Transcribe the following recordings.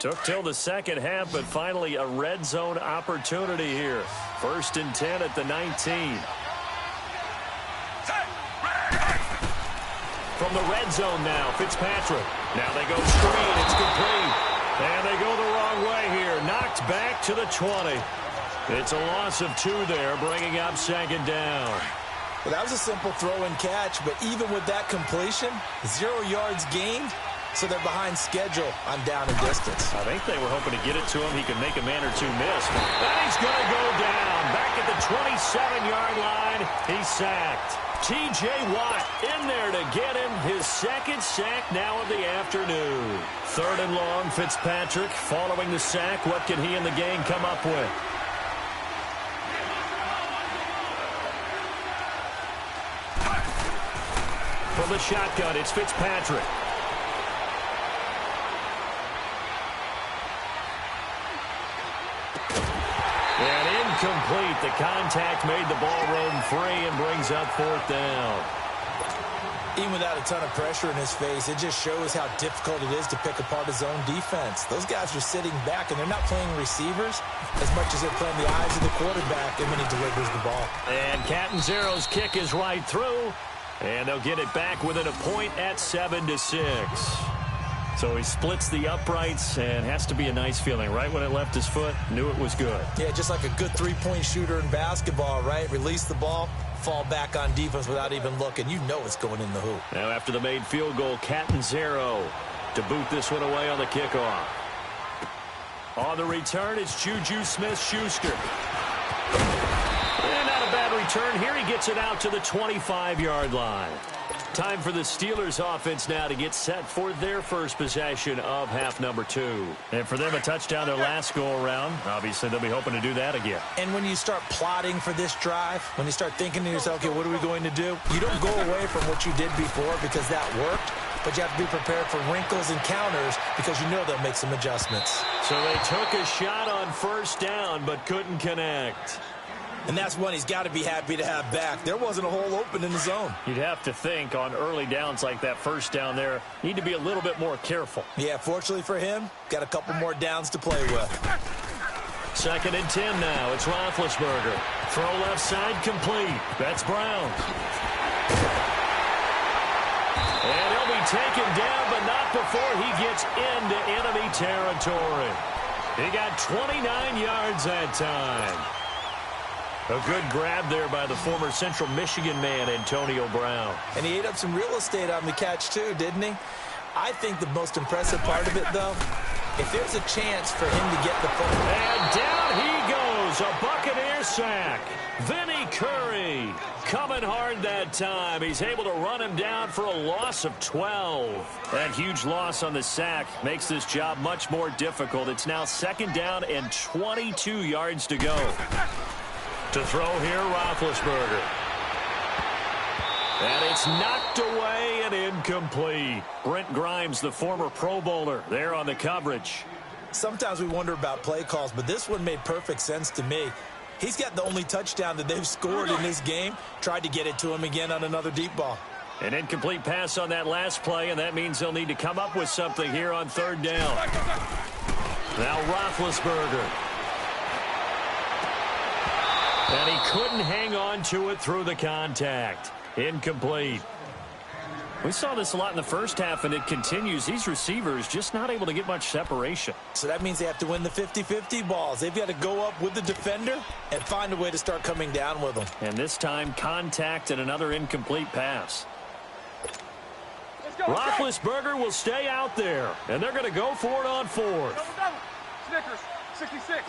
Took till the second half, but finally a red zone opportunity here. 1st and 10 at the 19. From the red zone now, Fitzpatrick. Now they go screen. It's complete. And they go the wrong way here. Knocked back to the 20. It's a loss of 2 there, bringing up 2nd down. Well, that was a simple throw and catch, but even with that completion, 0 yards gained, so they're behind schedule on down and distance. I think they were hoping to get it to him. He could make a man or two miss. And he's going to go down. Back at the 27-yard line, he's sacked. T.J. Watt in there to get him his 2nd sack now of the afternoon. 3rd and long, Fitzpatrick following the sack. What can he and the gang come up with? From the shotgun, it's Fitzpatrick. And incomplete. The contact made the ball roam free and brings up 4th down. Even without a ton of pressure in his face, it just shows how difficult it is to pick apart his own defense. Those guys are sitting back, and they're not playing receivers as much as they're playing the eyes of the quarterback and when he delivers the ball. And Catanzaro's kick is right through, and they'll get it back within a point at 7-6. So he splits the uprights, and has to be a nice feeling. Right when it left his foot, knew it was good. Yeah, just like a good three-point shooter in basketball, right? Release the ball, fall back on defense without even looking. You know it's going in the hoop. Now after the made field goal, Catanzaro to boot this one away on the kickoff. On the return, it's Juju Smith-Schuster. And not a bad return here. He gets it out to the 25-yard line. Time for the Steelers offense now to get set for their first possession of half number 2. And for them, a touchdown their last go-around. Obviously, they'll be hoping to do that again. And when you start plotting for this drive, when you start thinking to yourself, okay, what are we going to do? You don't go away from what you did before because that worked, but you have to be prepared for wrinkles and counters because you know they'll make some adjustments. So they took a shot on 1st down but couldn't connect. And that's one he's got to be happy to have back. There wasn't a hole open in the zone. You'd have to think on early downs like that 1st down there, need to be a little bit more careful. Yeah, fortunately for him, got a couple more downs to play with. 2nd and 10 now. It's Roethlisberger. Throw left side complete. That's Brown. And he'll be taken down, but not before he gets into enemy territory. He got 29 yards that time. A good grab there by the former Central Michigan man, Antonio Brown. And he ate up some real estate on the catch, too, didn't he? I think the most impressive part of it, though, if there's a chance for him to get the football. And down he goes, a Buccaneer sack. Vinny Curry coming hard that time. He's able to run him down for a loss of 12. That huge loss on the sack makes this job much more difficult. It's now 2nd down and 22 yards to go. To throw here, Roethlisberger. And it's knocked away and incomplete. Brent Grimes, the former Pro Bowler, there on the coverage. Sometimes we wonder about play calls, but this one made perfect sense to me. He's got the only touchdown that they've scored in this game. Tried to get it to him again on another deep ball. An incomplete pass on that last play, and that means they'll need to come up with something here on 3rd down. Now Roethlisberger. And he couldn't hang on to it through the contact. Incomplete. We saw this a lot in the 1st half, and it continues. These receivers just not able to get much separation. So that means they have to win the 50-50 balls. They've got to go up with the defender and find a way to start coming down with them. And this time, contact and another incomplete pass. Roethlisberger will stay out there, and they're going to go for it on 4th. Snickers, 66.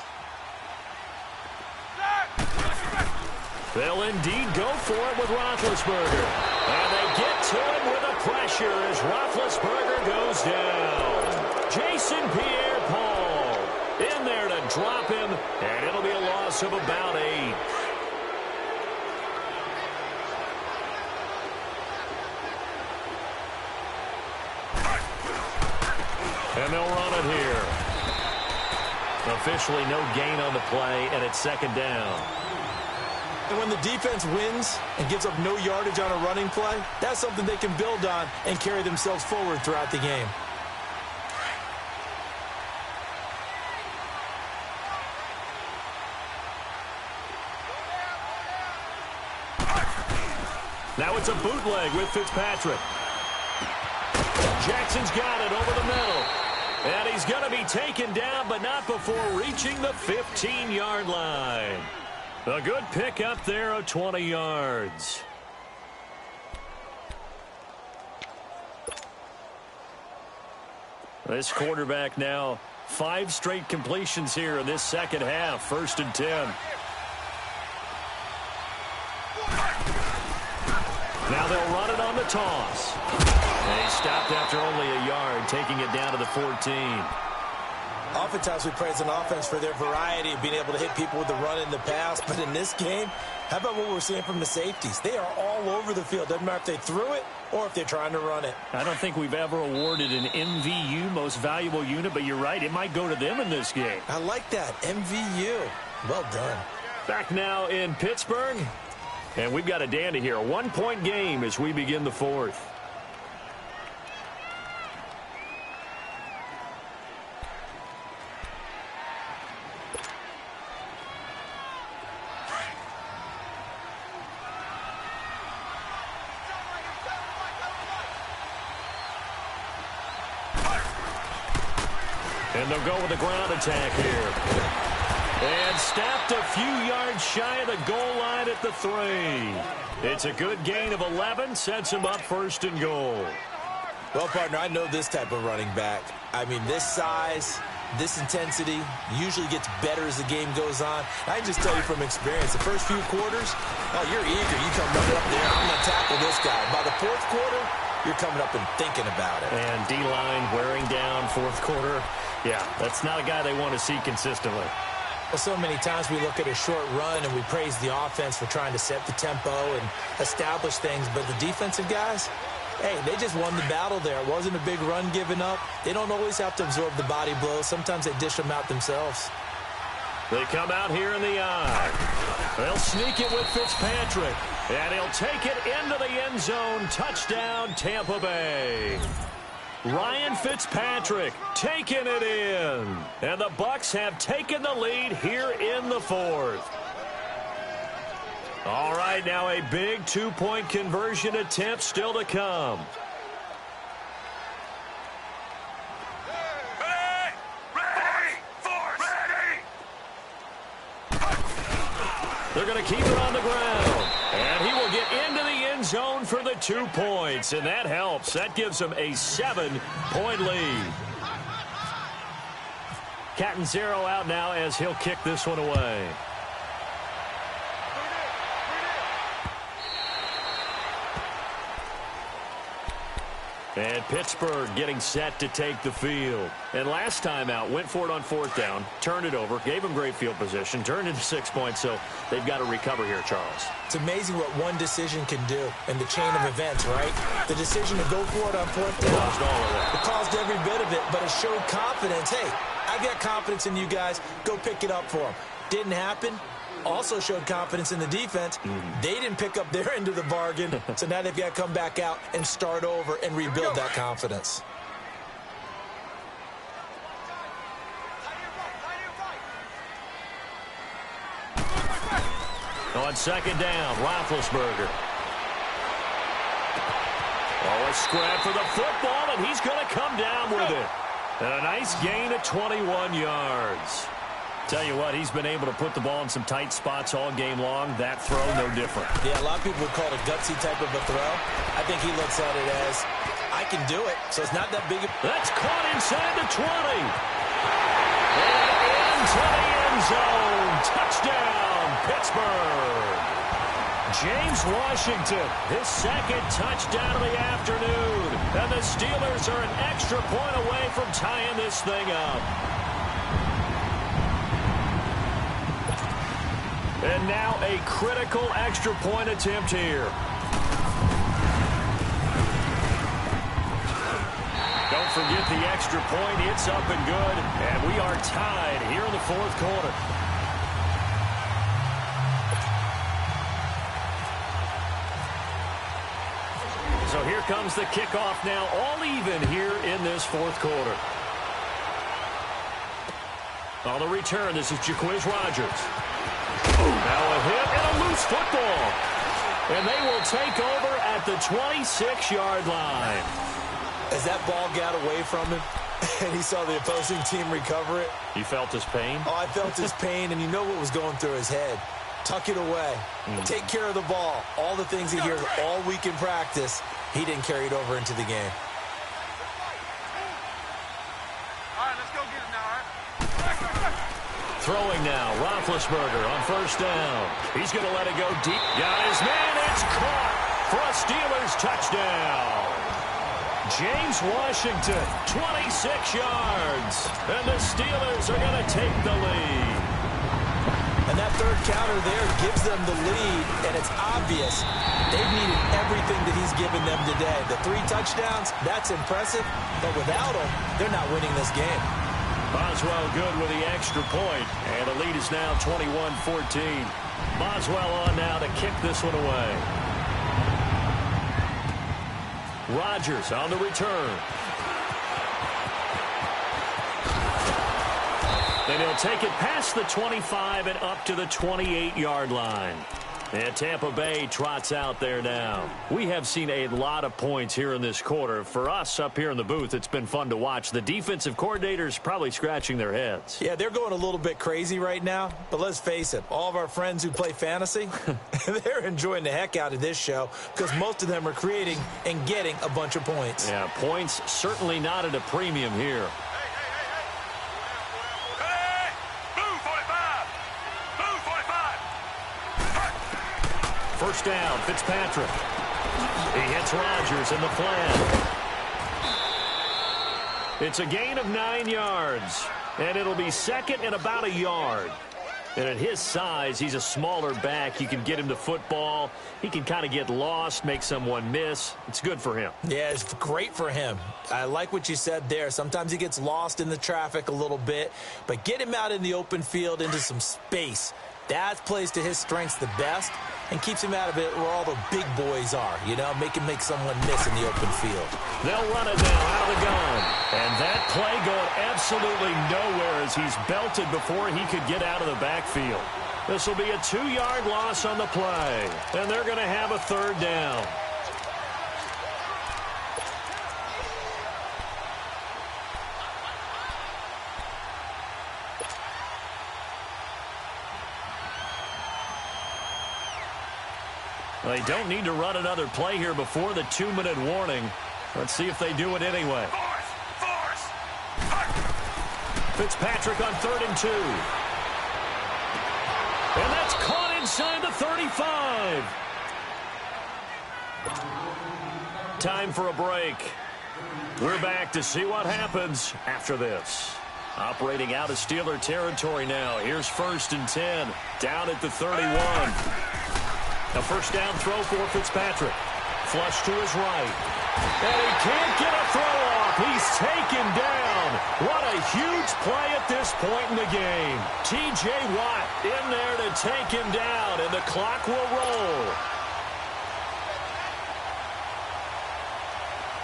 They'll indeed go for it with Roethlisberger. And they get to him with a pressure as Roethlisberger goes down. Jason Pierre-Paul in there to drop him, and it'll be a loss of about 8. And they'll run it here. Officially no gain on the play, and it's 2nd down. And when the defense wins and gives up no yardage on a running play, that's something they can build on and carry themselves forward throughout the game. Now it's a bootleg with Fitzpatrick. Jackson's got it over the middle. And he's going to be taken down, but not before reaching the 15-yard line. A good pick up there of 20 yards. This quarterback now 5 straight completions here in this second half. 1st and 10. Now they'll run it on the toss. And he stopped after only a yard, taking it down to the 14. Oftentimes we praise an offense for their variety of being able to hit people with the run and the pass. But in this game, how about what we're seeing from the safeties? They are all over the field. Doesn't matter if they threw it or if they're trying to run it. I don't think we've ever awarded an MVU, most valuable unit, but you're right. It might go to them in this game. I like that. MVU. Well done. Back now in Pittsburgh. And we've got a dandy here. A 1-point game as we begin the 4th. And they'll go with the ground attack here. And stopped a few yards shy of the goal line at the 3. It's a good gain of 11. Sets him up 1st and goal. Well, partner, I know this type of running back. I mean, this size, this intensity usually gets better as the game goes on. I can just tell you from experience, the first few quarters, oh, you're eager. You come running up there, I'm going to tackle this guy. By the 4th quarter, you're coming up and thinking about it. And D-line wearing down 4th quarter. Yeah, that's not a guy they want to see consistently. Well, so many times we look at a short run and we praise the offense for trying to set the tempo and establish things. But the defensive guys, hey, they just won the battle there. It wasn't a big run given up. They don't always have to absorb the body blows. Sometimes they dish them out themselves. They come out here in the eye. They'll sneak it with Fitzpatrick. And he'll take it into the end zone. Touchdown, Tampa Bay. Ryan Fitzpatrick taking it in. And the Bucs have taken the lead here in the 4th. All right, now a big 2-point conversion attempt still to come. They're going to keep it on the ground. And he will get into the end zone for the 2 points. And that helps. That gives them a 7-point lead. Catanzaro out now as he'll kick this one away. And Pittsburgh getting set to take the field. And last time out, went for it on 4th down, turned it over, gave them great field position, turned into 6 points, so they've got to recover here, Charles. It's amazing what one decision can do in the chain of events, right? The decision to go for it on 4th down. It caused every bit of it, but it showed confidence. Hey, I got confidence in you guys. Go pick it up for them. Didn't happen. Also showed confidence in the defense. They didn't pick up their end of the bargain, so now they've got to come back out and start over and rebuild that confidence. On 2nd down, Roethlisberger. Oh, a scrap for the football, and he's going to come down with it. And a nice gain of 21 yards. Tell you what, he's been able to put the ball in some tight spots all game long. That throw, no different. Yeah, a lot of people would call it a gutsy type of a throw. I think he looks at it as, I can do it, so it's not that big. That's caught inside the 20. And into the end zone. Touchdown, Pittsburgh. James Washington, his 2nd touchdown of the afternoon. And the Steelers are an extra point away from tying this thing up. And now a critical extra point attempt here. Don't forget the extra point. It's up and good. And we are tied here in the 4th quarter. So here comes the kickoff now, all even here in this 4th quarter. On the return, this is Jaquiz Rodgers. Now a hit and a loose football. And they will take over at the 26-yard line. As that ball got away from him and he saw the opposing team recover it. You felt his pain? Oh, I felt his pain, and you know what was going through his head. Tuck it away. Take care of the ball. All the things he hears all week in practice, he didn't carry it over into the game. All right, let's go get it now, all right? Throwing now, Roethlisberger on first down. He's going to let it go deep. Got his man. It's caught for a Steelers touchdown. James Washington, 26 yards. And the Steelers are going to take the lead. And that third counter there gives them the lead, and it's obvious they've needed everything that he's given them today. The 3 touchdowns, that's impressive, but without him, they're not winning this game. Boswell good with the extra point, and the lead is now 21-14. Boswell on now to kick this one away. Rodgers on the return. And he'll take it past the 25 and up to the 28-yard line. And Tampa Bay trots out there now. We have seen a lot of points here in this quarter. For us up here in the booth, it's been fun to watch. The defensive coordinators probably scratching their heads. Yeah, they're going a little bit crazy right now. But let's face it, all of our friends who play fantasy, they're enjoying the heck out of this show because most of them are creating and getting a bunch of points. Yeah, points certainly not at a premium here. First down, Fitzpatrick. He hits Rodgers in the flat. It's a gain of 9 yards, and it'll be second and about a yard. And at his size, he's a smaller back. You can get him to football. He can kind of get lost, make someone miss. It's good for him. Yeah, it's great for him. I like what you said there. Sometimes he gets lost in the traffic a little bit, but get him out in the open field into some space. That plays to his strengths the best and keeps him out of it where all the big boys are, you know, make someone miss in the open field. They'll run it now out of the gun. And that play going absolutely nowhere as he's belted before he could get out of the backfield. This will be a 2-yard loss on the play. And they're going to have a third down. They don't need to run another play here before the 2-minute warning. Let's see if they do it anyway. Fitzpatrick on 3rd and 2. And that's caught inside the 35. Time for a break. We're back to see what happens after this. Operating out of Steeler territory now. Here's 1st and 10. Down at the 31. A first down throw for Fitzpatrick. Flush to his right. And he can't get a throw off. He's taken down. What a huge play at this point in the game. T.J. Watt in there to take him down, and the clock will roll.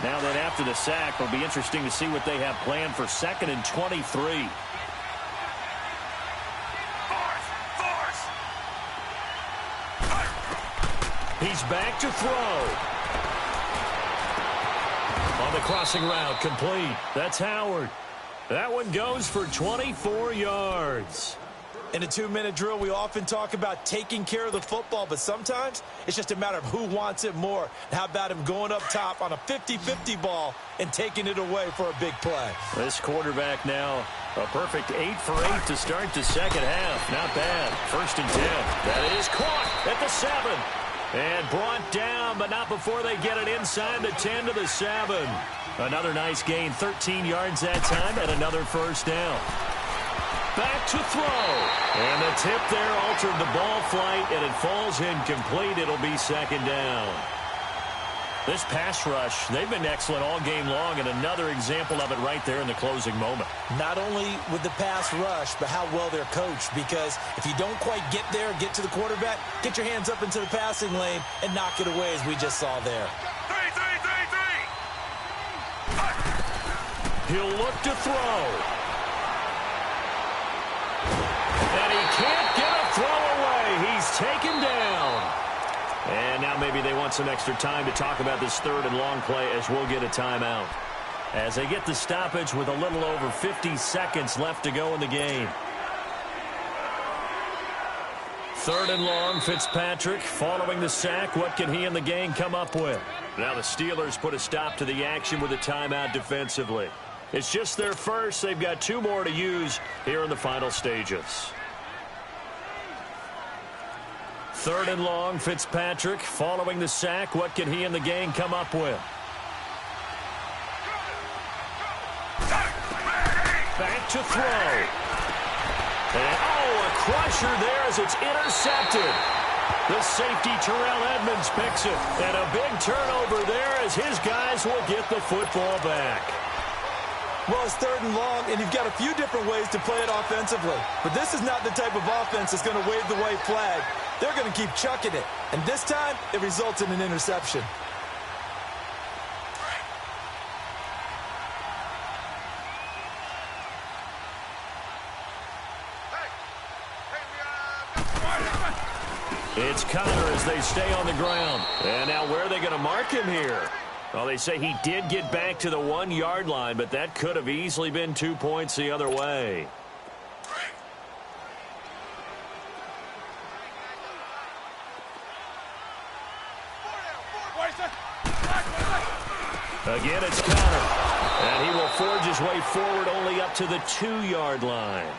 Now that after the sack, it'll be interesting to see what they have planned for 2nd and 23. He's back to throw. On the crossing route, complete. That's Howard. That one goes for 24 yards. In a 2-minute drill, we often talk about taking care of the football, but sometimes it's just a matter of who wants it more. How about him going up top on a 50-50 ball and taking it away for a big play? This quarterback now, a perfect 8 for 8 to start the second half. Not bad. 1st and 10. That is caught at the 7. And brought down, but not before they get it inside the 10 to the 7. Another nice gain, 13 yards that time, and another first down. Back to throw. And the tip there altered the ball flight, and it falls incomplete. It'll be 2nd down. This pass rush, they've been excellent all game long, and another example of it right there in the closing moment. Not only with the pass rush, but how well they're coached, because if you don't quite get there, get to the quarterback, get your hands up into the passing lane and knock it away as we just saw there. He'll look to throw. And he can't get a throw away. He's taken down. And now maybe they want some extra time to talk about this third and long play as we'll get a timeout. As they get the stoppage with a little over 50 seconds left to go in the game. Third and long, Fitzpatrick following the sack. What can he and the gang come up with? Now the Steelers put a stop to the action with a timeout defensively. It's just their first. They've got 2 more to use here in the final stages. Third and long, Fitzpatrick following the sack. What can he and the gang come up with? Back to throw. And, a crusher there as it's intercepted. The safety, Terrell Edmonds, picks it. And a big turnover there as his guys will get the football back. Well, it's third and long, and you've got a few different ways to play it offensively. But this is not the type of offense that's going to wave the white flag. They're going to keep chucking it. And this time, it results in an interception. It's Connor as they stay on the ground. And now where are they going to mark him here? Well, they say he did get back to the 1-yard line, but that could have easily been 2 points the other way. Again, it's Connor. And he will forge his way forward only up to the 2-yard line.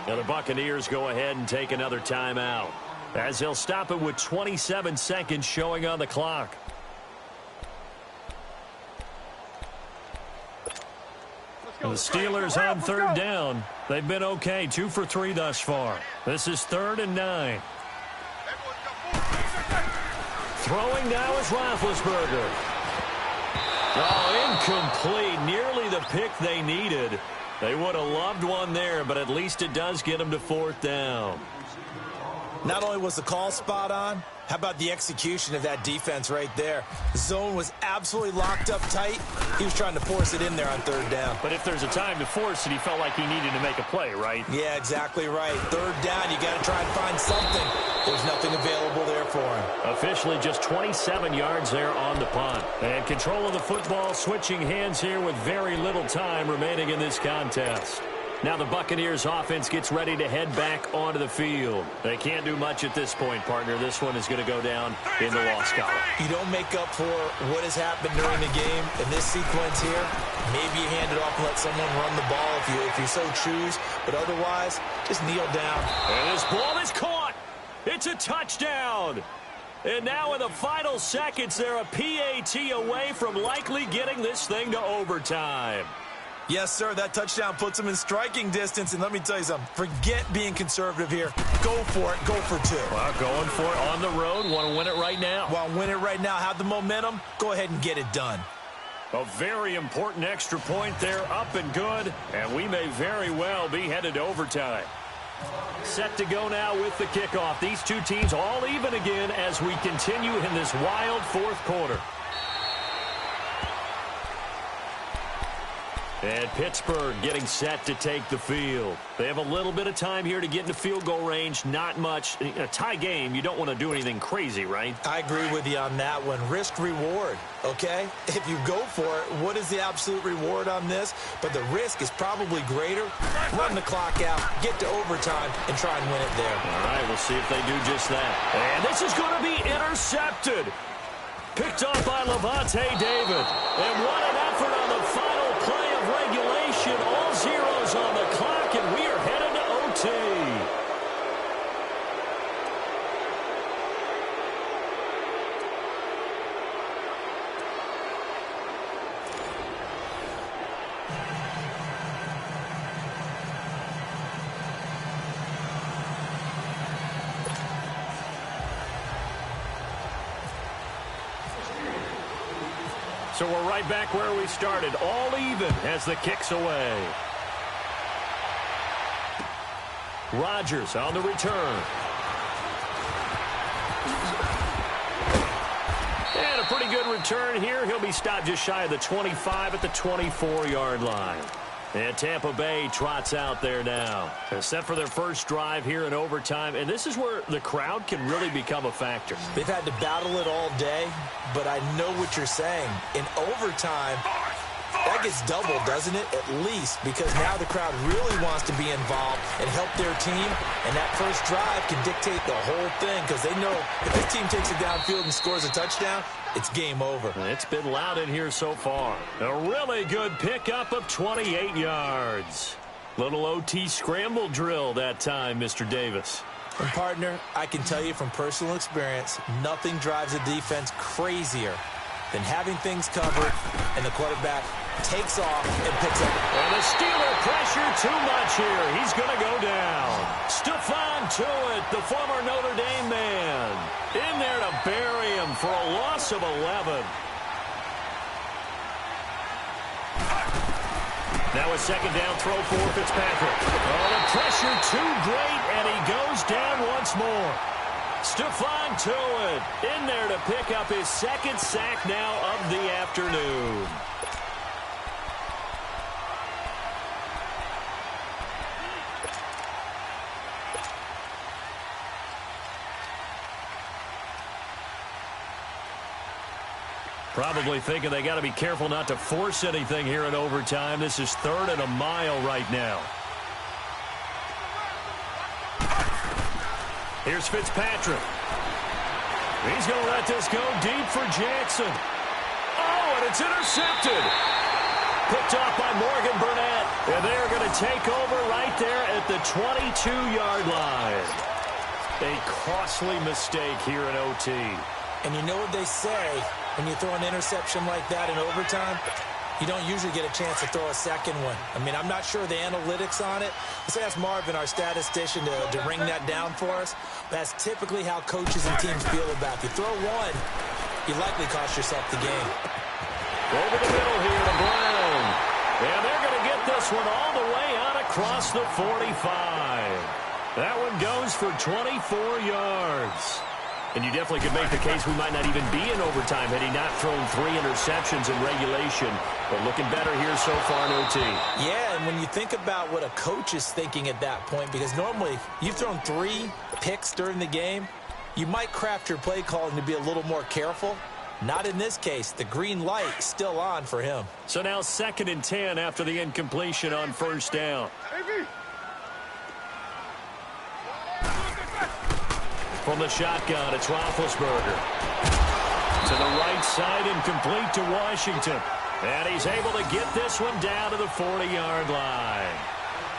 Now the Buccaneers go ahead and take another timeout, as they'll stop it with 27 seconds showing on the clock. The Steelers on third down. They've been okay, 2 for 3 thus far. This is 3rd and 9. Throwing now is Roethlisberger. Oh, incomplete. Nearly the pick they needed. They would have loved one there, but at least it does get them to 4th down. Not only was the call spot on, how about the execution of that defense right there? The zone was absolutely locked up tight. He was trying to force it in there on 3rd down. But if there's a time to force it, he felt like he needed to make a play, right? Yeah, exactly right. 3rd down, you got to try and find something. There's nothing available there for him. Officially just 27 yards there on the punt. And control of the football, switching hands here with very little time remaining in this contest. Now the Buccaneers offense gets ready to head back onto the field. They can't do much at this point, partner. This one is going to go down in the loss column. You don't make up for what has happened during the game in this sequence here. Maybe you hand it off and let someone run the ball if you so choose. But otherwise, just kneel down. And this ball is caught. It's a touchdown. And now in the final seconds, they're a PAT away from likely getting this thing to overtime. Yes, sir, that touchdown puts them in striking distance. And let me tell you something, forget being conservative here. Go for it, go for 2. Well, going for it on the road. Want to win it right now. Want to win it right now, have the momentum, go ahead and get it done. A very important extra point there, up and good. And we may very well be headed to overtime. Set to go now with the kickoff. These two teams all even again as we continue in this wild 4th quarter. And Pittsburgh getting set to take the field. They have a little bit of time here to get into field goal range. Not much. In a tie game, you don't want to do anything crazy, right? I agree with you on that one. Risk reward, okay? If you go for it, what is the absolute reward on this? But the risk is probably greater. Run the clock out, get to overtime, and try and win it there. All right, we'll see if they do just that. And this is going to be intercepted. Picked off by Levante David. And what an effort on the final play of regulation. All zeros on the clock, and we are headed to OT. So we're right back where we started, all even as the kick's away. Rodgers on the return. And a pretty good return here. He'll be stopped just shy of the 25 at the 24-yard line. And Tampa Bay trots out there now. Set for their first drive here in overtime. And this is where the crowd can really become a factor. They've had to battle it all day, but I know what you're saying. In overtime, that gets doubled, doesn't it? At least, because now the crowd really wants to be involved and help their team. And that first drive can dictate the whole thing because they know if this team takes it downfield and scores a touchdown, it's game over. It's been loud in here so far. A really good pickup of 28 yards. Little OT scramble drill that time, Mr. Davis. And, partner, I can tell you from personal experience, nothing drives a defense crazier than having things covered and the quarterback takes off and picks up. And the Steeler pressure too much here. He's going to go down. Stephon Tuitt, the former Notre Dame man, in there to bury him for a loss of 11. Now a second down throw for Fitzpatrick. Oh, the pressure too great, and he goes down once more. Stephon Tuitt in there to pick up his second sack now of the afternoon. Probably thinking they got to be careful not to force anything here in overtime. This is 3rd and a mile right now. Here's Fitzpatrick. He's going to let this go deep for Jackson. Oh, and it's intercepted. Picked off by Morgan Burnett. And they're going to take over right there at the 22-yard line. A costly mistake here in OT. And you know what they say, when you throw an interception like that in overtime, you don't usually get a chance to throw a second one. I mean, I'm not sure the analytics on it. Let's ask Marvin, our statistician, to ring that down for us. That's typically how coaches and teams feel about it. If you throw one, you likely cost yourself the game. Over the middle here to Brown. And they're going to get this one all the way out across the 45. That one goes for 24 yards. And you definitely could make the case we might not even be in overtime had he not thrown 3 interceptions in regulation. But looking better here so far in OT. Yeah, and when you think about what a coach is thinking at that point, because normally you've thrown 3 picks during the game, you might craft your play calling to be a little more careful. Not in this case. The green light still on for him. So now 2nd and 10 after the incompletion on first down. From the shotgun, it's Roethlisberger. To the right side and complete to Washington. And he's able to get this one down to the 40-yard line.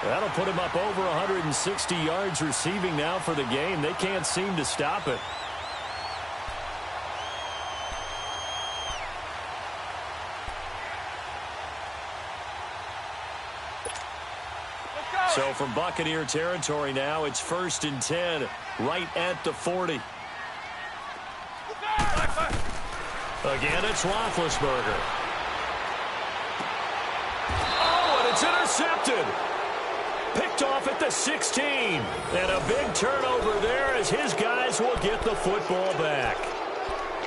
That'll put him up over 160 yards receiving now for the game. They can't seem to stop it. So from Buccaneer territory now, it's 1st and 10, right at the 40. Again, it's Roethlisberger. Oh, and it's intercepted. Picked off at the 16. And a big turnover there as his guys will get the football back.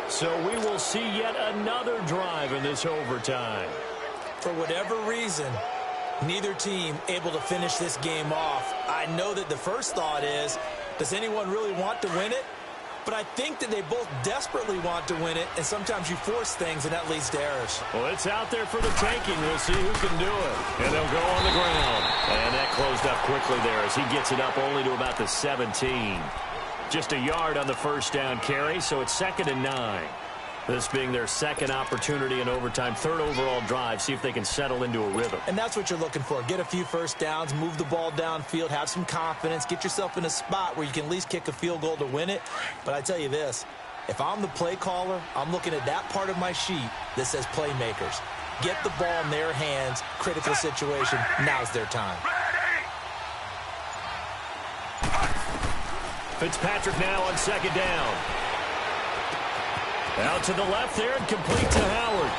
So we will see yet another drive in this overtime. For whatever reason, neither team able to finish this game off. I know that the first thought is, does anyone really want to win it? But I think that they both desperately want to win it, and sometimes you force things, and that leads to errors. Well, it's out there for the taking. We'll see who can do it. And they'll go on the ground. And that closed up quickly there as he gets it up only to about the 17. Just a yard on the first down carry, so it's 2nd and 9. This being their 2nd opportunity in overtime, 3rd overall drive, see if they can settle into a rhythm. And that's what you're looking for. Get a few first downs, move the ball downfield, have some confidence, get yourself in a spot where you can at least kick a field goal to win it. But I tell you this, if I'm the play caller, I'm looking at that part of my sheet that says playmakers. Get the ball in their hands, critical situation, now's their time. Fitzpatrick now on 2nd down. Out to the left there and complete to Howard.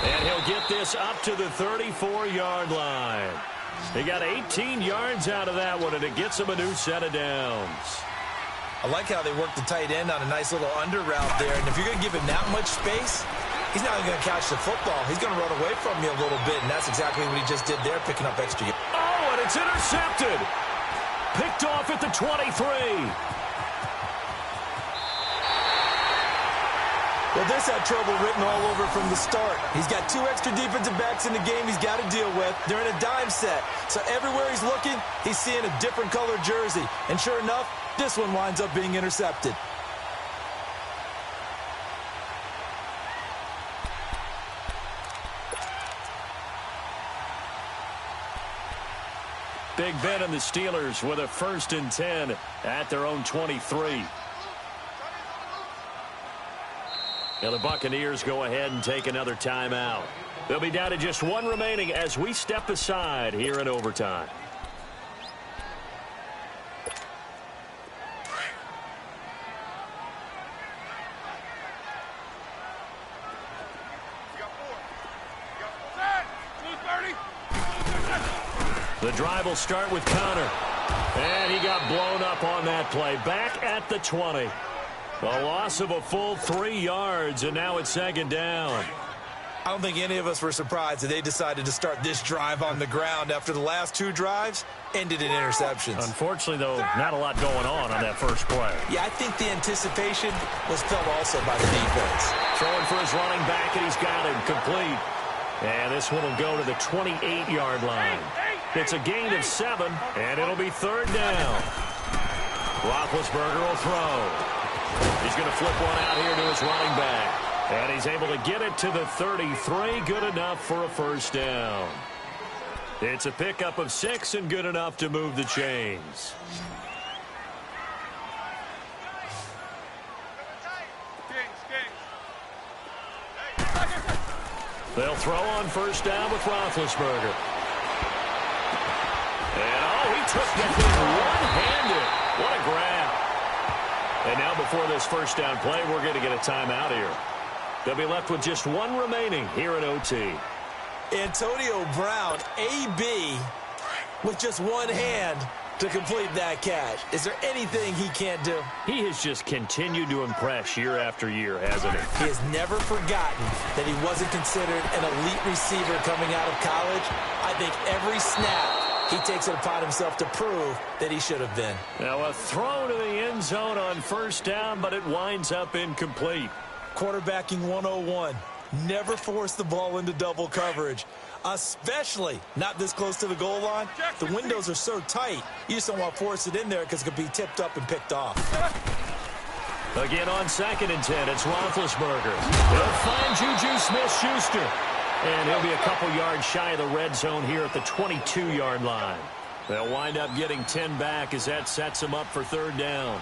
And he'll get this up to the 34-yard line. He got 18 yards out of that one, and it gets him a new set of downs. I like how they work the tight end on a nice little under route there. And if you're going to give him that much space, He's not going to catch the football. He's going to run away from you a little bit, and that's exactly what he just did there, picking up extra. Oh, and it's intercepted. Picked off at the 23. Well, this had trouble written all over from the start. He's got 2 extra defensive backs in the game he's got to deal with. They're in a dime set. So everywhere he's looking, he's seeing a different colored jersey. And sure enough, this one winds up being intercepted. Big Ben and the Steelers with a 1st and 10 at their own 23. Now the Buccaneers go ahead and take another timeout. They'll be down to just 1 remaining as we step aside here in overtime. The drive will start with Connor. And he got blown up on that play. Back at the 20. A loss of a full 3 yards, and now it's 2nd down. I don't think any of us were surprised that they decided to start this drive on the ground after the last 2 drives ended in interceptions. Unfortunately, though, not a lot going on that first play. Yeah, I think the anticipation was felt also by the defense. Throwing for his running back, and he's got him complete. And this one will go to the 28-yard line. It's a gain of 7, and it'll be 3rd down. Roethlisberger will throw. He's going to flip one out here to his running back. And he's able to get it to the 33. Good enough for a 1st down. It's a pickup of 6 and good enough to move the chains. They'll throw on 1st down with Roethlisberger. And, he took that thing one-handed. What a grab. And now before this 1st down play, we're going to get a timeout here. They'll be left with just 1 remaining here in OT. Antonio Brown, AB, with just 1 hand to complete that catch. Is there anything he can't do? He has just continued to impress year after year, hasn't he? He has never forgotten that he wasn't considered an elite receiver coming out of college. I think every snap he takes it upon himself to prove that he should have been. Now a throw to the end zone on 1st down, but it winds up incomplete. Quarterbacking 101. Never force the ball into double coverage, especially not this close to the goal line. The windows are so tight, you just don't want to force it in there because it could be tipped up and picked off. Again on 2nd and 10, it's Roethlisberger. They'll find Juju Smith-Schuster. And he'll be a couple yards shy of the red zone here at the 22-yard line. They'll wind up getting 10 back as that sets him up for 3rd down.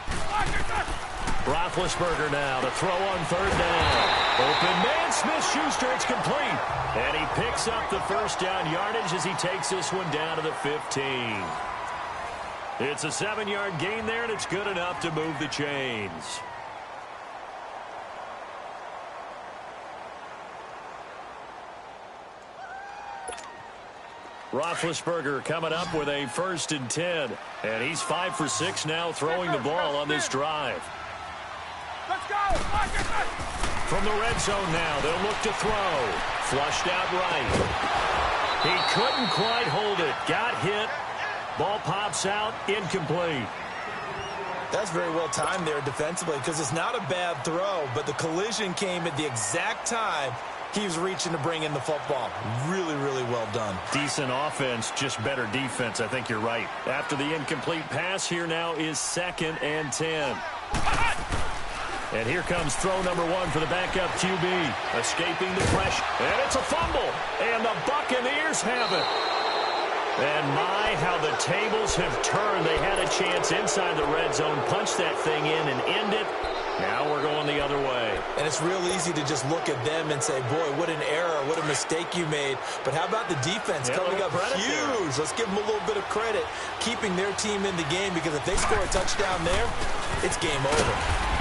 Roethlisberger now to throw on 3rd down. Open man, Smith-Schuster, it's complete. And he picks up the 1st down yardage as he takes this one down to the 15. It's a 7-yard gain there, and it's good enough to move the chains. Roethlisberger coming up with a 1st and 10. And he's 5 for 6 now throwing the ball on this drive. Let's go! From the red zone now, they'll look to throw. Flushed out right. He couldn't quite hold it. Got hit. Ball pops out. Incomplete. That's very well timed there defensively because it's not a bad throw, but the collision came at the exact time he was reaching to bring in the football. Really, really well done. Decent offense, just better defense. I think you're right. After the incomplete pass, here now is 2nd and 10. And here comes throw number 1 for the backup QB. Escaping the pressure. And it's a fumble. And the Buccaneers have it. And my, how the tables have turned. They had a chance inside the red zone, punch that thing in and end it. Now we're going the other way. And it's real easy to just look at them and say, boy, what an error, what a mistake you made. But how about the defense coming up huge? Let's give them a little bit of credit, keeping their team in the game, because if they score a touchdown there, it's game over.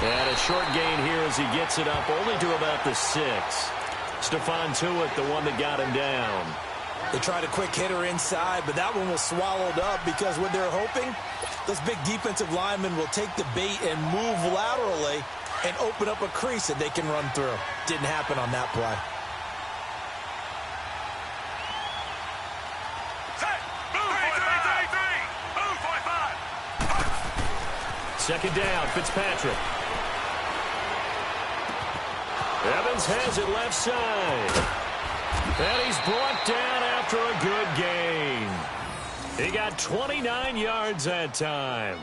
And a short gain here as he gets it up only to about the 6. Stephon Tuitt, the one that got him down. They tried a quick hitter inside, but that one was swallowed up because what they're hoping, those big defensive linemen will take the bait and move laterally and open up a crease that they can run through. Didn't happen on that play. Second down, Fitzpatrick. Evans has it left side. And he's brought down after a good gain. He got 29 yards that time.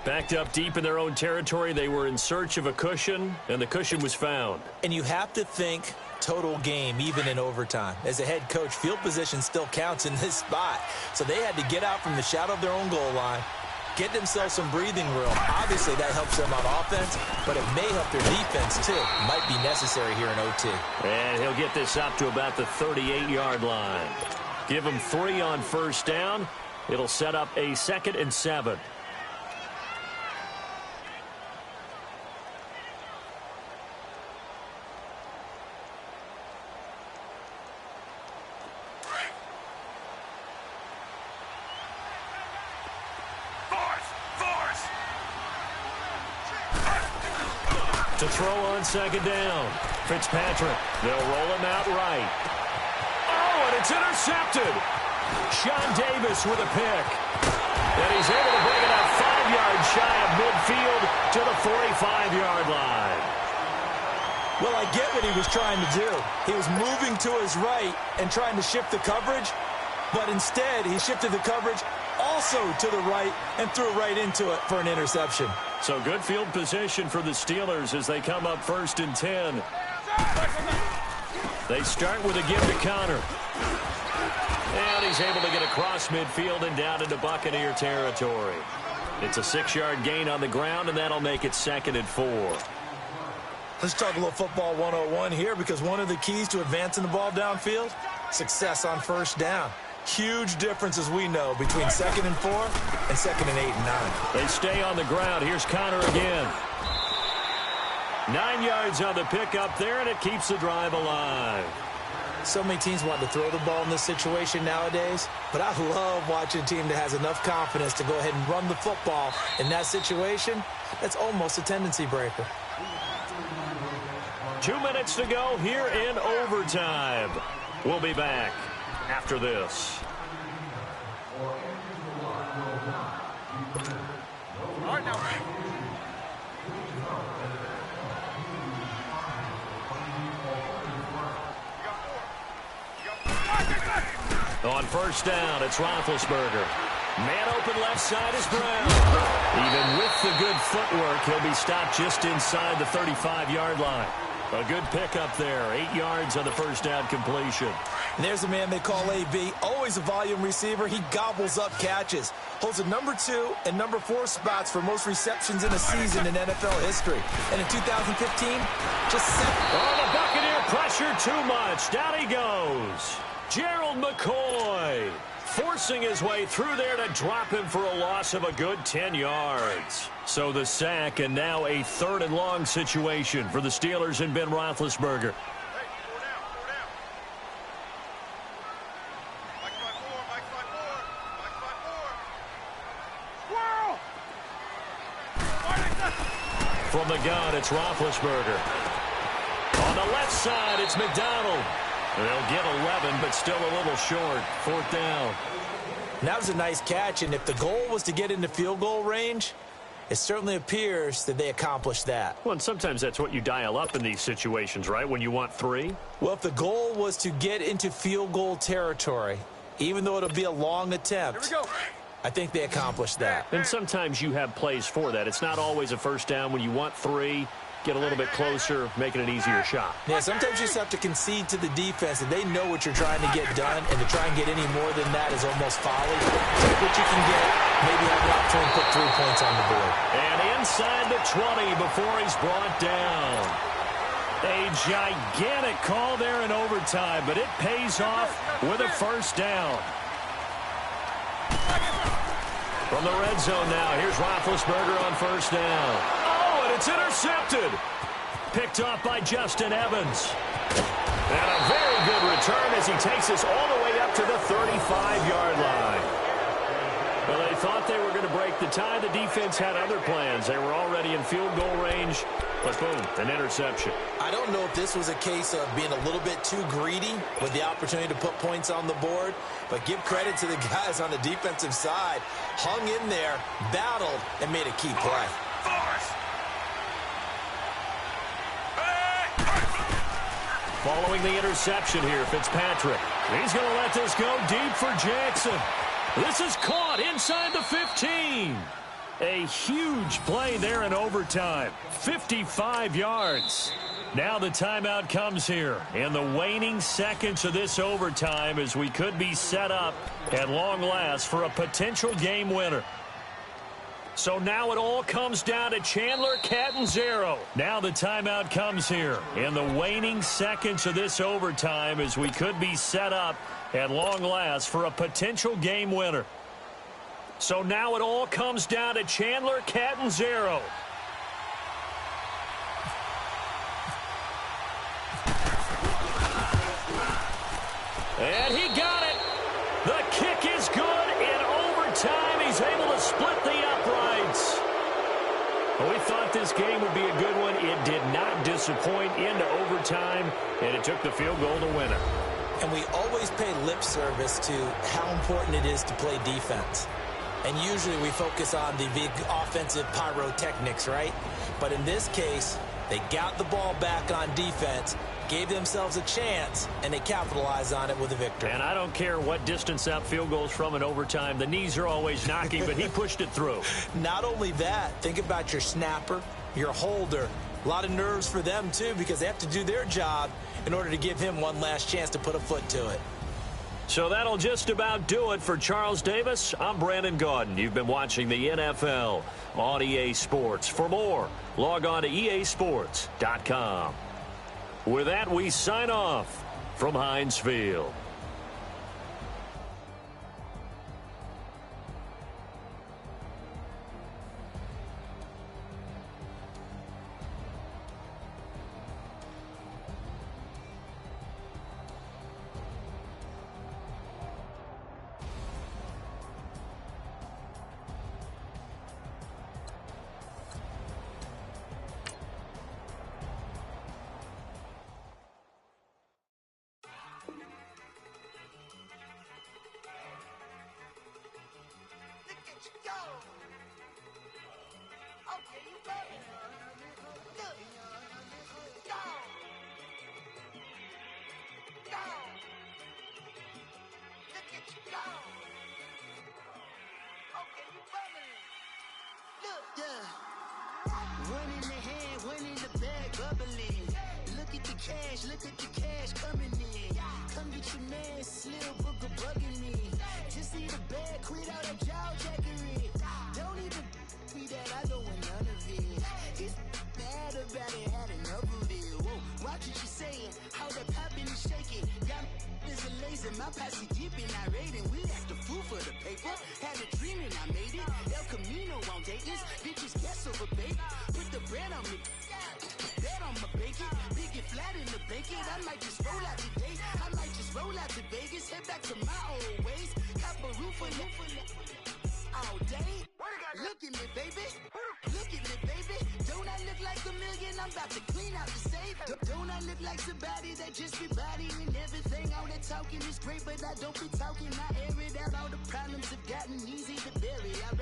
Backed up deep in their own territory, they were in search of a cushion, and the cushion was found. And you have to think total game, even in overtime. As a head coach, field position still counts in this spot. So they had to get out from the shadow of their own goal line, get themselves some breathing room. Obviously, that helps them on offense, but it may help their defense, too. Might be necessary here in OT. And he'll get this up to about the 38-yard line. Give him 3 on first down. It'll set up a 2nd and 7. To throw on second down. Fitzpatrick. They'll roll him out right. Oh, and it's intercepted. Sean Davis with a pick. And he's able to bring it up 5 yards shy of midfield to the 45-yard line. Well, I get what he was trying to do. He was moving to his right and trying to shift the coverage, but instead he shifted the coverage also to the right and threw right into it for an interception. So good field position for the Steelers as they come up 1st and 10. They start with a give to Connor. And he's able to get across midfield and down into Buccaneer territory. It's a 6-yard gain on the ground, and that'll make it 2nd and 4. Let's talk a little football 101 here, because one of the keys to advancing the ball downfield, success on first down. Huge difference, as we know, between 2nd and 4 and 2nd and 8 and 9. They stay on the ground. Here's Connor again. 9 yards on the pickup there, and it keeps the drive alive. So many teams want to throw the ball in this situation nowadays, but I love watching a team that has enough confidence to go ahead and run the football in that situation. That's almost a tendency breaker. 2 minutes to go here in overtime. We'll be back after this. All right, now. On first down, it's Roethlisberger. Man open left side is Brown. Even with the good footwork, he'll be stopped just inside the 35-yard line. A good pickup there. 8 yards on the first down completion. And there's a man they call AB. Always a volume receiver. He gobbles up catches. Holds the number 2 and number 4 spots for most receptions in a season in NFL history. And in 2015, just 7. Oh, the Buccaneer pressure too much. Down he goes. Gerald McCoy forcing his way through there to drop him for a loss of a good 10 yards. So the sack, and now a 3rd and long situation for the Steelers and Ben Roethlisberger. From the gun, it's Roethlisberger. On the left side, it's McDonald. They'll get 11, but still a little short. 4th down. And that was a nice catch, and if the goal was to get into field goal range, it certainly appears that they accomplished that. Well, and sometimes that's what you dial up in these situations, right, when you want 3? Well, if the goal was to get into field goal territory, even though it'll be a long attempt, Here we go. I think they accomplished that. And sometimes you have plays for that. It's not always a first down when you want 3. Get a little bit closer, making an easier shot. Yeah, sometimes you just have to concede to the defense, and they know what you're trying to get done, and to try and get any more than that is almost folly. Take what you can get, maybe have an opportunity to put 3 points on the board. And inside the 20 before he's brought down. A gigantic call there in overtime, but it pays off with a first down. From the red zone now, here's Roethlisberger on first down. Oh, and it's intercepted. Picked off by Justin Evans. And a very good return as he takes us all the way up to the 35-yard line. Well, they thought they were going to break the tie. The defense had other plans. They were already in field goal range, But boom, an interception. I don't know if this was a case of being a little bit too greedy with the opportunity to put points on the board, but give credit to the guys on the defensive side. Hung in there, battled, and made a key play. Following the interception here, Fitzpatrick. He's going to let this go deep for Jackson. This is caught inside the 15. A huge play there in overtime. 55 yards. Now the timeout comes here in the waning seconds of this overtime as we could be set up at long last for a potential game winner. So now it all comes down to Chandler Catanzaro. Now the timeout comes here in the waning seconds of this overtime as we could be set up at long last for a potential game winner. So now it all comes down to Chandler Catanzaro. And he got it. The kick is good in overtime. He's able to split the uprights. We thought this game would be a good one. It did not disappoint into overtime, and it took the field goal to win it. And we always pay lip service to how important it is to play defense. And usually we focus on the big offensive pyrotechnics, right? But in this case, they got the ball back on defense, gave themselves a chance, and they capitalized on it with a victory. And I don't care what distance that field goes from in overtime. The knees are always knocking, but he pushed it through. Not only that, think about your snapper, your holder. A lot of nerves for them, too, because they have to do their job in order to give him one last chance to put a foot to it. So that'll just about do it for Charles Davis. I'm Brandon Gaudin. You've been watching the NFL on EA Sports. For more, log on to easports.com. With that, we sign off from Heinz Field. One in the hand, one in the bag, bubbling. Look at the cash coming in. Come get your man, Slim Booker bugging me. Just need a bag, quit out of jaw jackery. Don't even be that, I don't want none of it. He's bad about it, had enough of it. Whoa, watch what you saying, how that poppin' and shaking. Got is a laser, my posse dipping, I raiding. We act the fool for the paper. Had a dream and I made it. El Camino on Dayton's, bitches guess over bait. Put the bread on me, bet on my bacon. Big and flat in the bacon. I might just roll out today. I might just roll out to Vegas. Head back to my old ways. Cop a roof for all day. Look at me, baby. Look at me, baby. Don't I look like a million? I'm about to clean out the safe. Don't I look like somebody that just be bodying everything? All that talking is great, but I don't be talking. I air it out. All the problems have gotten easy to bury. I'd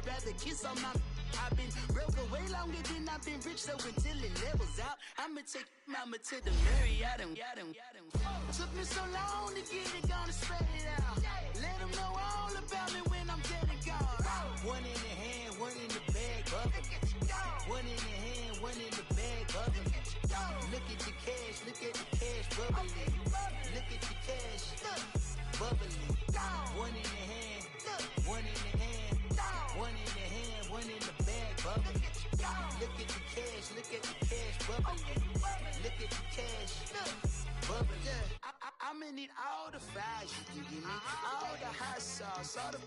rather kiss on my. I've been broke way longer than I've been rich, so until it levels out, I'ma take mama to the Marriott and took me so long to get it, gonna spread it out. Let them know all about me when I'm dead and gone. One in the hand, one in the bag, bubbling. One in the hand, one in the bag, bubbling. Look at the cash, bubbling. Look at the cash, bubbling. One in the hand, one in the hand, one in the hand, one in the bag, bubbling. Look at the cash, bubbling. Look at the cash, bubbling. I'ma need all the fries you give me, all the hot sauce, all the.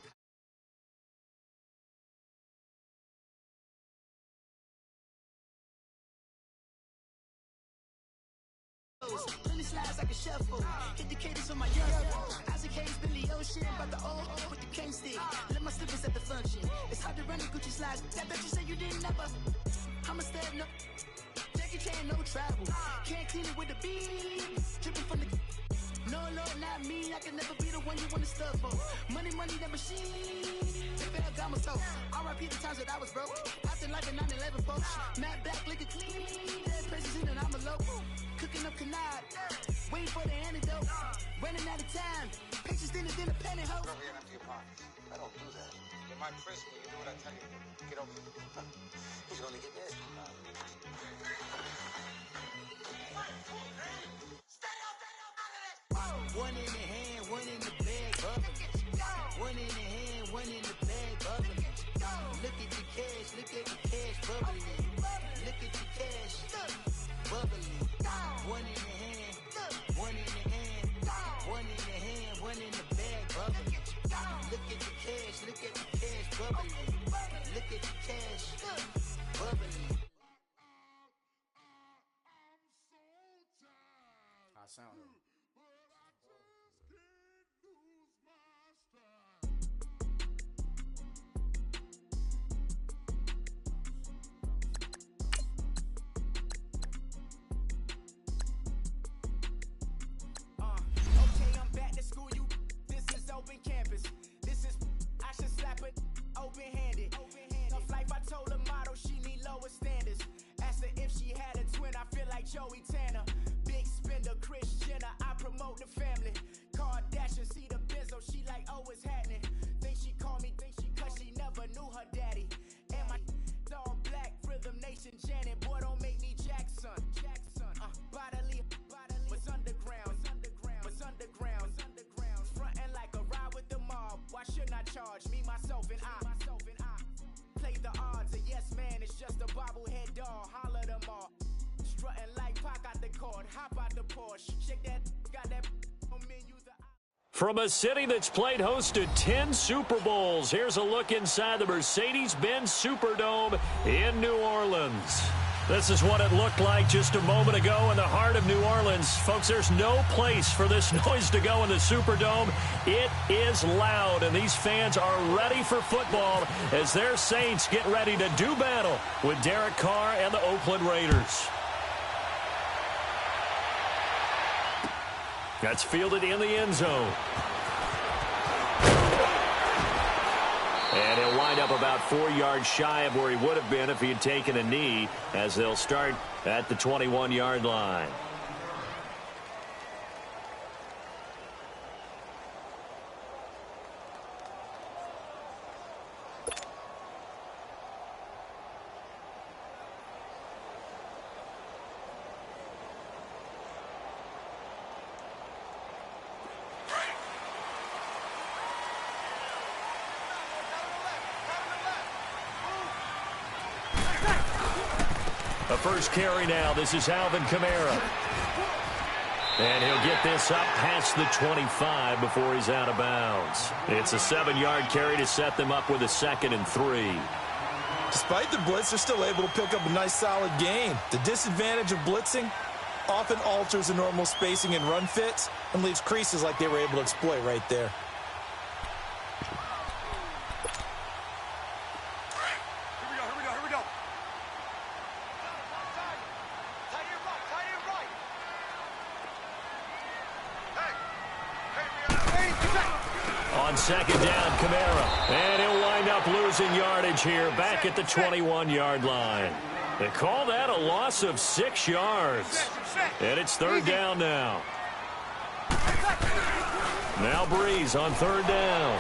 20 slides like a shuffle. Hit the cadence on my young. Isaac Hayes, Billy Ocean, about the old with the cane stick. Let my slippers at the function. It's hard to run the Gucci slides. I bet you say you didn't never. I'm a step no. Jackie Chan, no travel. Can't clean it with the beat. Dripping from the. No, Lord, not me. I can never be the one you wanna stuff for. Money, that machine. If it got myself. R.I.P. the times that I was broke. Acting like a 9/11 folks. Matte black, liquor clean. Dead presses in and I'm a local. Cooking up canard. Waiting for the antidote. Running out of time. Patience thinner than a penny hoe. Over here and empty your pockets. I don't do that. In my prison, you do what I tell you. Get over here. He's gonna get this. One in the hand, one in the bag, bubbling. One in the hand, one in the bag, bubbling. Look at the cash, bubbling. Look at the cash, bubbling. One in the hand, one in the hand, one in the hand, one in the bag, bubbling. Look at the cash, bubbling. Look at the cash, bubbling. I sound it. Okay, I'm back to school, you. This is open campus. This is, I should slap it open-handed. Tough life, I told her model she need lower standards. Asked her if she had a twin, I feel like Joey Tanner. Big spender, Kris Jenner, I promote the family. Kardashian, see the benzo, she like, oh, it's happening. Think she called me, cause she never knew her daddy. And my all black, Rhythm Nation, Janet, boy, don't make me Jackson. Bodily, was underground. Frontin' like a ride with the mob. Why shouldn't I charge me, myself, and I? Play the odds, a yes man, it's just a bobblehead doll. Holler them all. Strutting like Pac out the court, hop out the Porsche. Shake that, got that menu. From a city that's played host to 10 Super Bowls, here's a look inside the Mercedes-Benz Superdome in New Orleans. This is what it looked like just a moment ago in the heart of New Orleans. Folks, there's no place for this noise to go in the Superdome. It is loud, and these fans are ready for football as their Saints get ready to do battle with Derek Carr and the Oakland Raiders. That's fielded in the end zone. And he'll wind up about 4 yards shy of where he would have been if he had taken a knee, as they'll start at the 21-yard line. A first carry now. This is Alvin Kamara. And he'll get this up past the 25 before he's out of bounds. It's a 7-yard carry to set them up with a 2nd and 3. Despite the blitz, they're still able to pick up a nice, solid gain. The disadvantage of blitzing often alters the normal spacing and run fits and leaves creases like they were able to exploit right there. Here we go. On 2nd down, Kamara. And he'll wind up losing yardage here back at the 21-yard line. They call that a loss of 6 yards. And it's 3rd down now. Now Breeze on 3rd down.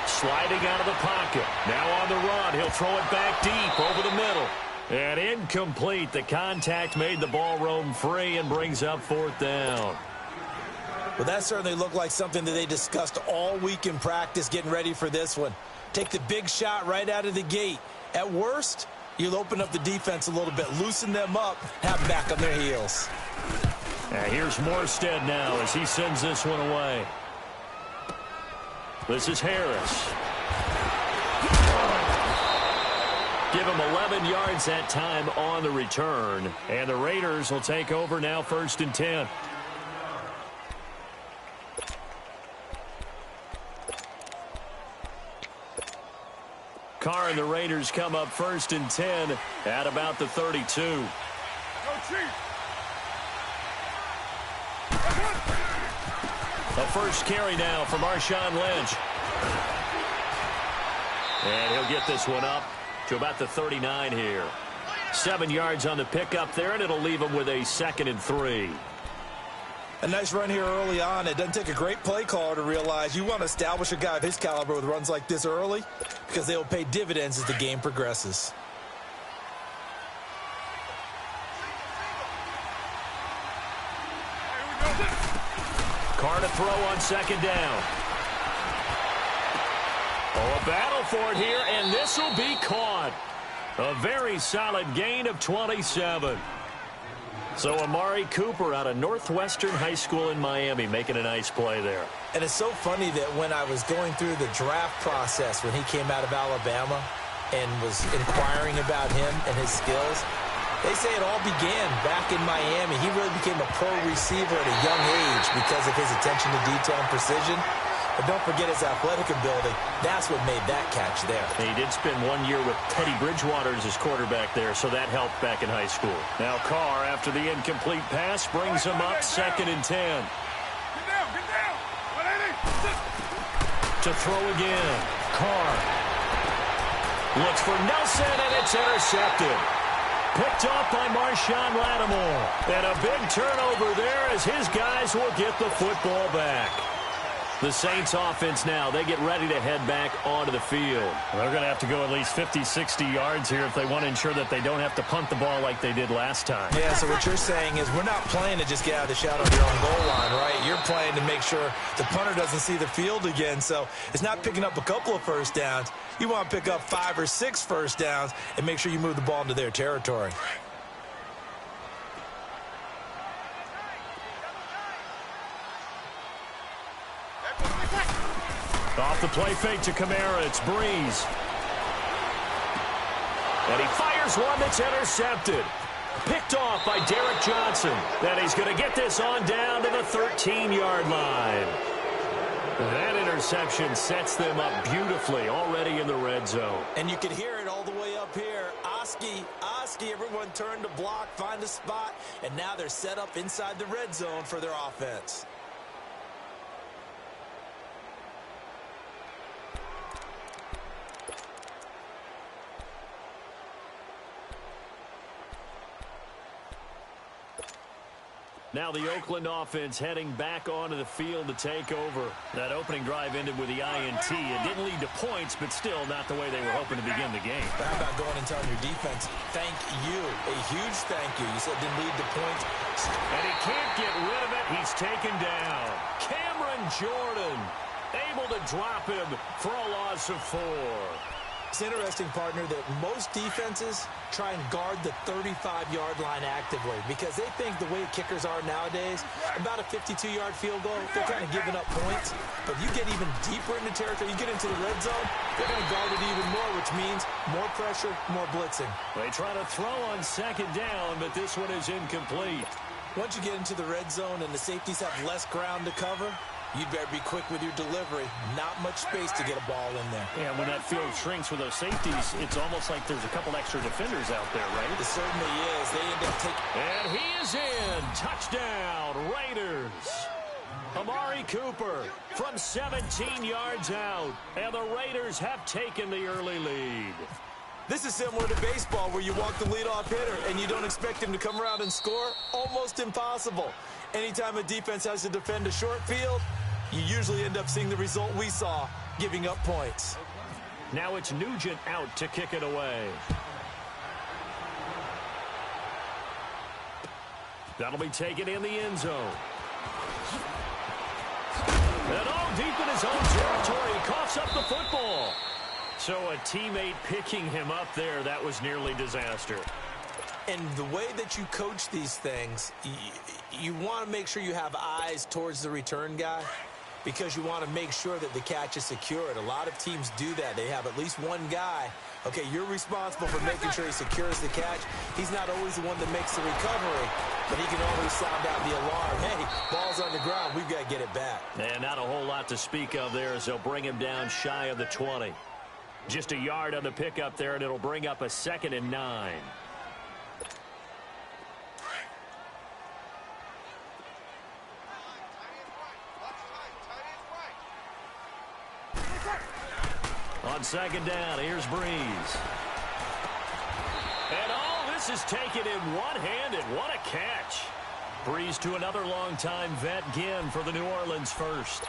Sliding out of the pocket. Now on the run. He'll throw it back deep over the middle. And incomplete. The contact made the ball roam free and brings up 4th down. Well, that certainly looked like something that they discussed all week in practice getting ready for this one. Take the big shot right out of the gate. At worst, you'll open up the defense a little bit, loosen them up, have them back on their heels. Here's Morstead now as he sends this one away. This is Harris. Give him 11 yards that time on the return. And the Raiders will take over now 1st and 10. Carr and the Raiders come up 1st and 10 at about the 32. A first carry now for Marshawn Lynch. And he'll get this one up to about the 39 here. 7 yards on the pickup there, and it'll leave him with a 2nd and 3. A nice run here early on. It doesn't take a great play caller to realize you want to establish a guy of his caliber with runs like this early because they will pay dividends as the game progresses. Carr to throw on 2nd down. Oh, a battle for it here, and this will be caught. A very solid gain of 27. So Amari Cooper out of Northwestern High School in Miami making a nice play there. And it's so funny that when I was going through the draft process when he came out of Alabama and was inquiring about him and his skills, they say it all began back in Miami. He really became a pro receiver at a young age because of his attention to detail and precision. But don't forget his athletic ability. That's what made that catch there. He did spend 1 year with Teddy Bridgewater as his quarterback there, so that helped back in high school. Now Carr, after the incomplete pass, brings him up 2nd and 10. Get down. 180. To throw again. Carr looks for Nelson, and it's intercepted. Picked off by Marshawn Lattimore. And a big turnover there as his guys will get the football back. The Saints offense now, they get ready to head back onto the field. They're going to have to go at least 50, 60 yards here if they want to ensure that they don't have to punt the ball like they did last time. Yeah, so what you're saying is we're not playing to just get out of the shadow of your own goal line, right? You're playing to make sure the punter doesn't see the field again. So it's not picking up a couple of first downs. You want to pick up 5 or 6 first downs and make sure you move the ball into their territory. Off the play fake to Kamara, it's Breeze. And he fires one that's intercepted. Picked off by Derek Johnson. And he's going to get this on down to the 13-yard line. That interception sets them up beautifully already in the red zone. And you can hear it all the way up here. Oski, everyone turned to block, find a spot, and now they're set up inside the red zone for their offense. Now the Oakland offense heading back onto the field to take over. That opening drive ended with the INT. It didn't lead to points, but still not the way they were hoping to begin the game. But how about going and telling your defense, thank you, a huge thank you. You said it didn't lead to points. And he can't get rid of it. He's taken down. Cameron Jordan able to drop him for a loss of 4. It's interesting, partner, that most defenses try and guard the 35-yard line actively because they think the way kickers are nowadays, about a 52-yard field goal, they're kind of giving up points. But you get even deeper into territory, you get into the red zone, they're going to guard it even more, which means more pressure, more blitzing. They try to throw on 2nd down, but this one is incomplete. Once you get into the red zone and the safeties have less ground to cover, you'd better be quick with your delivery. Not much space to get a ball in there. Yeah, when that field shrinks with those safeties, it's almost like there's a couple extra defenders out there, right? It certainly is. They end up taking... And he is in. Touchdown, Raiders. Amari Cooper from 17 yards out. And the Raiders have taken the early lead. This is similar to baseball where you walk the leadoff hitter and you don't expect him to come around and score. Almost impossible. Anytime a defense has to defend a short field, you usually end up seeing the result we saw, giving up points. Now it's Nugent out to kick it away. That'll be taken in the end zone. And all deep in his own territory, he coughs up the football. So a teammate picking him up there, that was nearly disaster. And the way that you coach these things, you want to make sure you have eyes towards the return guy because you want to make sure that the catch is secured. A lot of teams do that. They have at least one guy. Okay, you're responsible for making sure he secures the catch. He's not always the one that makes the recovery, but he can always sound out the alarm. Hey, ball's on the ground. We've got to get it back. And not a whole lot to speak of there as they'll bring him down shy of the 20. Just a yard on the pickup there, and it'll bring up a 2nd and 9. On 2nd down, here's Breeze. And all this is taken in one-handed. What a catch. Breeze to another long-time vet, Ginn, for the New Orleans first.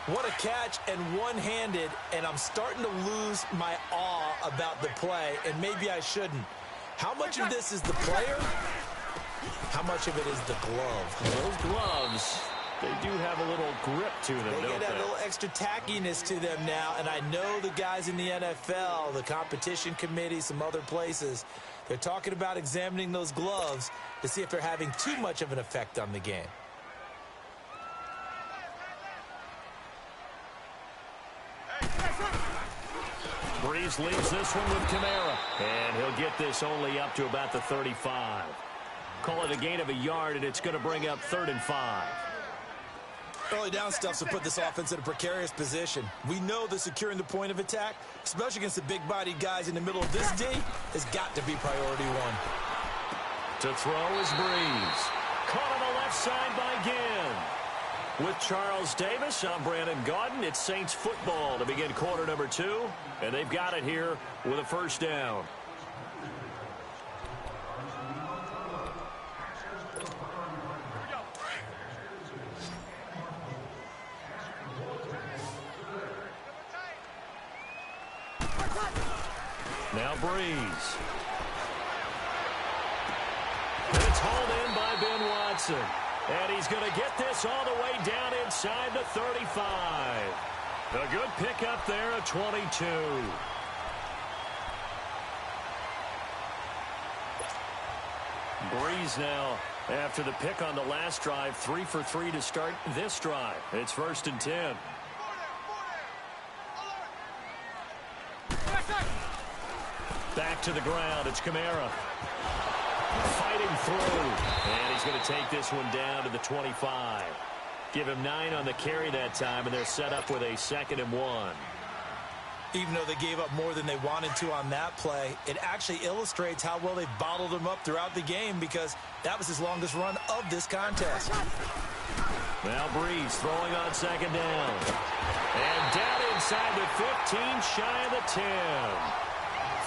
What a catch and one-handed, and I'm starting to lose my awe about the play, and maybe I shouldn't. How much of this is the player? How much of it is the glove? Those gloves, they do have a little grip to them, They don't get they? a little extra tackiness to them now, and I know the guys in the NFL, the competition committee, some other places, they're talking about examining those gloves to see if they're having too much of an effect on the game. Breeze leaves this one with Kamara. And he'll get this only up to about the 35. Call it a gain of a yard, and it's going to bring up 3rd and 5. Early down stuff to put this offense in a precarious position. We know that securing the point of attack, especially against the big-bodied guys in the middle of this D, has got to be priority one. To throw is Breeze. Caught on the left side by Ginn. With Charles Davis, I'm Brandon Gaudin. It's Saints football to begin quarter number 2, and they've got it here with a 1st down. Now Breeze. And it's hauled in by Ben Watson. And he's going to get this all the way down inside the 35. A good pickup there at 22. Breeze now, after the pick on the last drive, 3 for 3 to start this drive. It's 1st and 10. Back to the ground. It's Kamara. Fighting through. And he's going to take this one down to the 25. Give him 9 on the carry that time, and they're set up with a 2nd and 1. Even though they gave up more than they wanted to on that play, it actually illustrates how well they've bottled him up throughout the game, because that was his longest run of this contest. Now Breeze throwing on 2nd down. And down inside the 15, shy of the 10.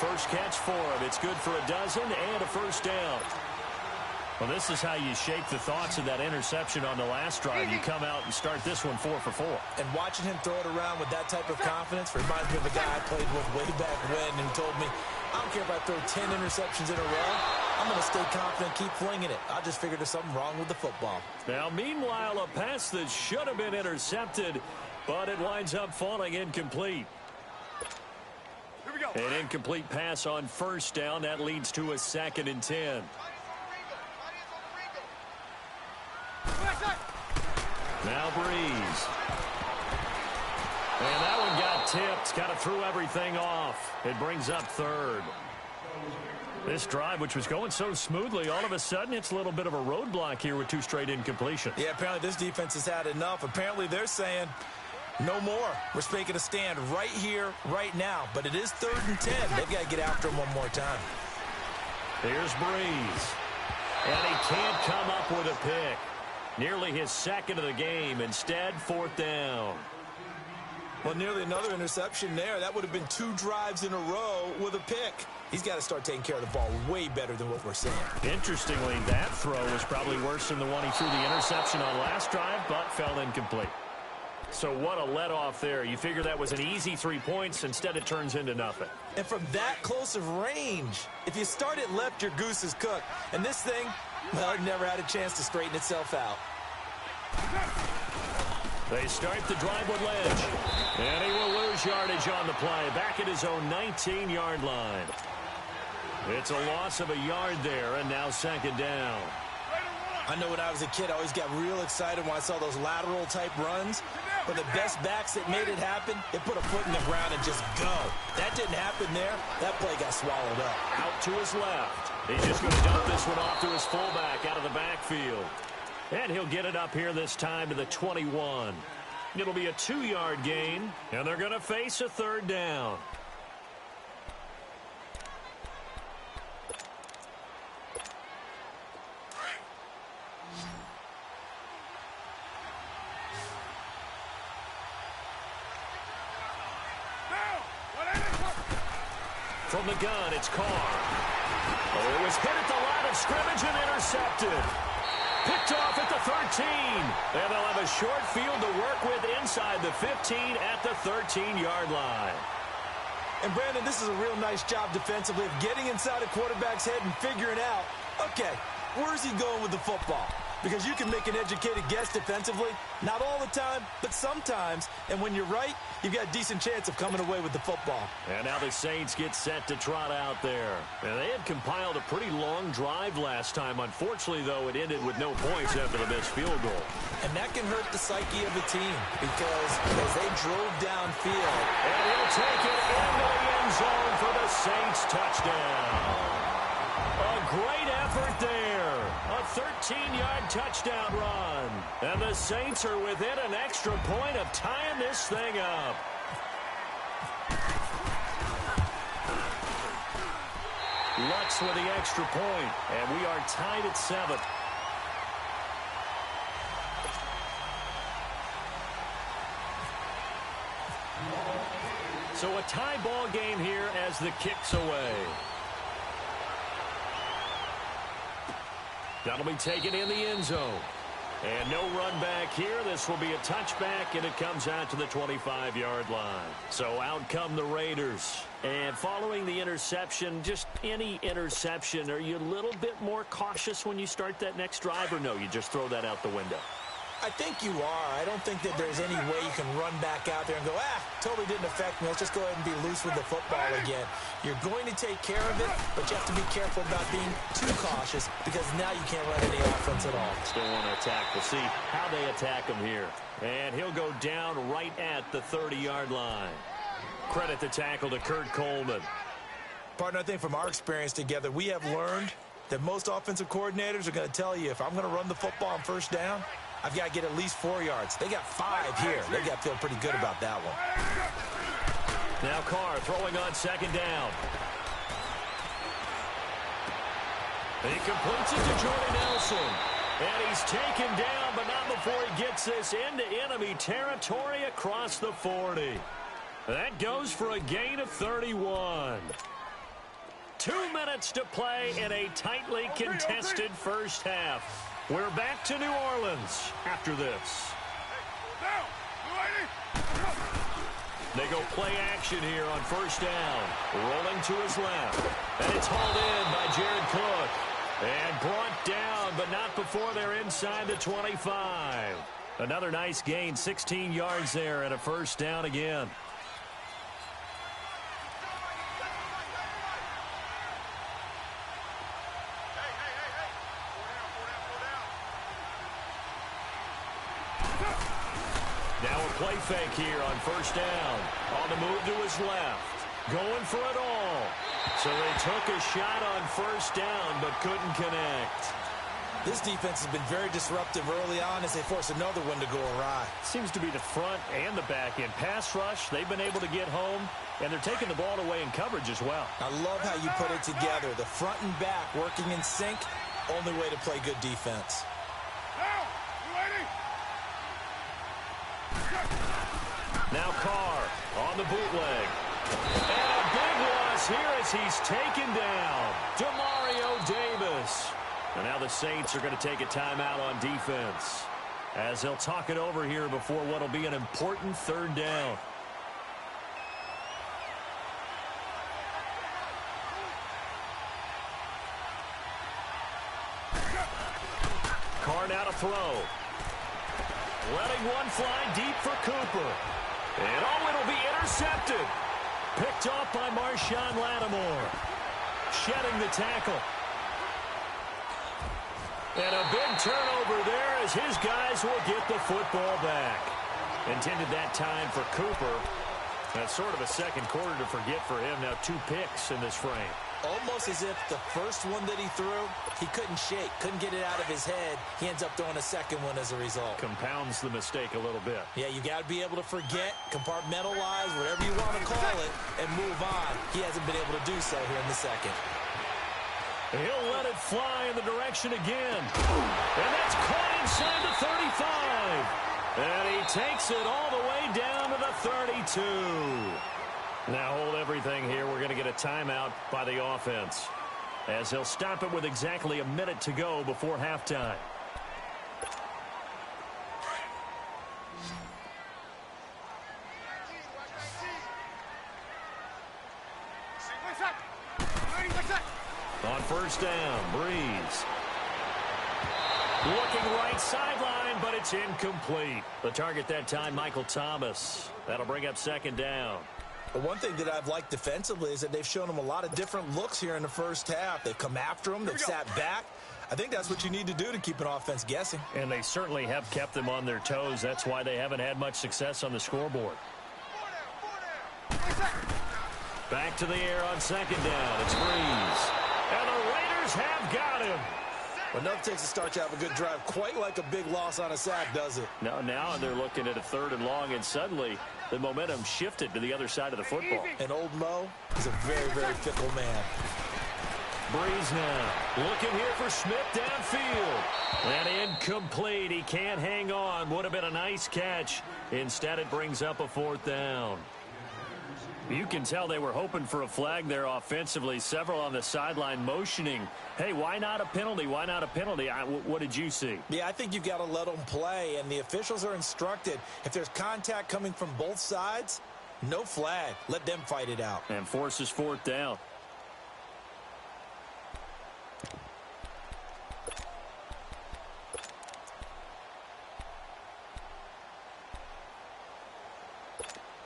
First catch for him. It's good for a dozen and a 1st down. Well, this is how you shape the thoughts of that interception on the last drive. You come out and start this one 4 for 4. And watching him throw it around with that type of confidence reminds me of a guy I played with way back when, and he told me, I don't care if I throw 10 interceptions in a row. I'm going to stay confident, keep flinging it. I just figured there's something wrong with the football. Now, meanwhile, a pass that should have been intercepted, but it winds up falling incomplete. Here we go. An incomplete pass on 1st down. That leads to a 2nd and 10. Now Breeze. And that one got tipped. Kind of threw everything off. It brings up 3rd. This drive, which was going so smoothly, all of a sudden it's a little bit of a roadblock here with 2 straight incompletions. Yeah, apparently this defense has had enough. Apparently they're saying, no more. We're making a stand right here, right now. But it is 3rd and 10. They've got to get after him one more time. Here's Breeze. And he can't come up with a pick. Nearly his 2nd of the game. Instead, 4th down. Well, nearly another interception there. That would have been 2 drives in a row with a pick. He's got to start taking care of the ball way better than what we're seeing. Interestingly, that throw was probably worse than the one he threw the interception on last drive, but fell incomplete. So what a let-off there. You figure that was an easy 3 points. Instead, it turns into nothing. And from that close of range, if you start it left, your goose is cooked. And this thing, well, it never had a chance to straighten itself out. They start the drive with Lynch. And he will lose yardage on the play. Back at his own 19-yard line. It's a loss of a yard there, and now 2nd down. I know when I was a kid, I always got real excited when I saw those lateral-type runs. But the best backs that made it happen, they put a foot in the ground and just go. That didn't happen there. That play got swallowed up. Out to his left. He's just going to dump this one off to his fullback out of the backfield. And he'll get it up here this time to the 21. It'll be a 2-yard gain, and they're going to face a third down. From the gun, it's Carr. Oh, it was hit at the line of scrimmage and intercepted. Picked off at the 13. And they'll have a short field to work with inside the 15 at the 13-yard line. And, Brandon, this is a real nice job defensively of getting inside a quarterback's head and figuring out, okay, where's he going with the football? Because you can make an educated guess defensively. Not all the time, but sometimes. And when you're right, you've got a decent chance of coming away with the football. And now the Saints get set to trot out there. And they had compiled a pretty long drive last time. Unfortunately, though, it ended with no points after the missed field goal. And that can hurt the psyche of a team because as they drove downfield. And he'll take it into the end zone for the Saints touchdown. A great effort there. A 13-yard touchdown run. And the Saints are within an extra point of tying this thing up. Lutz with the extra point, and we are tied at 7. So a tie ball game here as the kick's away. That'll be taken in the end zone. And no run back here. This will be a touchback, and it comes out to the 25-yard line. So out come the Raiders. And following the interception, just any interception, are you a little bit more cautious when you start that next drive, or no, you just throw that out the window? I think you are. I don't think that there's any way you can run back out there and go, totally didn't affect me. Let's just go ahead and be loose with the football again. You're going to take care of it, but you have to be careful about being too cautious because now you can't run any offense at all. Still want to attack. We'll see how they attack him here. And he'll go down right at the 30-yard line. Credit the tackle to Kurt Coleman. Partner, I think from our experience together, we have learned that most offensive coordinators are going to tell you if I'm going to run the football on first down, I've got to get at least 4 yards. They got 5 here. They got to feel pretty good about that one. Now Carr throwing on second down. He completes it to Jordy Nelson. And he's taken down, but not before he gets this into enemy territory across the 40. That goes for a gain of 31. 2 minutes to play in a tightly contested first half. We're back to New Orleans after this. They go play action here on first down. Rolling to his left. And it's hauled in by Jared Cook. And brought down, but not before they're inside the 25. Another nice gain, 16 yards there and a first down again. Now a play fake here on first down. On the move to his left. Going for it all. So they took a shot on first down, but couldn't connect. This defense has been very disruptive early on as they force another one to go awry. Seems to be the front and the back end. Pass rush, they've been able to get home, and they're taking the ball away in coverage as well. I love how you put it together. The front and back working in sync, only way to play good defense. Now Carr on the bootleg. And a big loss here as he's taken down. Demario Davis. And now the Saints are going to take a timeout on defense as they'll talk it over here before what will be an important third down. Carr now to throw. Letting one fly deep for Cooper. And it'll be intercepted. Picked off by Marshawn Lattimore. Shedding the tackle. And a big turnover there as his guys will get the football back. Intended that time for Cooper. That's sort of a second quarter to forget for him. Now 2 picks in this frame. Almost as if the first one that he threw, he couldn't shake, couldn't get it out of his head. He ends up throwing a second one as a result. Compounds the mistake a little bit. Yeah, you got to be able to forget, compartmentalize, whatever you want to call it, and move on. He hasn't been able to do so here in the second. He'll let it fly in the direction again. And that's caught inside the 35. And he takes it all the way down to the 32. Now hold everything here. We're going to get a timeout by the offense, as he'll stop it with exactly a minute to go before halftime. On first down, Breeze. Looking right sideline, but it's incomplete. The target that time, Michael Thomas. That'll bring up second down. But one thing that I've liked defensively is that they've shown him a lot of different looks here in the first half. They've come after him. They've sat back. I think that's what you need to do to keep an offense guessing. And they certainly have kept them on their toes. That's why they haven't had much success on the scoreboard. Back to the air on second down. It's Breeze. And the Raiders have got him. But nothing takes a start to have a good drive quite like a big loss on a sack, does it? No, now they're looking at a third and long, and suddenly the momentum shifted to the other side of the football. And old Mo is a very, very fickle man. Breeze now looking here for Smith downfield. And incomplete. He can't hang on. Would have been a nice catch. Instead, it brings up a fourth down. You can tell they were hoping for a flag there offensively. Several on the sideline motioning, hey, why not a penalty? Why not a penalty? What did you see? Yeah, I think you've got to let them play, and the officials are instructed. If there's contact coming from both sides, no flag. Let them fight it out. And forces fourth down.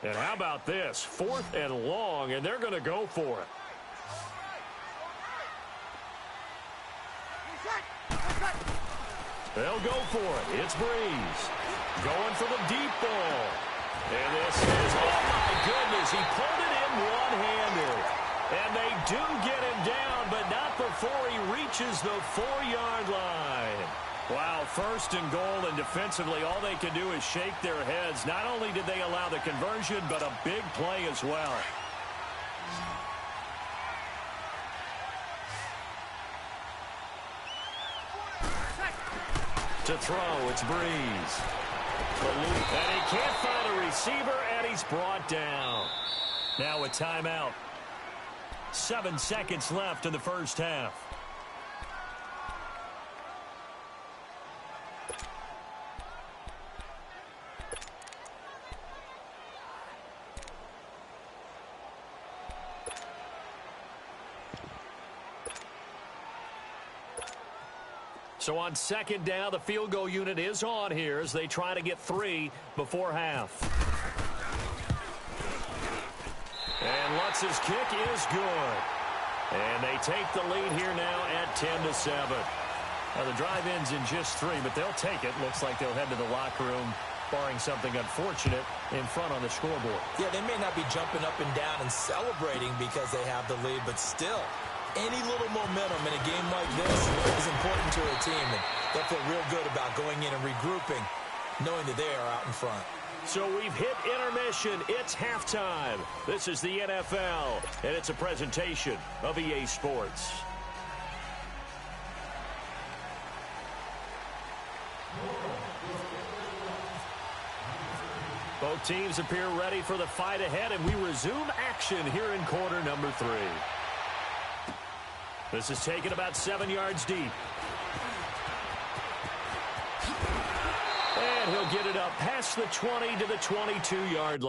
And how about this? Fourth and long, and they're going to go for it. They'll go for it. It's Breeze. Going for the deep ball. And this is, oh my goodness, he pulled it in one-handed. And they do get him down, but not before he reaches the 4-yard line. Wow, first and goal, and defensively all they can do is shake their heads. Not only did they allow the conversion, but a big play as well. To throw, it's Breeze. And he can't find a receiver, and he's brought down. Now a timeout. 7 seconds left in the first half. So on second down, the field goal unit is on here as they try to get 3 before half. And Lutz's kick is good. And they take the lead here now at 10-7. Now the drive ends in just 3, but they'll take it. Looks like they'll head to the locker room, barring something unfortunate, in front on the scoreboard. Yeah, they may not be jumping up and down and celebrating because they have the lead, but still, any little momentum in a game like this is important to a team, and they'll feel real good about going in and regrouping, knowing that they are out in front. So we've hit intermission. It's halftime. This is the NFL, and it's a presentation of EA Sports. Both teams appear ready for the fight ahead, and we resume action here in quarter number 3. This is taken about 7 yards deep. And he'll get it up past the 20 to the 22-yard line.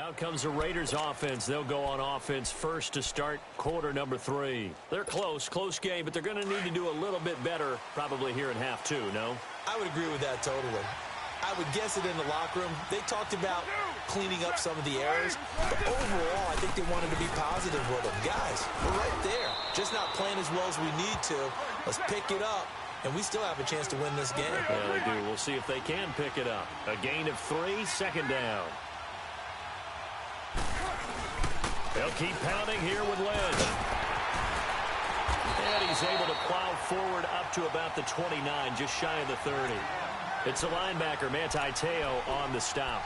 Out comes the Raiders offense. They'll go on offense first to start quarter number 3. They're close game, but they're going to need to do a little bit better probably here in half 2, no? I would agree with that totally. I would guess it in the locker room. They talked about cleaning up some of the errors, but overall, I think they wanted to be positive with them. Guys, we're right there. Just not playing as well as we need to. Let's pick it up, and we still have a chance to win this game. Yeah, they do. We'll see if they can pick it up. A gain of 3, second down. They'll keep pounding here with Lynch. And he's able to plow forward up to about the 29, just shy of the 30. It's a linebacker, Manti Te'o, on the stop.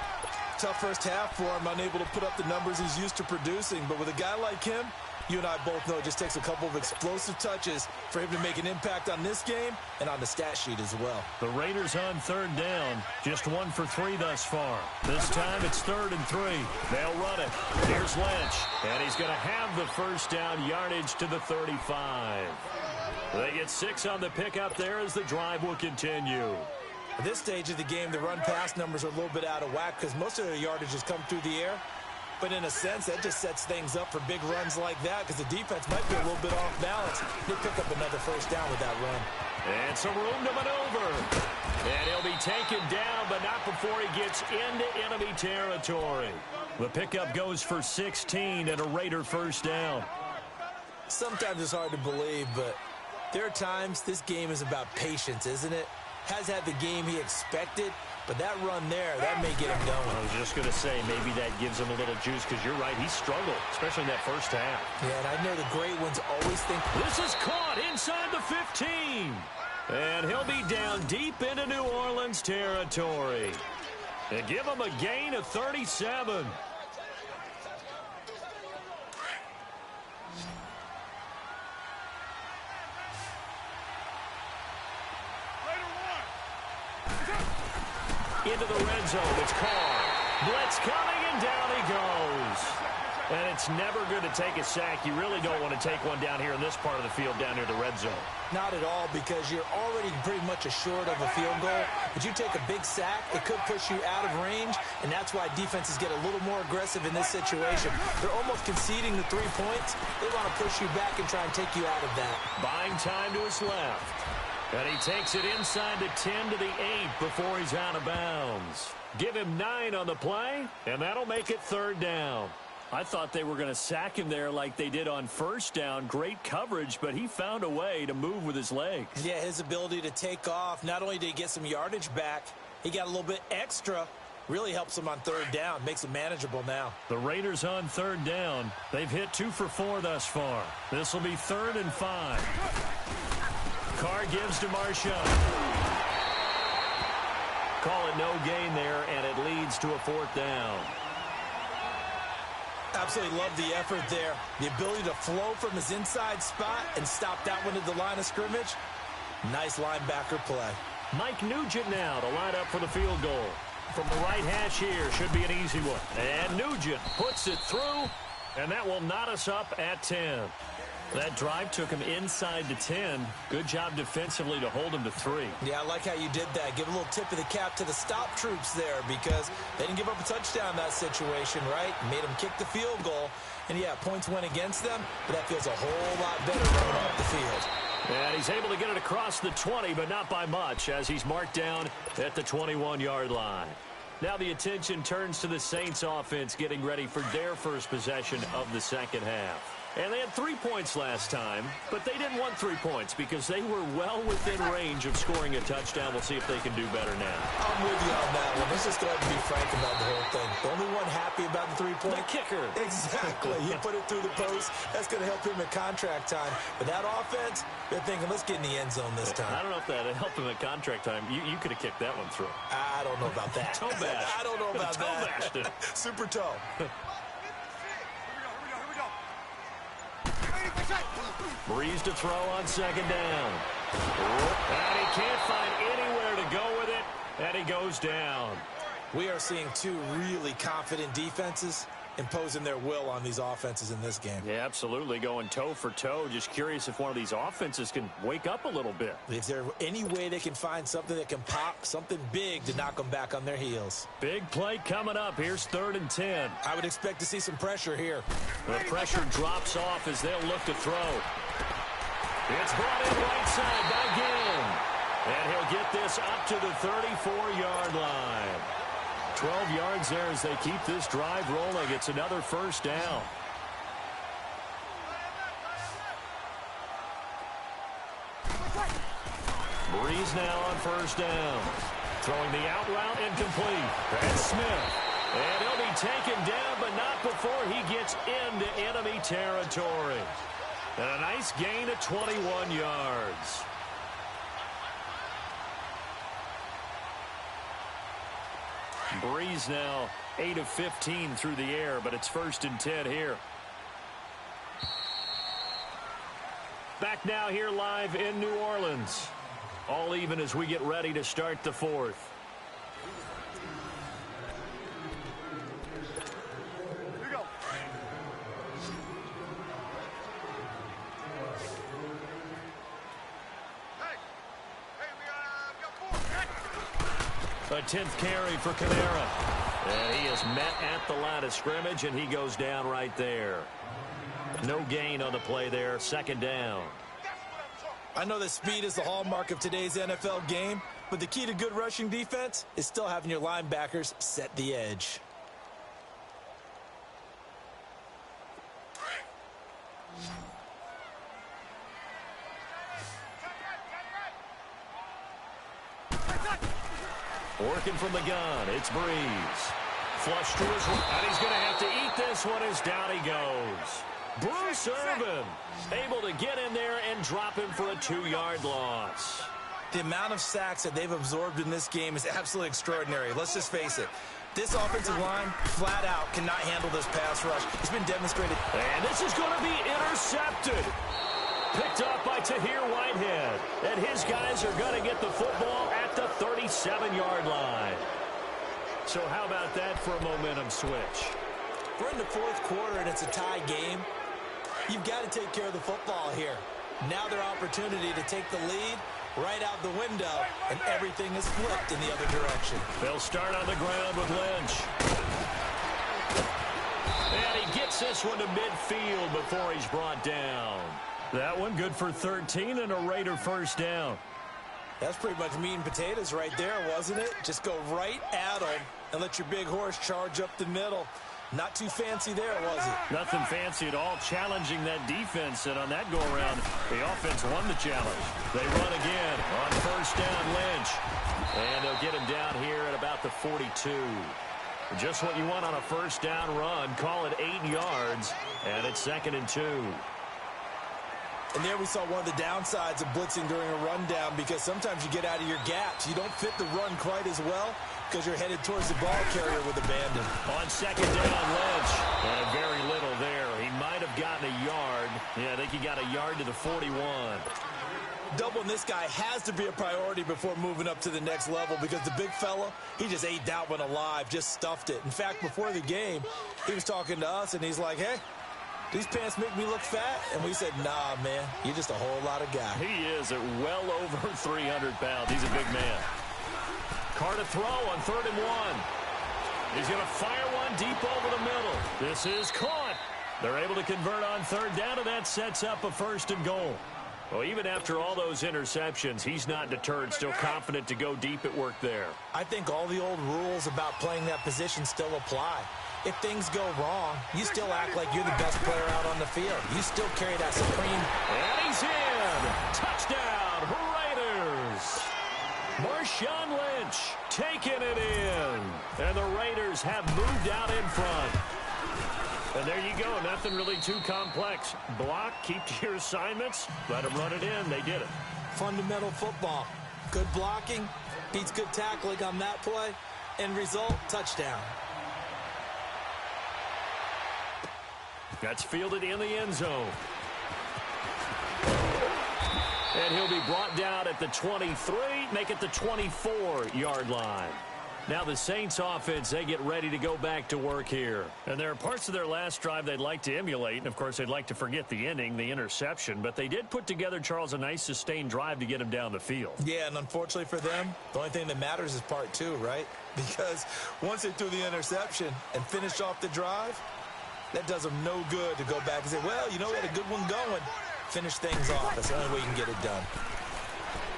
Tough first half for him, unable to put up the numbers he's used to producing. But with a guy like him, you and I both know it just takes a couple of explosive touches for him to make an impact on this game and on the stat sheet as well. The Raiders on third down, just 1 for 3 thus far. This time it's 3rd and 3. They'll run it. Here's Lynch, and he's going to have the first down, yardage to the 35. They get 6 on the pickup there as the drive will continue. At this stage of the game, the run-pass numbers are a little bit out of whack because most of their yardage has come through the air. But in a sense, that just sets things up for big runs like that because the defense might be a little bit off balance. They pick up another first down with that run. And some room to maneuver. And he'll be taken down, but not before he gets into enemy territory. The pickup goes for 16 and a Raider first down. Sometimes it's hard to believe, but there are times this game is about patience, isn't it? Has had the game he expected, but that run there, that may get him going. I was just going to say, maybe that gives him a little juice because you're right, he struggled, especially in that first half. Yeah, and I know the great ones always think... This is caught inside the 15. And he'll be down deep into New Orleans territory. They give him a gain of 37. Into the red zone, it's Carr. Blitz coming, and down he goes. And it's never good to take a sack. You really don't want to take one down here in this part of the field, down near the red zone. Not at all, because you're already pretty much assured of a field goal. But you take a big sack, it could push you out of range, and that's why defenses get a little more aggressive in this situation. They're almost conceding the 3 points. They want to push you back and try and take you out of that. Buying time to his left. And he takes it inside the 10 to the 8 before he's out of bounds. Give him 9 on the play, and that'll make it 3rd down. I thought they were going to sack him there like they did on first down. Great coverage, but he found a way to move with his legs. Yeah, his ability to take off, not only did he get some yardage back, he got a little bit extra. Really helps him on 3rd down, makes it manageable now. The Raiders on 3rd down. They've hit 2 for 4 thus far. This will be 3rd and 5. Carr gives to Marshawn. Call it no gain there, and it leads to a 4th down. Absolutely love the effort there. The ability to flow from his inside spot and stop that one at the line of scrimmage. Nice linebacker play. Mike Nugent now to line up for the field goal. From the right hash here, should be an easy one. And Nugent puts it through, and that will knot us up at 10. That drive took him inside the 10. Good job defensively to hold him to 3. Yeah, I like how you did that. Give a little tip of the cap to the stop troops there because they didn't give up a touchdown in that situation, right? Made them kick the field goal. And, yeah, points went against them, but that feels a whole lot better running off the field. And he's able to get it across the 20, but not by much as he's marked down at the 21-yard line. Now the attention turns to the Saints offense getting ready for their first possession of the second half. And they had 3 points last time, but they didn't want 3 points because they were well within range of scoring a touchdown. We'll see if they can do better now. I'm with you on that one. Let's just go ahead and be frank about the whole thing. The only one happy about the 3 point. The kicker. Exactly. You put it through the post. That's going to help him at contract time. But that offense, they're thinking, let's get in the end zone this time. I don't know if that helped him at contract time. You could have kicked that one through. I don't know about that. Toe bash. I don't know about toe that. Bashed it. Super toe. Breeze to throw on second down. And he can't find anywhere to go with it, and he goes down. We are seeing 2 really confident defenses. imposing their will on these offenses in this game. Yeah, absolutely, going toe for toe. Just curious if one of these offenses can wake up a little bit. Is there any way they can find something that can pop, something big to knock them back on their heels? Big play coming up. Here's 3rd and 10. I would expect to see some pressure here. The pressure drops off as they'll look to throw. It's brought in right side by Ginn. And he'll get this up to the 34-yard line. 12 yards there as they keep this drive rolling. It's another first down. Breeze now on first down. Throwing the out route incomplete. That's Smith. And he'll be taken down, but not before he gets into enemy territory. And a nice gain of 21 yards. Breeze now 8 of 15 through the air, but it's 1st and 10 here. Back now here live in New Orleans. All even as we get ready to start the 4th. Here we go. A 10th carry for Kamara. And he is met at the line of scrimmage, and he goes down right there. No gain on the play there. 2nd down. I know that speed is the hallmark of today's NFL game, but the key to good rushing defense is still having your linebackers set the edge. Working from the gun, it's Breeze. Flush to his right, and he's going to have to eat this one as down he goes. Bruce Irvin able to get in there and drop him for a 2-yard loss. The amount of sacks that they've absorbed in this game is absolutely extraordinary. Let's just face it. This offensive line, flat out, cannot handle this pass rush. It's been demonstrated. And this is going to be intercepted. Picked up by Tahir Whitehead. And his guys are going to get the football at the 37-yard line. So how about that for a momentum switch? We're in the 4th quarter, and it's a tie game. You've got to take care of the football here. Now their opportunity to take the lead right out the window, and everything is flipped in the other direction. They'll start on the ground with Lynch. And he gets this one to midfield before he's brought down. That one good for 13 and a Raider 1st down. That's pretty much meat and potatoes right there, wasn't it? Just go right at them and let your big horse charge up the middle. Not too fancy there, was it? Nothing fancy at all, challenging that defense, and on that go-around, the offense won the challenge. They run again on 1st down, Lynch. And they'll get him down here at about the 42. Just what you want on a 1st down run. Call it 8 yards, and it's 2nd and 2. And there we saw one of the downsides of blitzing during a rundown, because sometimes you get out of your gaps. You don't fit the run quite as well because you're headed towards the ball carrier with abandon. On 2nd down, Lynch. And very little there. He might have gotten a yard. Yeah, I think he got a yard to the 41. Doubling this guy has to be a priority before moving up to the next level, because the big fella, he just ate that one alive, just stuffed it. In fact, before the game, he was talking to us, and he's like, hey, these pants make me look fat? And we said, nah, man, you're just a whole lot of guy. He is at well over 300 pounds. He's a big man. Carr to throw on 3rd and 1. He's going to fire one deep over the middle. This is caught. They're able to convert on 3rd down, and that sets up a 1st and goal. Well, even after all those interceptions, he's not deterred, still confident to go deep at work there. I think all the old rules about playing that position still apply. If things go wrong, you still act like you're the best player out on the field. You still carry that supreme. And he's in. Touchdown, Raiders. Marshawn Lynch taking it in. And the Raiders have moved out in front. And there you go. Nothing really too complex. Block, keep to your assignments, let them run it in. They did it. Fundamental football. Good blocking, beats good tackling on that play. End result, touchdown. That's fielded in the end zone. And he'll be brought down at the 23, make it the 24-yard line. Now the Saints offense, they get ready to go back to work here. And there are parts of their last drive they'd like to emulate. And, of course, they'd like to forget the ending, the interception. But they did put together, Charles, a nice sustained drive to get them down the field. Yeah, and unfortunately for them, the only thing that matters is part two, right? Because once they threw the interception and finished off the drive, that does them no good to go back and say, well, you know, we had a good one going. Finish things off. That's the only way you can get it done.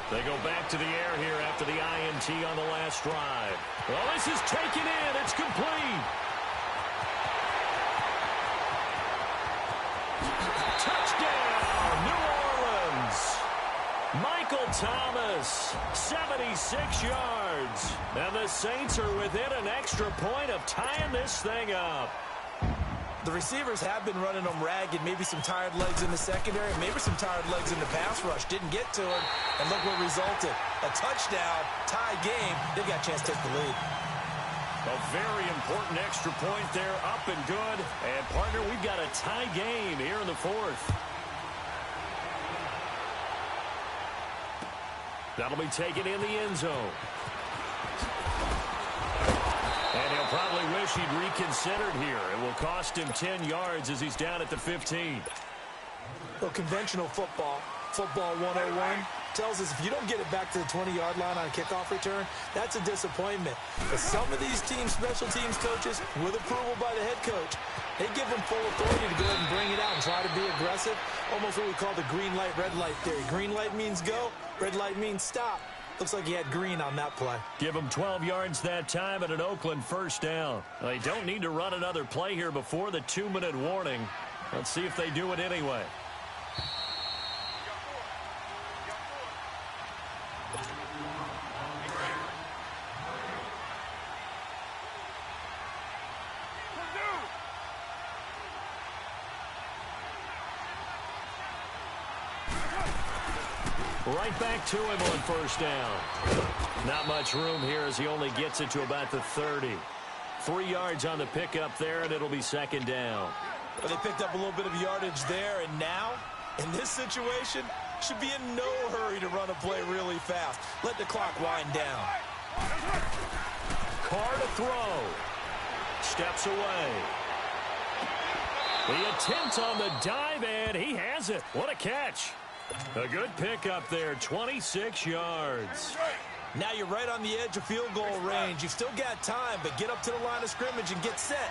They go back to the air here after the INT on the last drive. Well, this is taken in. It's complete. Touchdown, New Orleans. Michael Thomas, 76 yards. And the Saints are within an extra point of tying this thing up. The receivers have been running them ragged. Maybe some tired legs in the secondary, maybe some tired legs in the pass rush. Didn't get to him, and look what resulted. A touchdown, tie game. They've got a chance to take the lead. A very important extra point there, up and good. And, partner, we've got a tie game here in the fourth. That'll be taken in the end zone. And he'll probably wish he'd reconsidered here. It will cost him 10 yards as he's down at the 15. Well, conventional football 101, tells us if you don't get it back to the 20-yard line on a kickoff return, that's a disappointment. But some of these teams, special teams coaches, with approval by the head coach, they give them full authority to go ahead and bring it out and try to be aggressive. Almost what we call the green light, red light theory. Green light means go, red light means stop. Looks like he had green on that play. Give him 12 yards that time at an Oakland first down. They don't need to run another play here before the 2-minute warning. Let's see if they do it anyway. Right back to him on first down. Not much room here as he only gets it to about the 30. 3 yards on the pickup there, and it'll be second down. Well, they picked up a little bit of yardage there, and now, in this situation, should be in no hurry to run a play really fast. Let the clock wind down. Carr to throw. Steps away. The attempt on the dive, and he has it. What a catch. A good pickup there, 26 yards. Now you're right on the edge of field goal range. You've still got time, but get up to the line of scrimmage and get set.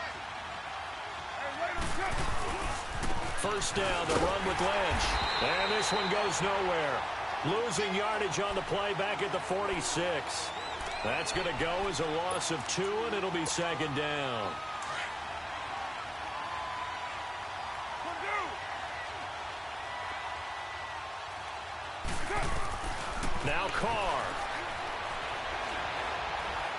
First down, the run with Lynch. And this one goes nowhere. Losing yardage on the play back at the 46. That's going to go as a loss of 2, and it'll be second down. Now Carr.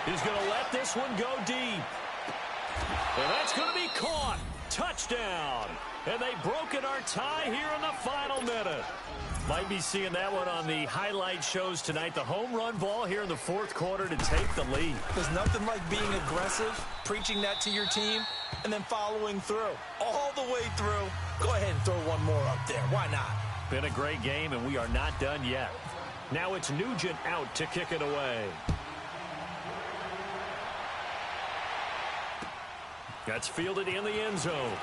He's going to let this one go deep. And that's going to be caught. Touchdown. And they've broken our tie here in the final minute. Might be seeing that one on the highlight shows tonight. The home run ball here in the fourth quarter to take the lead. There's nothing like being aggressive, preaching that to your team, and then following through. All the way through. Go ahead and throw one more up there. Why not? Been a great game, and we are not done yet. Now it's Nugent out to kick it away. That's fielded in the end zone.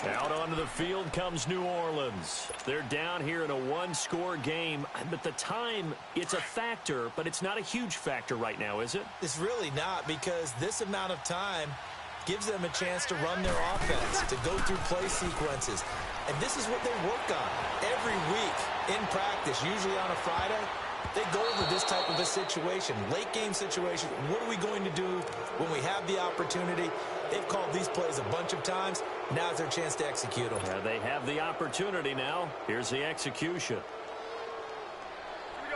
Out onto the field comes New Orleans. They're down here in a one-score game, but the time, it's a factor, but it's not a huge factor right now, is it? It's really not, because this amount of time gives them a chance to run their offense, to go through play sequences. And this is what they work on every week in practice, usually on a Friday. They go over this type of a situation, late game situation. What are we going to do when we have the opportunity? They've called these plays a bunch of times. Now's their chance to execute them. Yeah, they have the opportunity now. Here's the execution.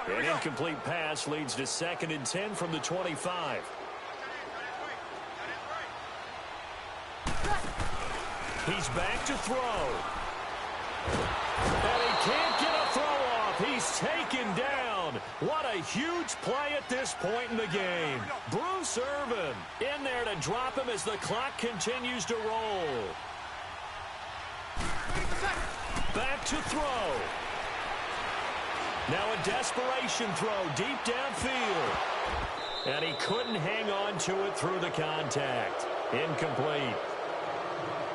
An incomplete pass leads to 2nd and 10 from the 25. He's back to throw. And he can't get a throw off. He's taken down. What a huge play at this point in the game. Bruce Irvin in there to drop him as the clock continues to roll. Back to throw. Now a desperation throw deep downfield. And he couldn't hang on to it through the contact. Incomplete.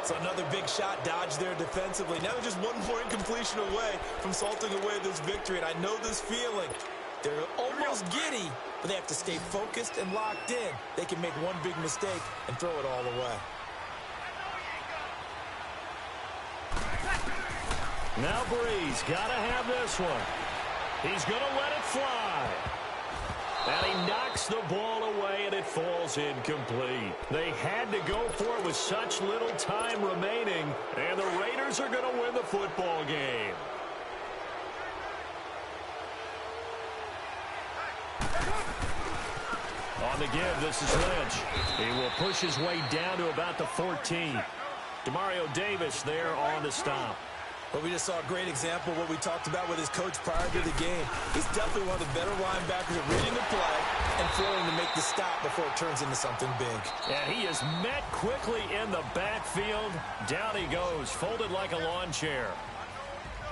So another big shot dodged there defensively. Now they're just one more incompletion away from salting away this victory. And I know this feeling. They're almost giddy, but they have to stay focused and locked in. They can make one big mistake and throw it all away. Now Breeze got to have this one. He's going to let it fly. And he knocks the ball away, and it falls incomplete. They had to go for it with such little time remaining, and the Raiders are going to win the football game. On the give, this is Lynch. He will push his way down to about the 14. Demario Davis there on the stop. But we just saw a great example of what we talked about with his coach prior to the game. He's definitely one of the better linebackers at reading the play and flowing to make the stop before it turns into something big. And he is met quickly in the backfield. Down he goes, folded like a lawn chair.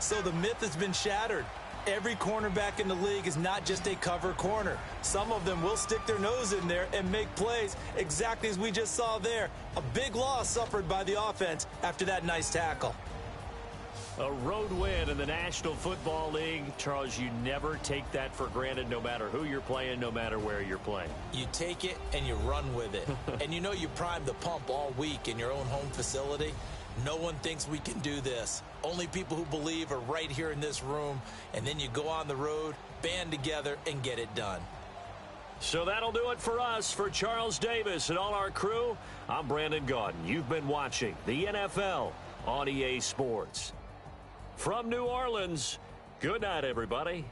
So the myth has been shattered. Every cornerback in the league is not just a cover corner. Some of them will stick their nose in there and make plays exactly as we just saw there. A big loss suffered by the offense after that nice tackle. A road win in the National Football League. Charles, you never take that for granted no matter who you're playing, no matter where you're playing. You take it and you run with it. And you know you primed the pump all week in your own home facility. No one thinks we can do this. Only people who believe are right here in this room. And then you go on the road, band together, and get it done. So that'll do it for us. For Charles Davis and all our crew, I'm Brandon Gaudin. You've been watching the NFL on EA Sports. From New Orleans, good night, everybody.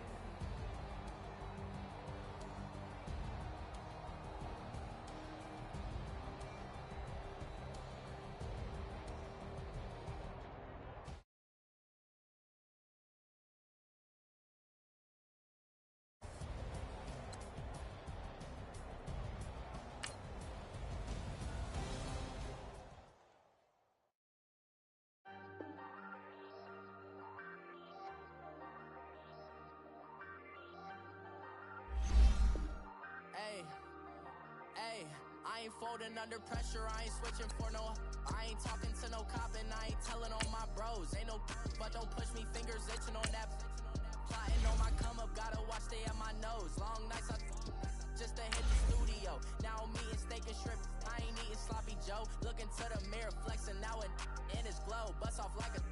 I ain't folding under pressure, I ain't switching for no. I ain't talking to no cop and I ain't telling on my bros. Ain't no, but don't push me, fingers itching on that. Plotting on my come up, gotta watch stay at my nose. Long nights I just to hit the studio. Now I'm eating steak and shrimp, I ain't eating sloppy Joe. Looking to the mirror, flexing now in his glow. Bust off like a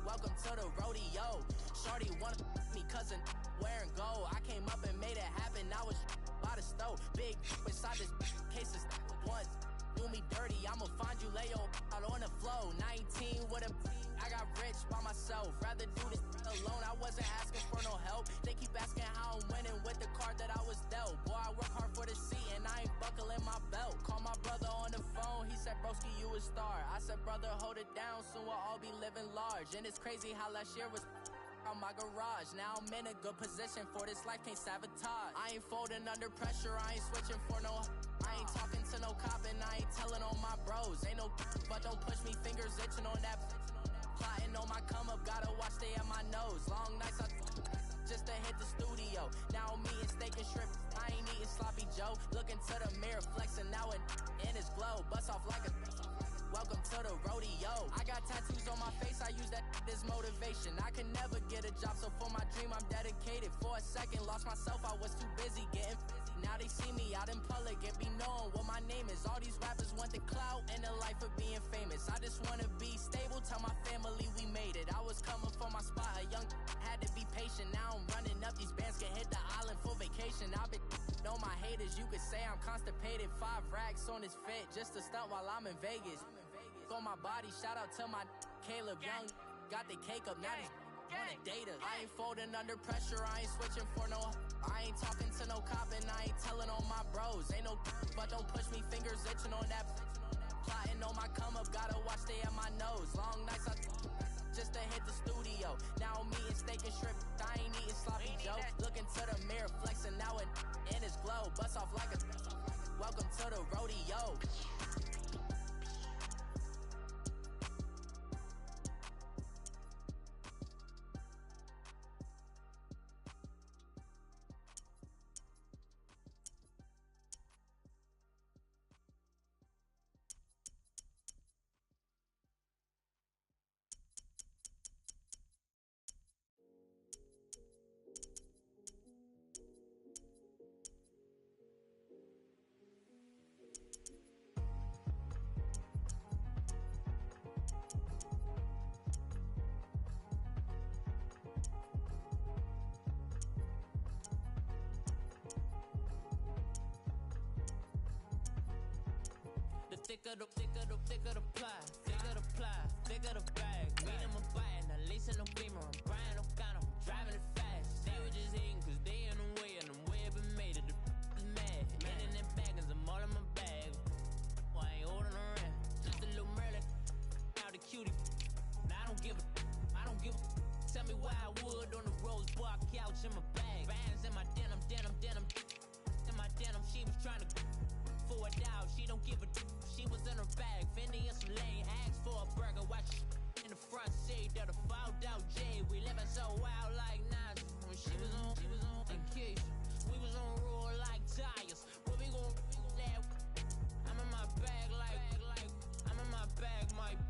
welcome to the rodeo. Shorty wanna me cousin wearing gold. I came up and made it happen, now it's by the stove. Big inside this cases once do me dirty, I'ma find you lay out on the flow. 19 with a I got rich by myself, rather do this alone. I wasn't asking for no help. They keep asking how I'm winning with the card that I was dealt. Boy, I work hard for the seat and I ain't buckling my belt. Call my brother on the phone, he said, broski, you a star. I said, brother, hold it down, soon we'll all be living large. And it's crazy how last year was on my garage. Now I'm in a good position for this life, can't sabotage. I ain't folding under pressure, I ain't switching for no. I ain't talking to no cop and I ain't telling on my bros. Ain't no, but don't push me, fingers itching on that. Plotting on my come up, gotta watch stay at my nose. Long nights I just to hit the studio. Now I'm eating steak and shrimp, I ain't eating sloppy Joe. Looking to the mirror, flexing now in his glow. Bust off like a welcome to the rodeo. I got tattoos on my face, I use that as motivation. I can never get a job, so for my dream I'm dedicated. For a second, lost myself, I was too busy getting busy. Now they see me out in public and be knowing what my name is. All these rappers want the clout and the life of being famous. I just wanna be stable, tell my family we made it. I was coming for my spot, a young had to be patient. Now I'm running up, these bands can hit the island for vacation. I've been on my haters, you could say I'm constipated. 5 racks on his fit, just to stunt while I'm in Vegas. On my body, shout out to my Caleb Young. Got the cake up, now he's wanna date us. I ain't folding under pressure, I ain't switching for no. I ain't talking to no cop and I ain't telling on my bros. Ain't no, but don't push me, fingers itching on that. Plotting on my come up, gotta watch stay at my nose. Long nights I just to hit the studio. Now I'm eating steak and shrimp, I ain't eating sloppy Joe. Looking to the mirror, flexing now in his glow. Bust off like a welcome to the rodeo. thicker the pie, thicker the ply, thicker the bag. Meet him a bite, at least in no beamer. I'm Brian O'Connor, driving it fast. They were just hating cause they in the way, and the way I've been made it. The is mad. Man in them baggins, I'm all in my bag. Well, I ain't holding around. Just a little Merlin, out the cutie. Now I don't give a. Tell me why I would on the rose bar couch in my bag. Bands in my denim. In my denim, she was trying to for a doubt. She don't give a. She was in her bag. Fendi and some lane. Asked for a burger. Watch in the front seat of the fouled out J. We living so wild like Nas. When she was on vacation. We was on roll like tires. Where we gon' let? I'm in my bag like I'm in my bag, Mike.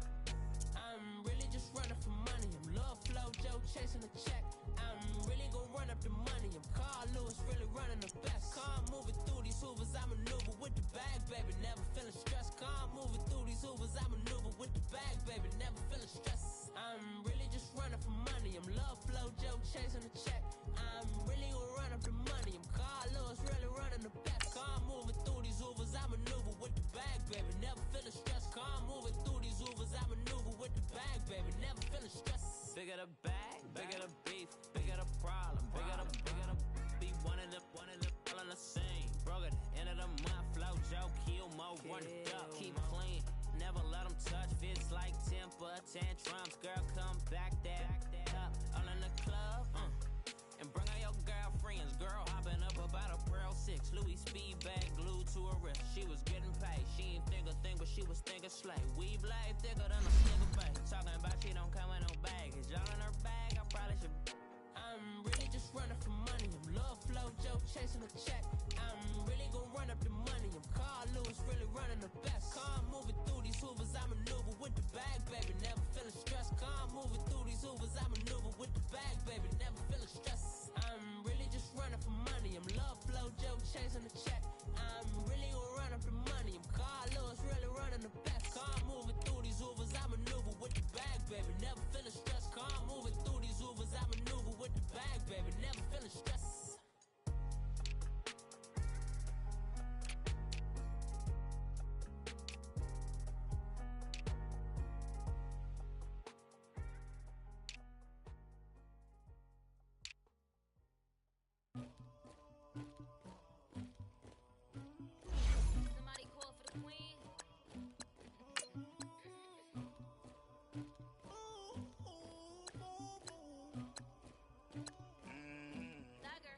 I'm really just running for money. I'm love flow, Joe chasing the check. I'm really gonna run up the money. I'm Carl Lewis, really running the best. Car moving through these hoovers, I maneuver with the bag, baby. Never feeling stressed. Car moving through these hoovers, I maneuver with the bag, baby. Never feeling stressed. I'm really just running for money. I'm love flow, Joe chasing the check. I'm really gonna run up the money. I'm Carl Lewis, really running the best. Car moving through these hoovers, I maneuver with the bag, baby. Never feeling stressed. Car moving through these hoovers, I maneuver with the bag, baby. Never feeling stressed. Bigger the bag, bigger the beef, bigger the problem, bigger the be one in the all in the same. Broke at the end of the month, flow Joe, kill mo, run it up, keep clean. Never let them touch, fits like temper tantrums. Girl, come back that up, all in the club, and bring all your girlfriends. Girl hopping up about a Pearl 6 Louis speed bag glued to her wrist. She was getting paid. She ain't think a thing, but she was thinking slay. We blade thicker than a snicker bag. Talking about she don't come with no baggage. Y'all in her bag, I probably should. I'm really just running for money. I'm love flow, Joe chasing the check. I'm really gonna run up the money. I'm Carl Lewis, really running the best. Car moving through these hoovers, I maneuver with the bag, baby. Never feeling stressed. Car moving through these hoovers, I maneuver with the bag, baby. Never feeling stressed. I'm really just running for money. I'm love flow, Joe chasing the check. I'm really gonna run up the money. I'm Carl Lewis, really running the best. Car moving through these hoovers, I maneuver with the bag, baby. Never feeling stressed. Car moving through these hoovers, I maneuver with the bag, baby. Never feeling stressed. Somebody call for the queen. Dagger.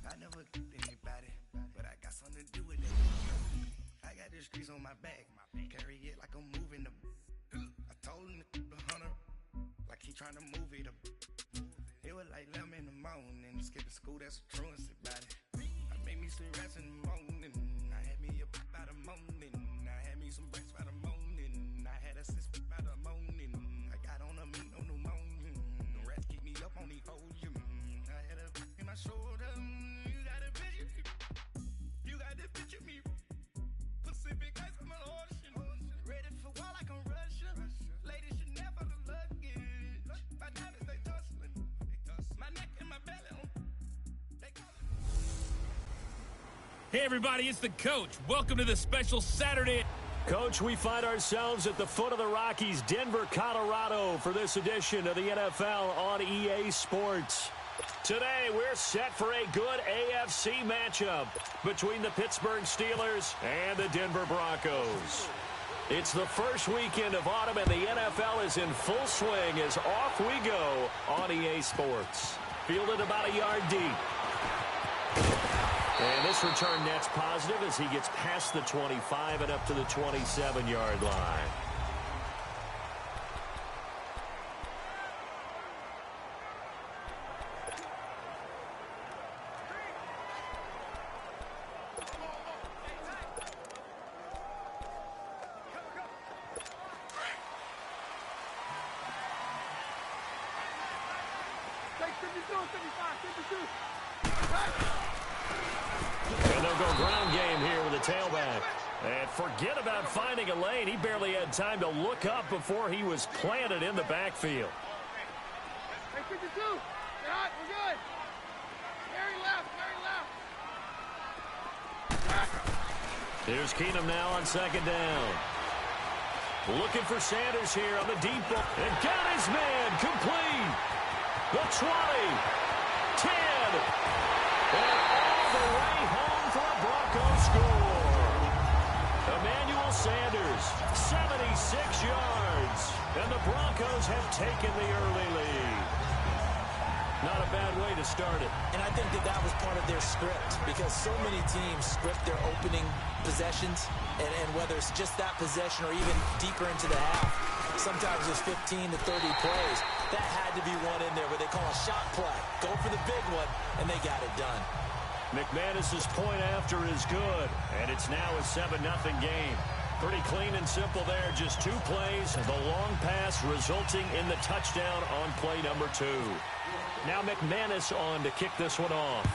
I never anybody, but I got something to do with it. I got the streets on my back, carry it like I'm moving the. I told him the 100, like he trying to move it up. It was like 11 in the morning, skipping school, that's a truancy about it. I made me some rats in the morning, I had me a pop by the morning, I had me some breaks by the morning, I had a sis by the morning, I got on a meat on the morning, the rats keep me up on the ocean, I had a in my shoulder, you got a picture me, Pacific ice on my ocean, ready for war like I'm Russian, ladies should never look luggage, my diamonds they tussling, my neck and my belly on, they call it. Hey everybody, it's the coach. Welcome to the special Saturday. Coach, we find ourselves at the foot of the Rockies, Denver, Colorado, for this edition of the NFL on EA Sports. Today, we're set for a good AFC matchup between the Pittsburgh Steelers and the Denver Broncos. It's the first weekend of autumn, and the NFL is in full swing as off we go on EA Sports. Fielded about a yard deep. And this return net's positive as he gets past the 25 and up to the 27-yard line. And they'll go ground game here with a tailback. And forget about finding a lane. He barely had time to look up before he was planted in the backfield. Hey, 52. Get hot. We're good. Very left. Very left. Here's Keenum now on second down. Looking for Sanders here on the deep ball. And got his man complete. The 20, 10, and all the way home for a Broncos score. Emmanuel Sanders, 76 yards. And the Broncos have taken the early lead. Not a bad way to start it. And I think that was part of their script, because so many teams script their opening possessions, and whether it's just that possession or even deeper into the half, sometimes it's 15 to 30 plays. That had to be one in there where they call a shot play. Go for the big one, and they got it done. McManus's point after is good, and it's now a 7-0 game. Pretty clean and simple there. Just 2 plays, the long pass resulting in the touchdown on play number 2. Now McManus on to kick this one off.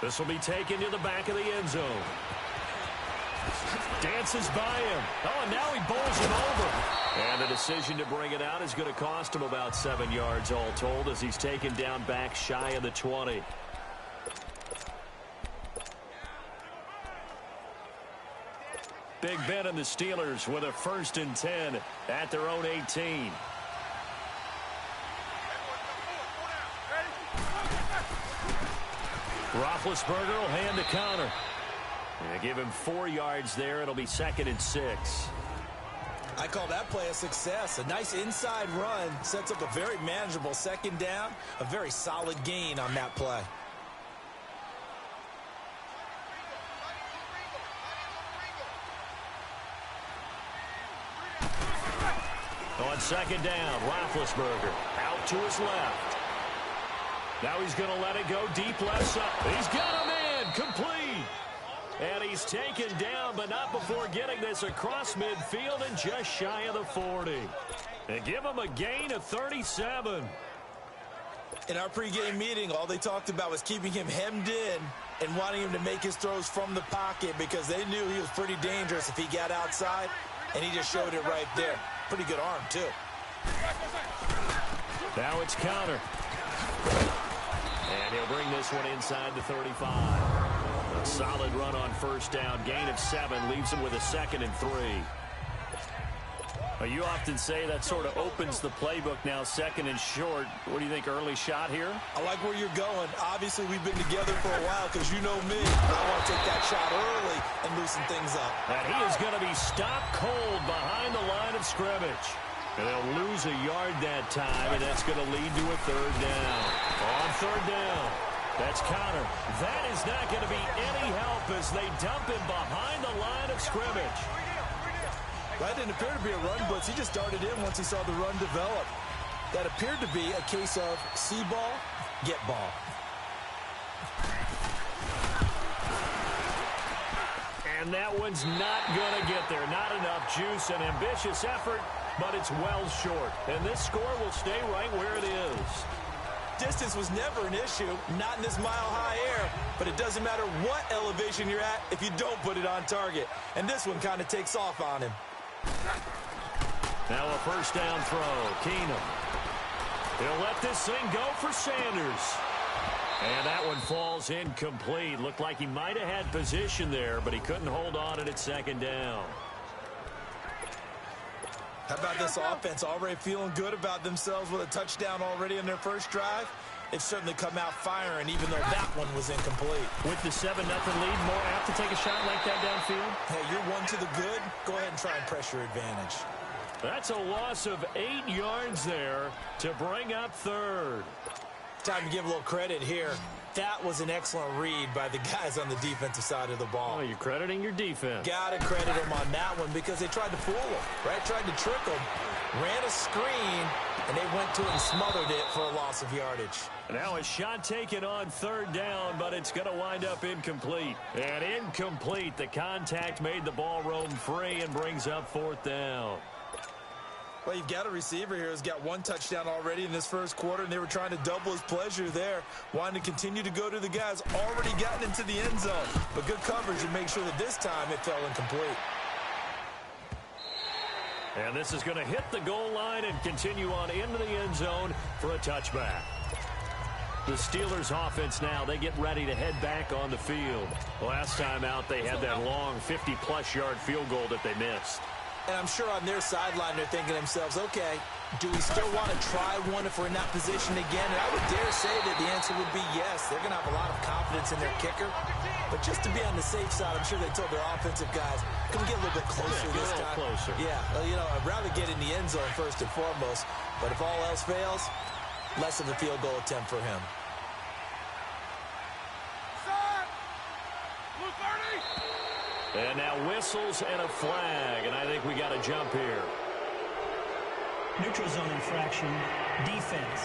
This will be taken to the back of the end zone. Dances by him. Oh, and now he bowls him over. And the decision to bring it out is going to cost him about 7 yards all told, as he's taken down back shy of the 20. Big Ben and the Steelers with a 1st and 10 at their own 18. Roethlisberger will hand the counter. And give him 4 yards there. It'll be 2nd and 6. I call that play a success. A nice inside run sets up a very manageable 2nd down. A very solid gain on that play. On 2nd down, Roethlisberger out to his left. Now he's going to let it go deep left side. He's got a man complete. And he's taken down, but not before getting this across midfield and just shy of the 40. And give him a gain of 37. In our pregame meeting, all they talked about was keeping him hemmed in and wanting him to make his throws from the pocket, because they knew he was pretty dangerous if he got outside, and he just showed it right there. Pretty good arm, too. Now it's counter. And he'll bring this one inside the 35. A solid run on 1st down. Gain of 7 leaves him with a 2nd and 3. You often say that sort of opens the playbook now, 2nd and short. What do you think, early shot here? I like where you're going. Obviously, we've been together for a while, because you know me. I want to take that shot early and loosen things up. And he is going to be stopped cold behind the line of scrimmage. And they'll lose a yard that time, and that's going to lead to a 3rd down. On 3rd down, that's counter. That is not going to be any help as they dump him behind the line of scrimmage. That didn't appear to be a run blitz. He just darted in once he saw the run develop. That appeared to be a case of see ball, get ball. And that one's not going to get there. Not enough juice. An ambitious effort, but it's well short. And this score will stay right where it is. Distance was never an issue, not in this mile-high air, but it doesn't matter what elevation you're at if you don't put it on target. And this one kind of takes off on him. Now a 1st down throw. Keenum. He'll let this thing go for Sanders. And that one falls incomplete. Looked like he might have had position there, but he couldn't hold on it at 2nd down. How about this offense already feeling good about themselves with a touchdown already in their first drive? They've certainly come out firing, even though that one was incomplete. With the 7-0 lead, more apt to take a shot like that downfield? Hey, you're one to the good. Go ahead and try and press your advantage. That's a loss of 8 yards there to bring up 3rd. Time to give a little credit here. That was an excellent read by the guys on the defensive side of the ball. Oh, you're crediting your defense. Got to credit them on that one, because they tried to fool them, right? Tried to trick them. Ran a screen, and they went to it and smothered it for a loss of yardage. Now a shot taken on 3rd down, but it's going to wind up incomplete. And incomplete. The contact made the ball roam free and brings up 4th down. Well, you've got a receiver here who's got 1 touchdown already in this first quarter, and they were trying to double his pleasure there, wanting to continue to go to the guys already gotten into the end zone. But good coverage to make sure that this time it fell incomplete. And this is going to hit the goal line and continue on into the end zone for a touchback. The Steelers offense now, they get ready to head back on the field. Last time out, they had that long 50-plus yard field goal that they missed. And I'm sure on their sideline they're thinking to themselves, okay, do we still want to try one if we're in that position again? And I would dare say that the answer would be yes. They're going to have a lot of confidence in their kicker. But just to be on the safe side, I'm sure they told their offensive guys, can we get a little bit closer this time? Closer. Yeah, well, you know, I'd rather get in the end zone first and foremost. But if all else fails, less of a field goal attempt for him. And now whistles and a flag, and I think we got a jump here. Neutral zone infraction, defense.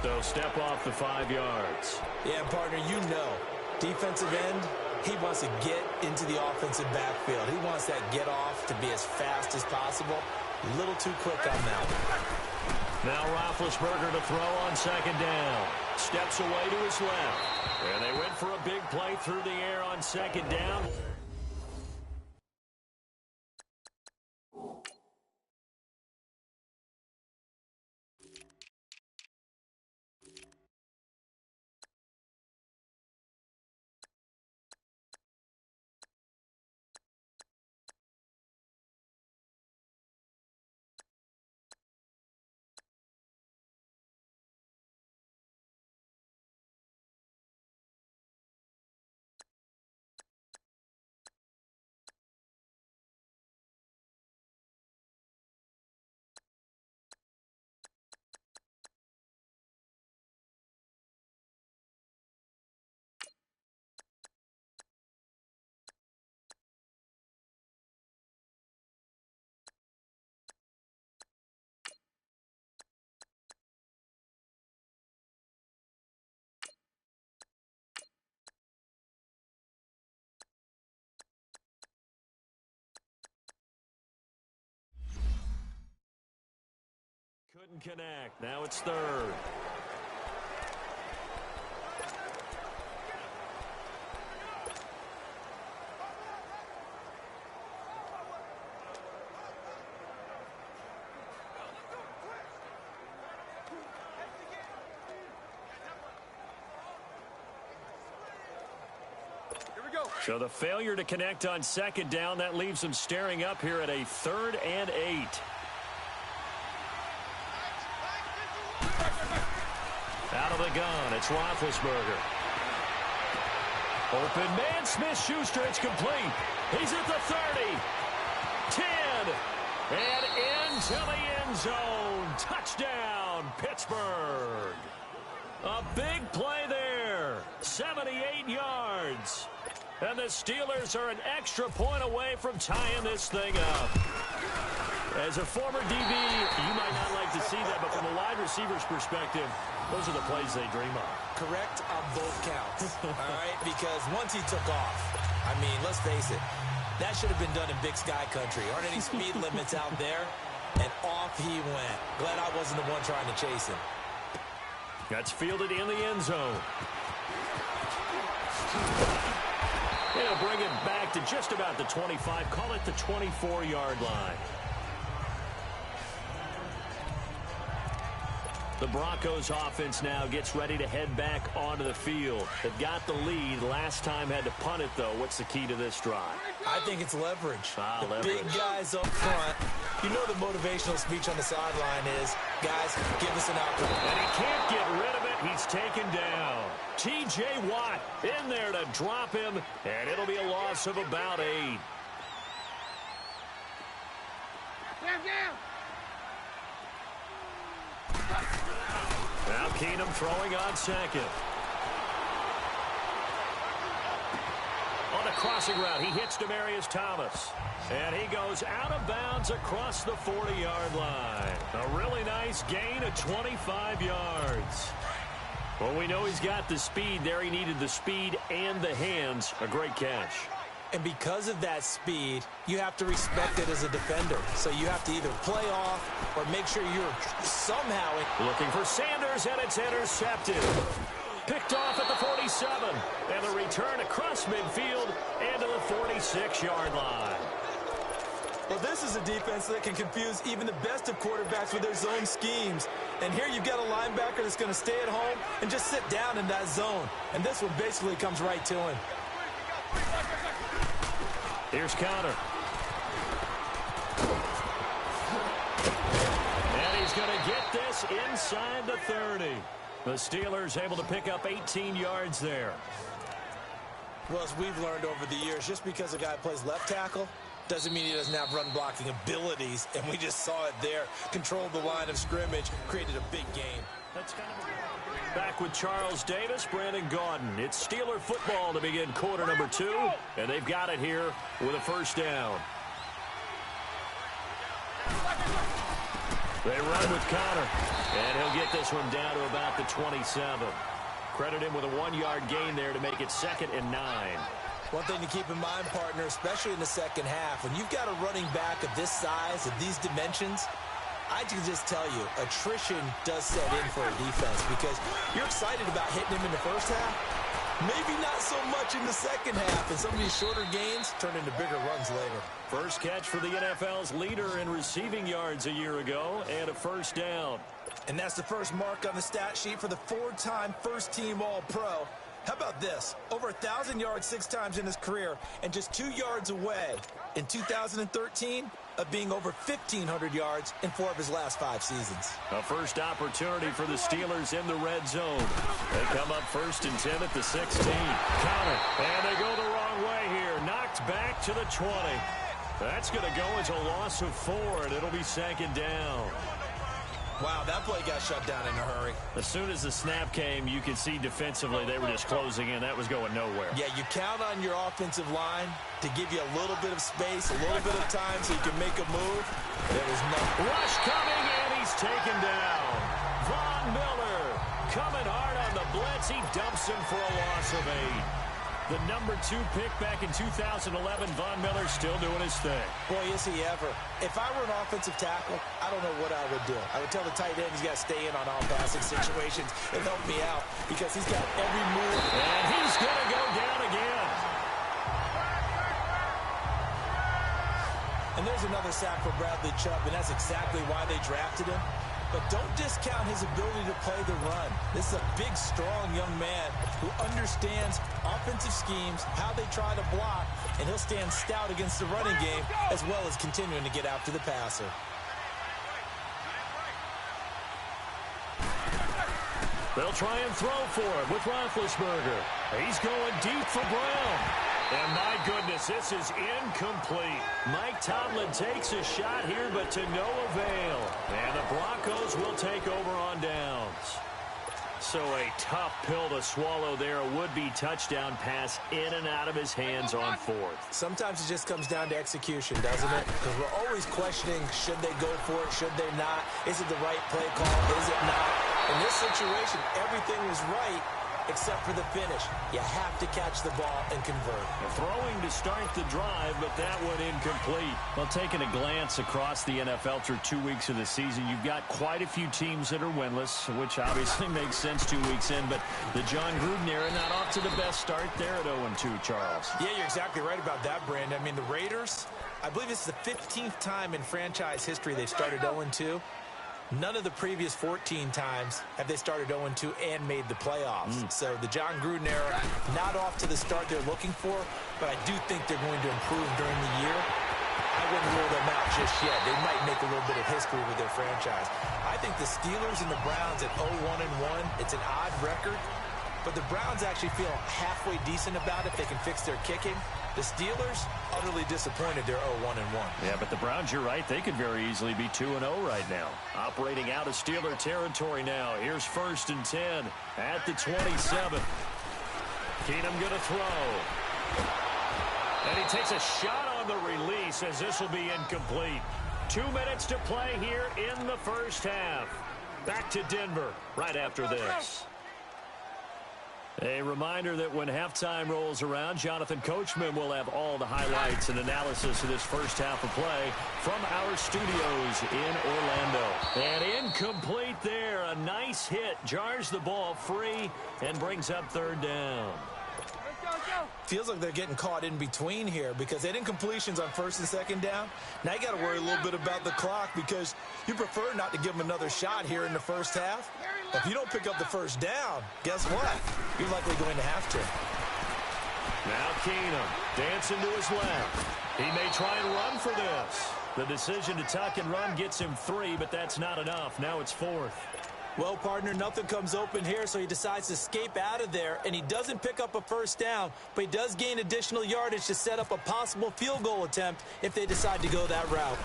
So step off the 5 yards. Yeah, partner, you know, defensive end, he wants to get into the offensive backfield. He wants that get off to be as fast as possible. A little too quick on that. Now Roethlisberger to throw on second down. Steps away to his left. And they went for a big play through the air on second down. Couldn't connect. Now it's third. So the failure to connect on second down, that leaves them staring up here at a 3rd and 8. Out of the gun, it's Roethlisberger. Open man, Smith-Schuster, it's complete. He's at the 30, 10, and into the end zone. Touchdown, Pittsburgh. A big play there, 78 yards. And the Steelers are an extra point away from tying this thing up. As a former DB, you might not like to see that, but from a wide receiver's perspective, those are the plays they dream of. Correct on both counts, all right? Because once he took off, I mean, let's face it, that should have been done in Big Sky country. Aren't any speed limits out there? And off he went. Glad I wasn't the one trying to chase him. That's fielded in the end zone. They'll bring it back to just about the 25. Call it the 24-yard line. The Broncos offense now gets ready to head back onto the field. They've got the lead. Last time had to punt it, though. What's the key to this drive? I think it's leverage. Leverage. Big guys up front. You know the motivational speech on the sideline is, guys, give us an opportunity. And he can't get rid of it. He's taken down. T.J. Watt in there to drop him, and it'll be a loss of about 8. Now Keenum throwing on second. On a crossing route, he hits Demaryius Thomas. And he goes out of bounds across the 40-yard line. A really nice gain of 25 yards. Well, we know he's got the speed there. He needed the speed and the hands. A great catch. And because of that speed, you have to respect it as a defender. So you have to either play off or make sure you're somehow... Looking for Sanders, and it's intercepted. Picked off at the 47. And the return across midfield and to the 46-yard line. Well, this is a defense that can confuse even the best of quarterbacks with their zone schemes. And here you've got a linebacker that's going to stay at home and just sit down in that zone. And this one basically comes right to him. Here's Connor. And he's going to get this inside the 30. The Steelers able to pick up 18 yards there. Well, as we've learned over the years, just because a guy plays left tackle doesn't mean he doesn't have run blocking abilities. And we just saw it there. Controlled the line of scrimmage, created a big game. That's kind of back with Charles Davis, Brandon Gaudin. It's Steeler football to begin quarter number 2. And they've got it here with a first down. They run with Connor. And he'll get this one down to about the 27. Credit him with a 1-yard gain there to make it 2nd and 9. One thing to keep in mind, partner, especially in the second half, when you've got a running back of this size, of these dimensions, I can just tell you, attrition does set in for a defense because you're excited about hitting him in the first half. Maybe not so much in the second half, and some of these shorter gains turn into bigger runs later. First catch for the NFL's leader in receiving yards a year ago, and a first down. And that's the first mark on the stat sheet for the 4-time first-team All-Pro. How about this? Over 1,000 yards 6 times in his career, and just 2 yards away in 2013 of being over 1,500 yards in 4 of his last 5 seasons. A first opportunity for the Steelers in the red zone. They come up 1st and 10 at the 16. Connor, and they go the wrong way here. Knocked back to the 20. That's going to go as a loss of 4, and it'll be 2nd down. Wow, that play got shut down in a hurry. As soon as the snap came, you could see defensively they were just closing in. That was going nowhere. Yeah, you count on your offensive line to give you a little bit of space, a little bit of time so you can make a move. There was nothing. Rush coming, and he's taken down. Von Miller coming hard on the blitz. He dumps him for a loss of 8. The number 2 pick back in 2011, Von Miller still doing his thing. Boy, is he ever. If I were an offensive tackle, I don't know what I would do. I would tell the tight end he's got to stay in on all passing situations and help me out because he's got every move. And he's going to go down again. And there's another sack for Bradley Chubb, and that's exactly why they drafted him. But don't discount his ability to play the run. This is a big, strong young man who understands offensive schemes, how they try to block, and he'll stand stout against the running game as well as continuing to get after the passer. They'll try and throw for it with Roethlisberger. He's going deep for Brown. And my goodness, this is incomplete. Mike Tomlin takes a shot here, but to no avail. And the Broncos will take over on downs. So a tough pill to swallow there. A would-be touchdown pass in and out of his hands on 4th. Sometimes it just comes down to execution, doesn't it? Because we're always questioning, should they go for it, should they not? Is it the right play call, is it not? In this situation, everything was right, except for the finish. You have to catch the ball and convert. Throwing to start the drive, but that one incomplete. Well, taking a glance across the NFL through 2 weeks of the season, you've got quite a few teams that are winless, which obviously makes sense 2 weeks in, but the John Gruden era not off to the best start there at 0-2, Charles. Yeah, you're exactly right about that, Brandon. I mean, the Raiders, I believe this is the 15th time in franchise history they've started 0-2. None of the previous 14 times have they started 0-2 and made the playoffs. So the John Gruden era, not off to the start they're looking for, but I do think they're going to improve during the year. I wouldn't rule them out just yet. They might make a little bit of history with their franchise. I think the Steelers and the Browns at 0-1-1, it's an odd record, but the Browns actually feel halfway decent about it if they can fix their kicking. The Steelers, utterly disappointed they're 0-1-1. Yeah, but the Browns, you're right, they could very easily be 2-0 right now. Operating out of Steeler territory now. Here's 1st and 10 at the 27. Keenum going to throw. And he takes a shot on the release as this will be incomplete. 2 minutes to play here in the first half. Back to Denver right after this. A reminder that when halftime rolls around, Jonathan Coachman will have all the highlights and analysis of this first half of play from our studios in Orlando. And incomplete there. A nice hit. Jars the ball free and brings up 3rd down. Let's go. Feels like they're getting caught in between here because they didn't completions on first and second down. Now you got to worry a little bit about the clock because you prefer not to give them another shot here in the first half. If you don't pick up the first down, guess what? You're likely going to have to. Now Keenum dancing to his left. He may try and run for this. The decision to tuck and run gets him 3, but that's not enough. Now it's 4th. Well, partner, nothing comes open here, so he decides to escape out of there, and he doesn't pick up a first down, but he does gain additional yardage to set up a possible field goal attempt if they decide to go that route.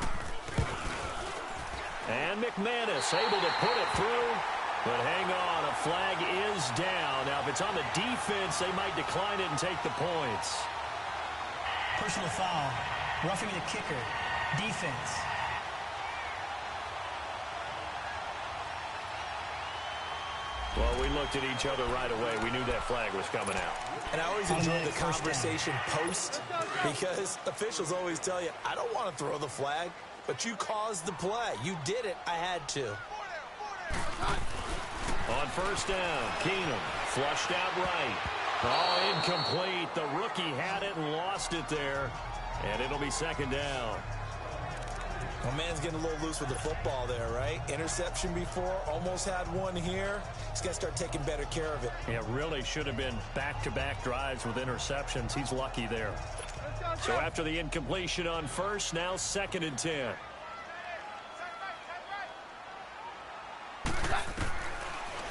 And McManus able to put it through. But hang on, a flag is down. Now, if it's on the defense, they might decline it and take the points. Personal foul. Roughing the kicker. Defense. Well, we looked at each other right away. We knew that flag was coming out. And I always enjoy the conversation post because officials always tell you, I don't want to throw the flag, but you caused the play. You did it. I had to. On first down, Keenum flushed out right. Oh, incomplete. The rookie had it and lost it there. And it'll be second down. Well, man's getting a little loose with the football there, right? Interception before, almost had one here. He's got to start taking better care of it. Yeah, really should have been back-to-back drives with interceptions. He's lucky there. So after the incompletion on first, now 2nd and 10.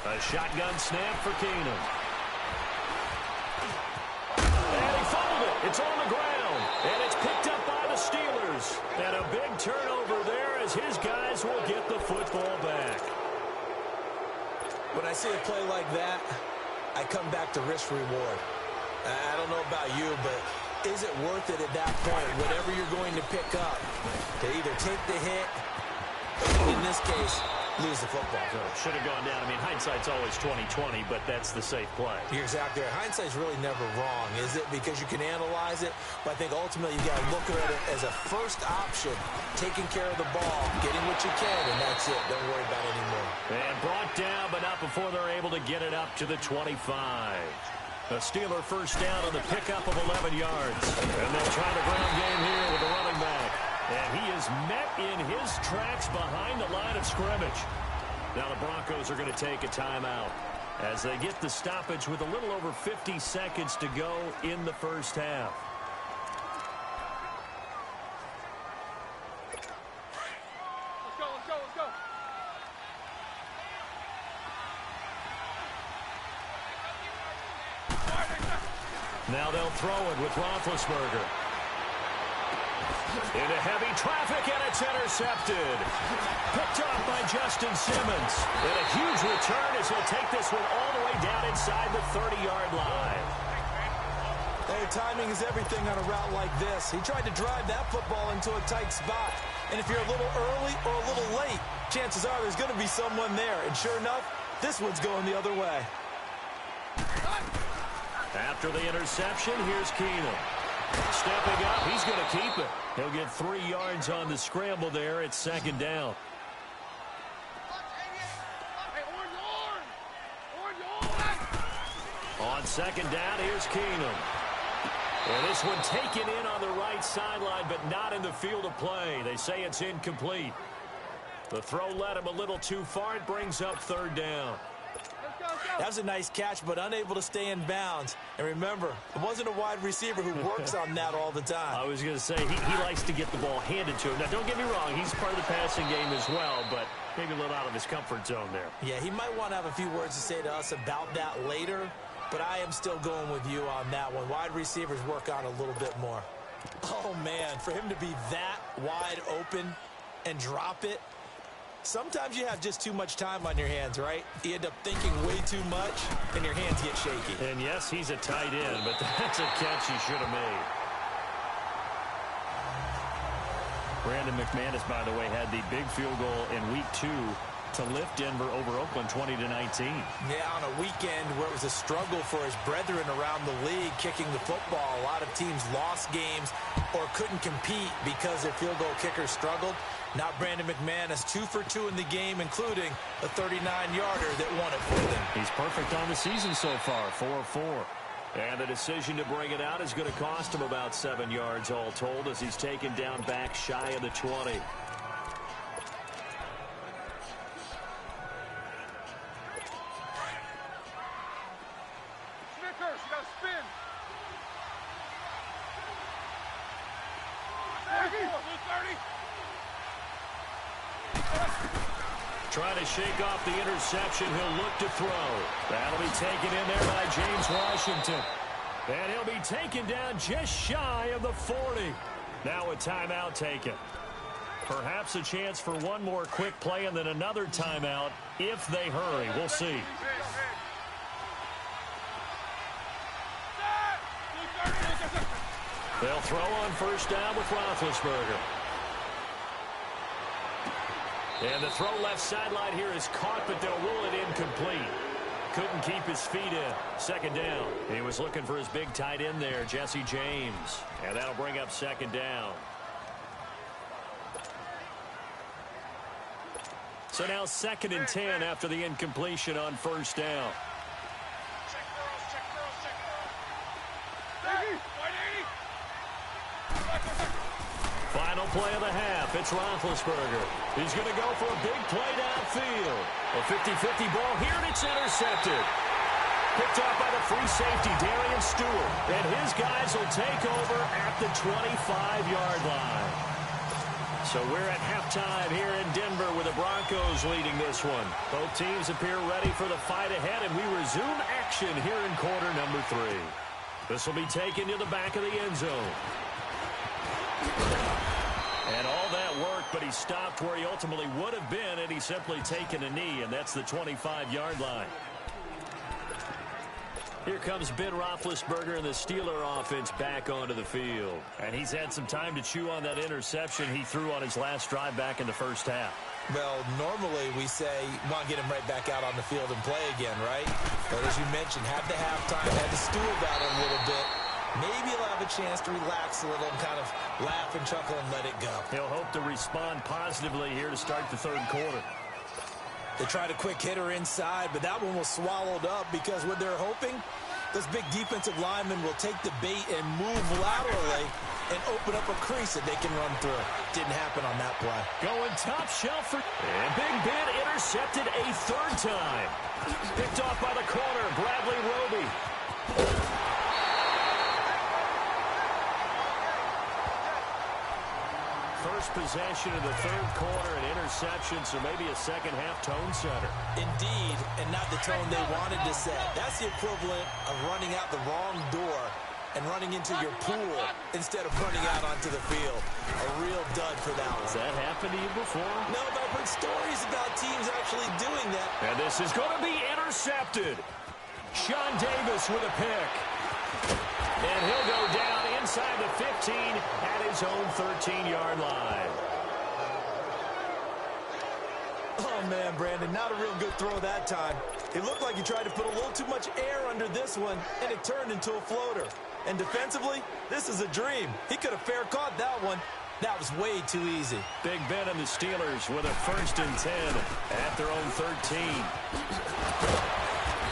A shotgun snap for Keenum. And he fumbled it. It's on the ground. And it's picked up by the Steelers. And a big turnover there as his guys will get the football back. When I see a play like that, I come back to risk-reward. I don't know about you, but is it worth it at that point, whatever you're going to pick up, to either take the hit, or in this case, lose the football? So it should have gone down. I mean, hindsight's always 20/20, but that's the safe play. You're exactly right. Hindsight's really never wrong, is it? Because you can analyze it, but I think ultimately you got to look at it as a first option, taking care of the ball, getting what you can, and that's it. Don't worry about it anymore. And brought down, but not before they're able to get it up to the 25. A Steeler first down on the pickup of 11 yards. And they'll try the ground game here with the running back. And he is met in his tracks behind the line of scrimmage. Now the Broncos are going to take a timeout as they get the stoppage with a little over 50 seconds to go in the first half. Let's go. Now they'll throw it with Roethlisberger. Into heavy traffic, and it's intercepted. Picked off by Justin Simmons. And a huge return as he'll take this one all the way down inside the 30-yard line. Hey, timing is everything on a route like this. He tried to drive that football into a tight spot. And if you're a little early or a little late, chances are there's going to be someone there. And sure enough, this one's going the other way. After the interception, here's Keenum. Stepping up, he's going to keep it. He'll get 3 yards on the scramble there. It's second down. On second down, here's Keenum. And this one taken in on the right sideline, but not in the field of play. They say it's incomplete. The throw led him a little too far. It brings up third down. That was a nice catch, but unable to stay in bounds. And remember, it wasn't a wide receiver who works on that all the time. I was going to say, he likes to get the ball handed to him. Now, don't get me wrong, he's part of the passing game as well, but maybe a little out of his comfort zone there. Yeah, he might want to have a few words to say to us about that later, but I am still going with you on that one. Wide receivers work on a little bit more. Oh, man, for him to be that wide open and drop it, sometimes you have just too much time on your hands, right? You end up thinking way too much, and your hands get shaky. And yes, he's a tight end, but that's a catch he should have made. Brandon McManus, by the way, had the big field goal in Week 2 to lift Denver over Oakland 20-19. Yeah, on a weekend where it was a struggle for his brethren around the league kicking the football. A lot of teams lost games or couldn't compete because their field goal kickers struggled. Not Brandon McManus, 2 for 2 in the game, including a 39-yarder that won it for them. He's perfect on the season so far, 4 of 4. And the decision to bring it out is going to cost him about 7 yards all told as he's taken down back shy of the 20. Snickers, you gotta spin. Trying to shake off the interception. He'll look to throw. That'll be taken in there by James Washington. And he'll be taken down just shy of the 40. Now a timeout taken. Perhaps a chance for one more quick play and then another timeout if they hurry. We'll see. They'll throw on first down with Roethlisberger. And the throw left sideline here is caught, but they'll rule it incomplete. Couldn't keep his feet in. Second down. He was looking for his big tight end there, Jesse James. And that'll bring up second down. So now 2nd and 10 after the incompletion on first down. Final play of the half. It's Roethlisberger. He's going to go for a big play downfield. A 50-50 ball here, and it's intercepted. Picked off by the free safety, Darian Stewart. And his guys will take over at the 25-yard line. So we're at halftime here in Denver with the Broncos leading this one. Both teams appear ready for the fight ahead, and we resume action here in quarter number 3. This will be taken to the back of the end zone. And all that work, but he stopped where he ultimately would have been, and he's simply taken a knee, and that's the 25-yard line. Here comes Ben Roethlisberger and the Steeler offense back onto the field. And he's had some time to chew on that interception he threw on his last drive back in the first half. Well, normally we say, want to get him right back out on the field and play again, right? But as you mentioned, had the halftime, had to stew about it a little bit. Maybe he'll have a chance to relax a little and kind of laugh and chuckle and let it go. He'll hope to respond positively here to start the third quarter. They tried a quick hitter inside, but that one was swallowed up because what they're hoping, those big defensive linemen will take the bait and move laterally and open up a crease that they can run through. Didn't happen on that play. Going top shelf for... And Big Ben intercepted a third time. Picked off by the corner, Bradley Roby. First possession of the third quarter, an interception, so maybe a second-half tone setter. Indeed, and not the tone they wanted to set. That's the equivalent of running out the wrong door and running into your pool instead of running out onto the field. A real dud for that one. Has that happened to you before? No, but I've heard stories about teams actually doing that. And this is going to be intercepted. Sean Davis with a pick. And he'll go down inside the 15 at his own 13-yard line. Oh, man, Brandon, not a real good throw that time. It looked like he tried to put a little too much air under this one, and it turned into a floater. And defensively, this is a dream. He could have fair caught that one. That was way too easy. Big Ben and the Steelers with a 1st and 10 at their own 13.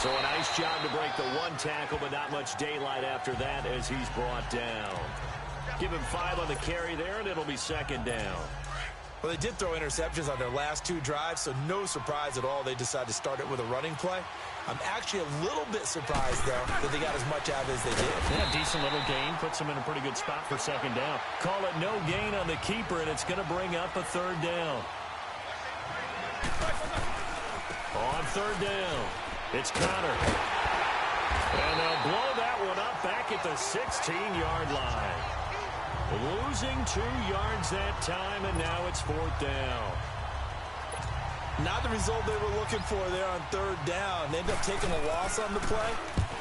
So a nice job to break the one tackle, but not much daylight after that as he's brought down. Give him 5 on the carry there, and it'll be second down. Well, they did throw interceptions on their last 2 drives, so no surprise at all they decided to start it with a running play. I'm actually a little bit surprised, though, that they got as much out of it as they did. Yeah, decent little gain. Puts them in a pretty good spot for second down. Call it no gain on the keeper, and it's going to bring up a third down. On third down, it's Connor. And they'll blow that one up back at the 16-yard line. Losing 2 yards that time, and now it's 4th down. Not the result they were looking for there on third down. They end up taking a loss on the play.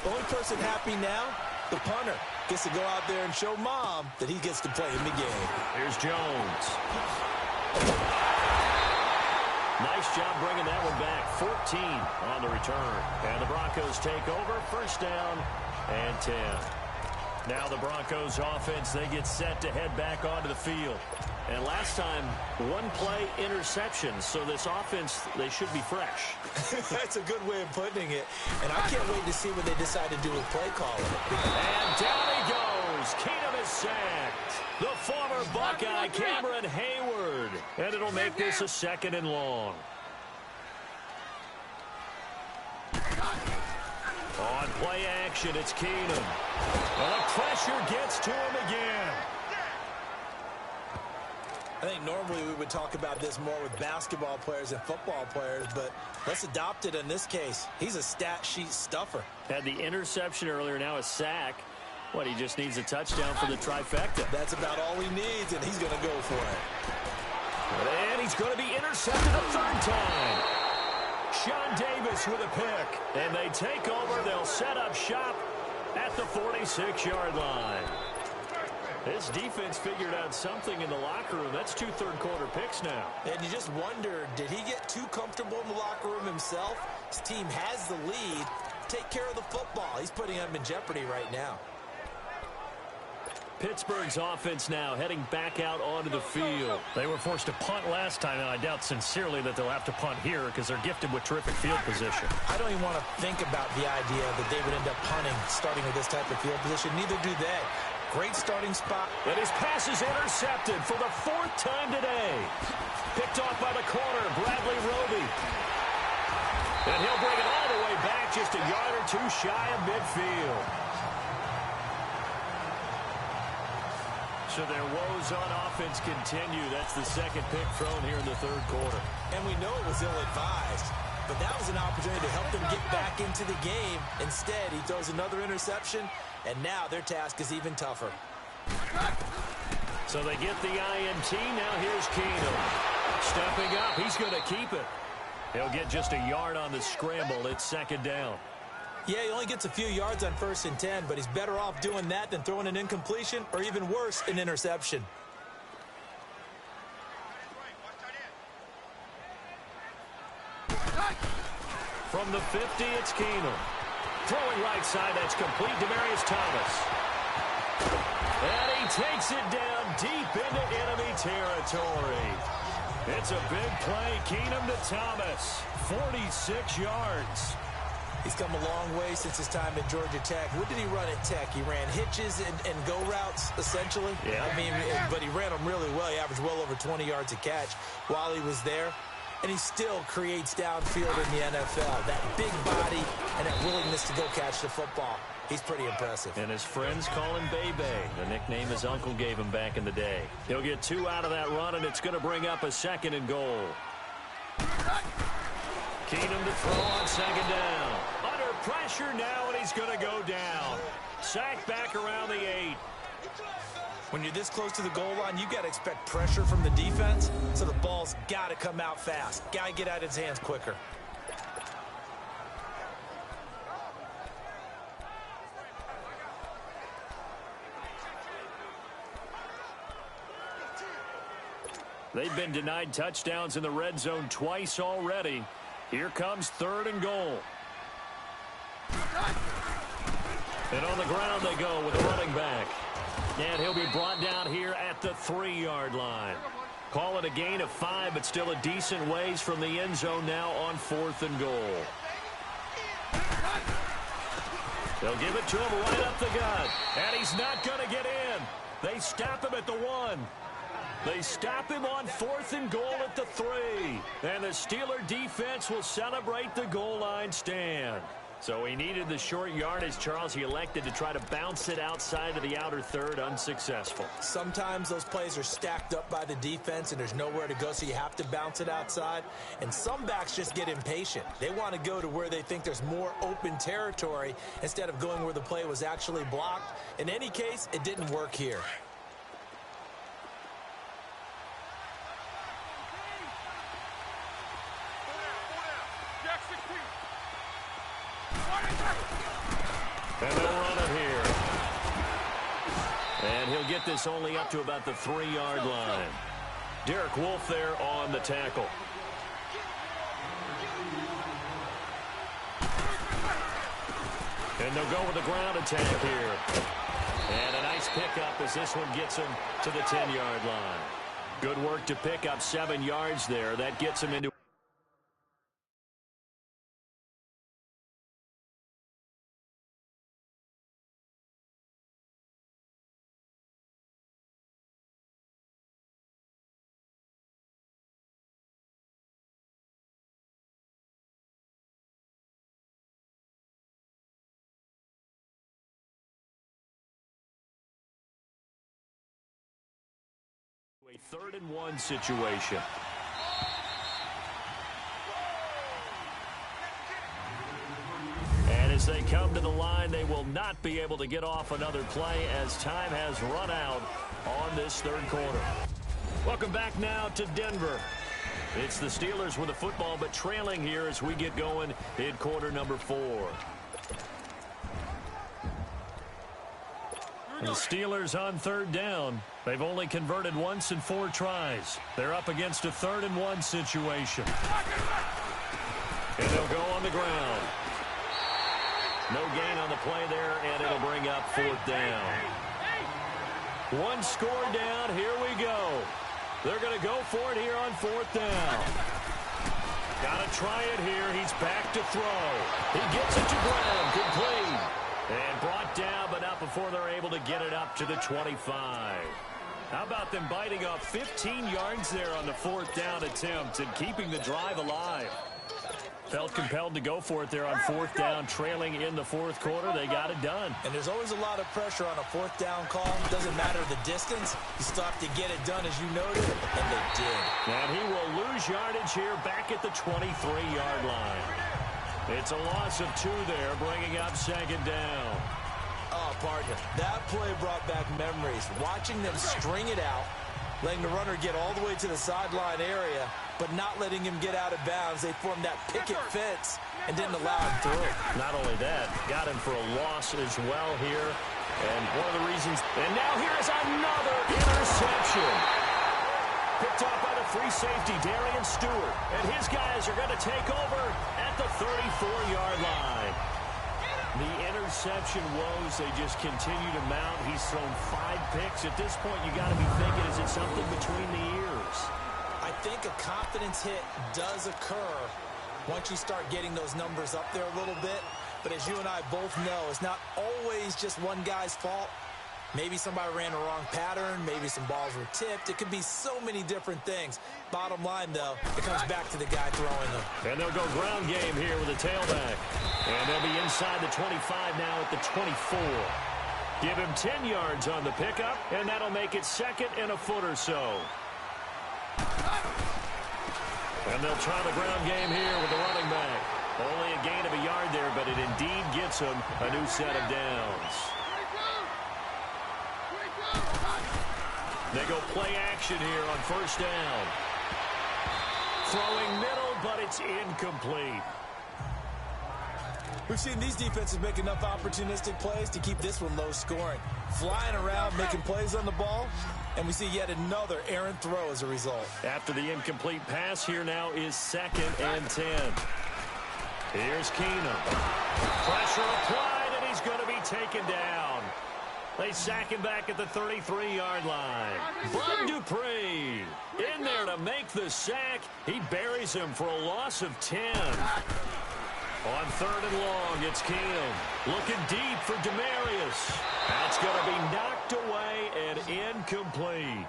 The only person happy now, the punter, gets to go out there and show Mom that he gets to play in the game. Here's Jones. Nice job bringing that one back. 14 on the return. And the Broncos take over. First down and 10. Now the Broncos offense, they get set to head back onto the field. And last time, one play interception. So this offense, they should be fresh. That's a good way of putting it. And I can't wait to see what they decide to do with play calling. And down he goes. Keenum is sacked. The former Buckeye, Cameron Hayward. And it'll make this a 2nd and long. On play action, it's Keenum. Well, the pressure gets to him again. I think normally we would talk about this more with basketball players and football players, but let's adopt it in this case. He's a stat sheet stuffer. Had the interception earlier, now a sack. What, he just needs a touchdown for the trifecta. That's about all he needs, and he's going to go for it. And he's going to be intercepted a 3rd time. Sean Davis with a pick. And they take over. They'll set up shop at the 46-yard line. This defense figured out something in the locker room. That's 2 third-quarter picks now. And you just wonder, did he get too comfortable in the locker room himself? His team has the lead. Take care of the football. He's putting them in jeopardy right now. Pittsburgh's offense now heading back out onto the field. They were forced to punt last time, and I doubt sincerely that they'll have to punt here because they're gifted with terrific field position. I don't even want to think about the idea that they would end up punting starting with this type of field position. Neither do they. Great starting spot. And his pass is intercepted for the 4th time today. Picked off by the corner, Bradley Roby. And he'll bring it all the way back just a yard or 2 shy of midfield. So their woes on offense continue. That's the 2nd pick thrown here in the 3rd quarter. And we know it was ill-advised, but that was an opportunity to help them get back into the game. Instead, he throws another interception, and now their task is even tougher. So they get the INT. Now here's Keenum. Stepping up. He's going to keep it. He'll get just a yard on the scramble. It's 2nd down. Yeah, he only gets a few yards on 1st and 10, but he's better off doing that than throwing an incompletion or even worse, an interception. From the 50, it's Keenum. Throwing right side, that's complete. Demaryius Thomas. And he takes it down deep into enemy territory. It's a big play. Keenum to Thomas. 46 yards. He's come a long way since his time at Georgia Tech. What did he run at Tech? He ran hitches and go routes, essentially. Yeah. I mean, but he ran them really well. He averaged well over 20 yards a catch while he was there. And he still creates downfield in the NFL. That big body and that willingness to go catch the football. He's pretty impressive. And his friends call him Bebe, the nickname his uncle gave him back in the day. He'll get 2 out of that run, and it's going to bring up a 2nd and goal. Keenum to throw on 2nd down. Under pressure now, and he's going to go down. Sacked back around the 8. When you're this close to the goal line, you've got to expect pressure from the defense, so the ball's got to come out fast. Got to get out of his hands quicker. They've been denied touchdowns in the red zone twice already. Here comes 3rd and goal. And on the ground they go with a running back. And he'll be brought down here at the 3-yard line. Call it a gain of 5, but still a decent ways from the end zone now on 4th and goal. They'll give it to him right up the gut. And he's not going to get in. They stop him at the 1. They stop him on 4th and goal at the 3. And the Steeler defense will celebrate the goal line stand. So he needed the short yardage, Charles. He elected to try to bounce it outside of the outer third, unsuccessful. Sometimes those plays are stacked up by the defense and there's nowhere to go, so you have to bounce it outside. And some backs just get impatient. They want to go to where they think there's more open territory instead of going where the play was actually blocked. In any case, it didn't work here. And they'll run it here. And he'll get this only up to about the 3-yard line. Derek Wolfe there on the tackle. And they'll go with the ground attack here. And a nice pickup as this one gets him to the 10-yard line. Good work to pick up 7 yards there. That gets him into a 3rd and 1 situation. And as they come to the line, they will not be able to get off another play as time has run out on this 3rd quarter. Welcome back now to Denver. It's the Steelers with the football, but trailing here as we get going in quarter number 4. The Steelers on 3rd down. They've only converted once in 4 tries. They're up against a 3rd and 1 situation. And they'll go on the ground. No gain on the play there, and it'll bring up 4th down. 1 score down. Here we go. They're going to go for it here on 4th down. Got to try it here. He's back to throw. He gets it to ground. Complete. And brought down, but not before they're able to get it up to the 25. How about them biting off 15 yards there on the 4th down attempt and keeping the drive alive? Felt compelled to go for it there on 4th down, trailing in the 4th quarter. They got it done. And there's always a lot of pressure on a 4th down call. Doesn't matter the distance. You still have to get it done, as you noted, and they did. And he will lose yardage here back at the 23-yard line. It's a loss of 2 there, bringing up 2nd down. Oh, partner, that play brought back memories. Watching them string it out, letting the runner get all the way to the sideline area, but not letting him get out of bounds. They formed that picket fence and didn't allow him through. Not only that, got him for a loss as well here. And one of the reasons, and now here is another interception. Picked off by the free safety, Darian Stewart. And his guys are going to take over at the 34-yard line. The interception woes, they just continue to mount. He's thrown 5 picks. At this point, you got to be thinking, is it something between the ears? I think a confidence hit does occur once you start getting those numbers up there a little bit. But as you and I both know, it's not always just one guy's fault. Maybe somebody ran the wrong pattern. Maybe some balls were tipped. It could be so many different things. Bottom line, though, it comes back to the guy throwing them. And they'll go ground game here with a tailback. And they'll be inside the 25 now at the 24. Give him 10 yards on the pickup, and that'll make it 2nd and a foot or so. And they'll try the ground game here with the running back. Only a gain of a yard there, but it indeed gets him a new set of downs. They go play action here on 1st down. Throwing middle, but it's incomplete. We've seen these defenses make enough opportunistic plays to keep this one low scoring. Flying around, making plays on the ball, and we see yet another errant throw as a result. After the incomplete pass, here now is 2nd and 10. Here's Keenum. Pressure applied, and he's going to be taken down. They sack him back at the 33-yard line. Bud Dupree in there to make the sack. He buries him for a loss of 10. On 3rd and long, it's Keenum. Looking deep for Demarius. That's going to be knocked away and incomplete.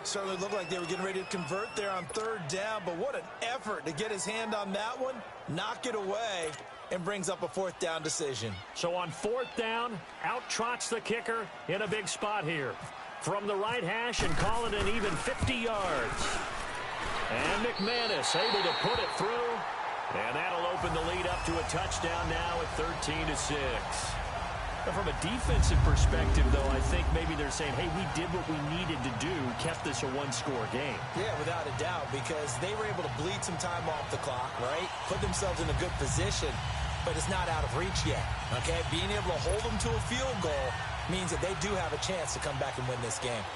Certainly looked like they were getting ready to convert there on 3rd down, but what an effort to get his hand on that one, knock it away, and brings up a 4th down decision. So on 4th down, out trots the kicker in a big spot here. From the right hash and call it an even 50 yards. And McManus able to put it through. And that'll open the lead up to a touchdown now at 13-6. But from a defensive perspective, though, I think maybe they're saying, hey, we did what we needed to do, kept this a 1-score game. Yeah, without a doubt, because they were able to bleed some time off the clock, right? Put themselves in a good position, but it's not out of reach yet, okay? Being able to hold them to a field goal means that they do have a chance to come back and win this game.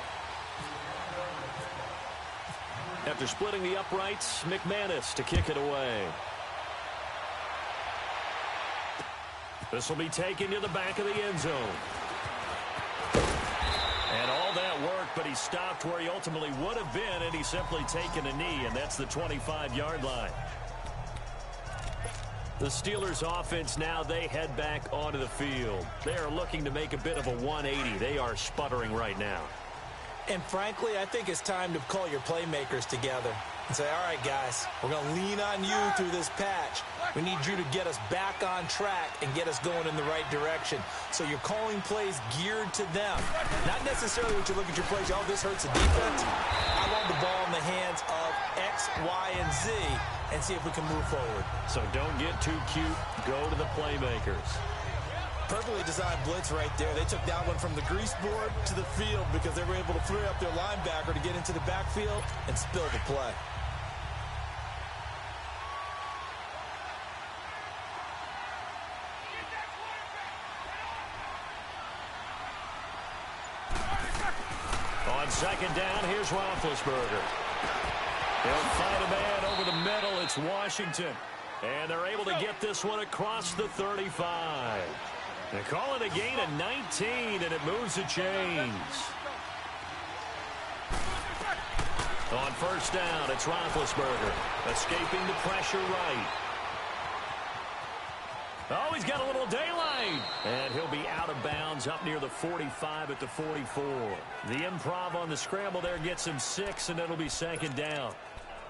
After splitting the uprights, McManus to kick it away. This will be taken to the back of the end zone. And all that work, but he He's stopped where he ultimately would have been, and he's simply taken a knee, and that's the 25-yard line. The Steelers offense now, they head back onto the field. They are looking to make a bit of a 180. They are sputtering right now. And frankly, I think it's time to call your playmakers together and say, all right, guys, we're going to lean on you through this patch. We need you to get us back on track and get us going in the right direction. So you're calling plays geared to them. Not necessarily what you look at your plays, oh, this hurts the defense. I want the ball in the hands of X, Y, and Z and see if we can move forward. So don't get too cute. Go to the playmakers. Perfectly designed blitz right there. They took that one from the grease board to the field because they were able to free up their linebacker to get into the backfield and spill the play. On second down, here's Roethlisberger. They'll find a man over the middle. It's Washington. And they're able to get this one across the 35. They call it a gain of 19, and it moves the chains. On first down, it's Roethlisberger, escaping the pressure right. Oh, he's got a little daylight. And he'll be out of bounds up near the 45 at the 44. The improv on the scramble there gets him 6, and it'll be second down.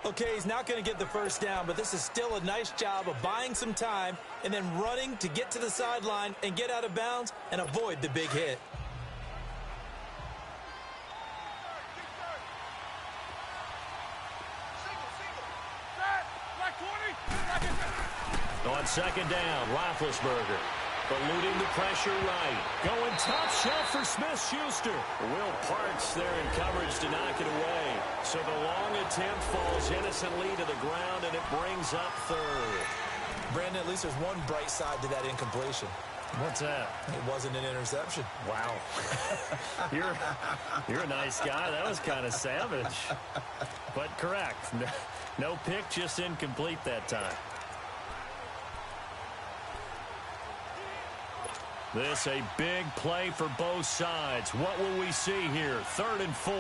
Okay, he's not going to get the first down, but this is still a nice job of buying some time and then running to get to the sideline and get out of bounds and avoid the big hit. On second down, Roethlisberger eluding the pressure right. Going top shelf for Smith-Schuster. Will Parks there in coverage to knock it away. So the long attempt falls innocently to the ground, and it brings up third. Brandon, at least there's one bright side to that incompletion. What's that? It wasn't an interception. Wow. You're a nice guy. That was kind of savage. But correct. No pick, just incomplete that time. This a big play for both sides. What will we see here? 3rd and 4.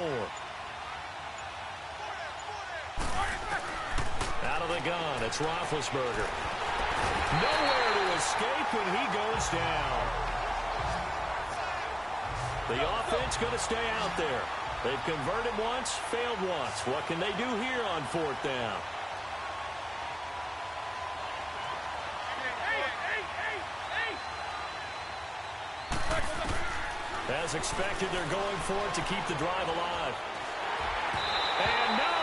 Out of the gun, it's Roethlisberger. Nowhere to escape, and he goes down. The offense going to stay out there. They've converted once, failed once. What can they do here on 4th down? As expected, they're going for it to keep the drive alive. And no,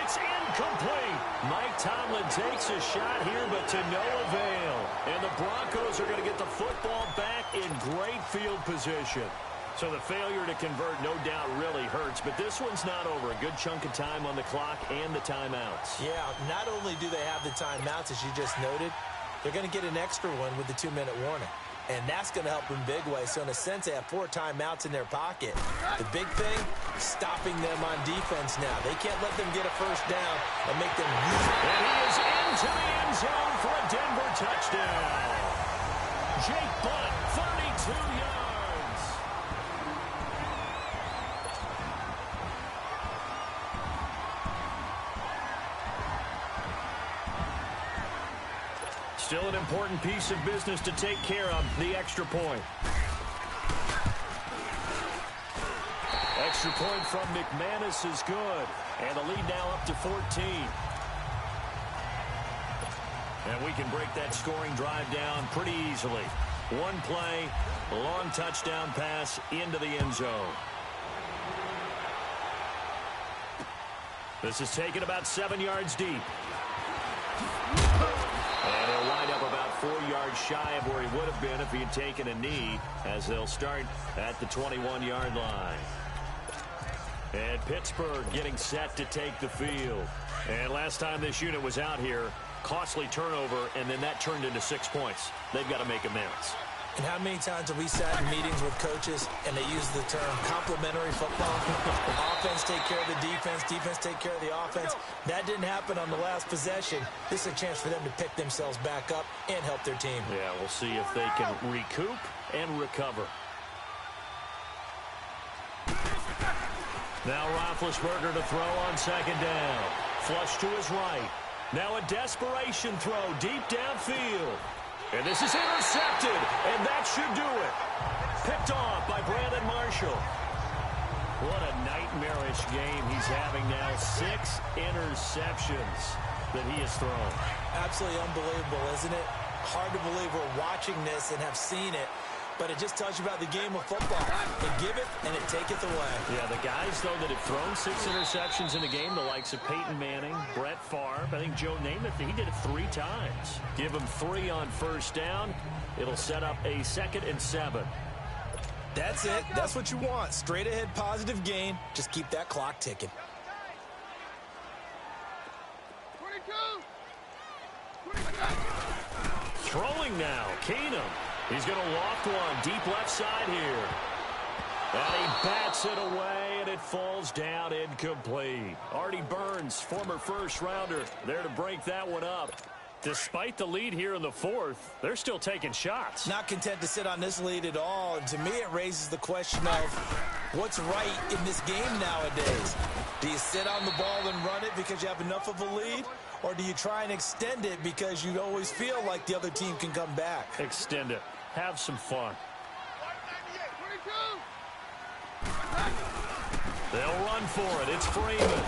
it's incomplete. Mike Tomlin takes a shot here, but to no avail. And the Broncos are going to get the football back in great field position. So the failure to convert, no doubt, really hurts. But this one's not over. A good chunk of time on the clock and the timeouts. Yeah, not only do they have the timeouts, as you just noted, they're going to get an extra one with the 2-minute warning. And that's going to help them big way. So in a sense, they have 4 timeouts in their pocket. The big thing, stopping them on defense now. They can't let them get a first down and make them use it. And he is into the end zone for a Denver touchdown. Jake Butt, 32 yards. Still an important piece of business to take care of, the extra point. Extra point from McManus is good. And the lead now up to 14. And we can break that scoring drive down pretty easily. One play, a long touchdown pass into the end zone. This is taken about 7 yards deep. And he'll wind up about 4 yards shy of where he would have been if he had taken a knee, as they'll start at the 21-yard line. And Pittsburgh getting set to take the field. And last time this unit was out here, costly turnover, and then that turned into 6 points. They've got to make amends. And how many times have we sat in meetings with coaches and they use the term complementary football? Offense take care of the defense, defense take care of the offense. That didn't happen on the last possession. This is a chance for them to pick themselves back up and help their team. Yeah, we'll see if they can recoup and recover. Now Roethlisberger to throw on second down. Flush to his right. Now a desperation throw deep downfield. And this is intercepted, and that should do it. Picked off by Brandon Marshall. What a nightmarish game he's having now. 6 interceptions that he has thrown. Absolutely unbelievable, isn't it? Hard to believe we're watching this and have seen it. But it just tells you about the game of football. They give it, and it taketh away. Yeah, the guys, though, that have thrown 6 interceptions in a game, the likes of Peyton Manning, Brett Favre, I think Joe Namath, he did it 3 times. Give him 3 on first down. It'll set up a 2nd and 7. That's it. That's what you want. Straight ahead positive gain. Just keep that clock ticking. 22. Throwing now, Keenum. He's going to loft one deep left side here. And he bats it away, and it falls down incomplete. Artie Burns, former first-rounder, there to break that one up. Despite the lead here in the 4th, they're still taking shots. Not content to sit on this lead at all. And to me, it raises the question of what's right in this game nowadays. Do you sit on the ball and run it because you have enough of a lead? Or do you try and extend it because you always feel like the other team can come back? Extend it. Have some fun. 22. They'll run for it. It's Freeman.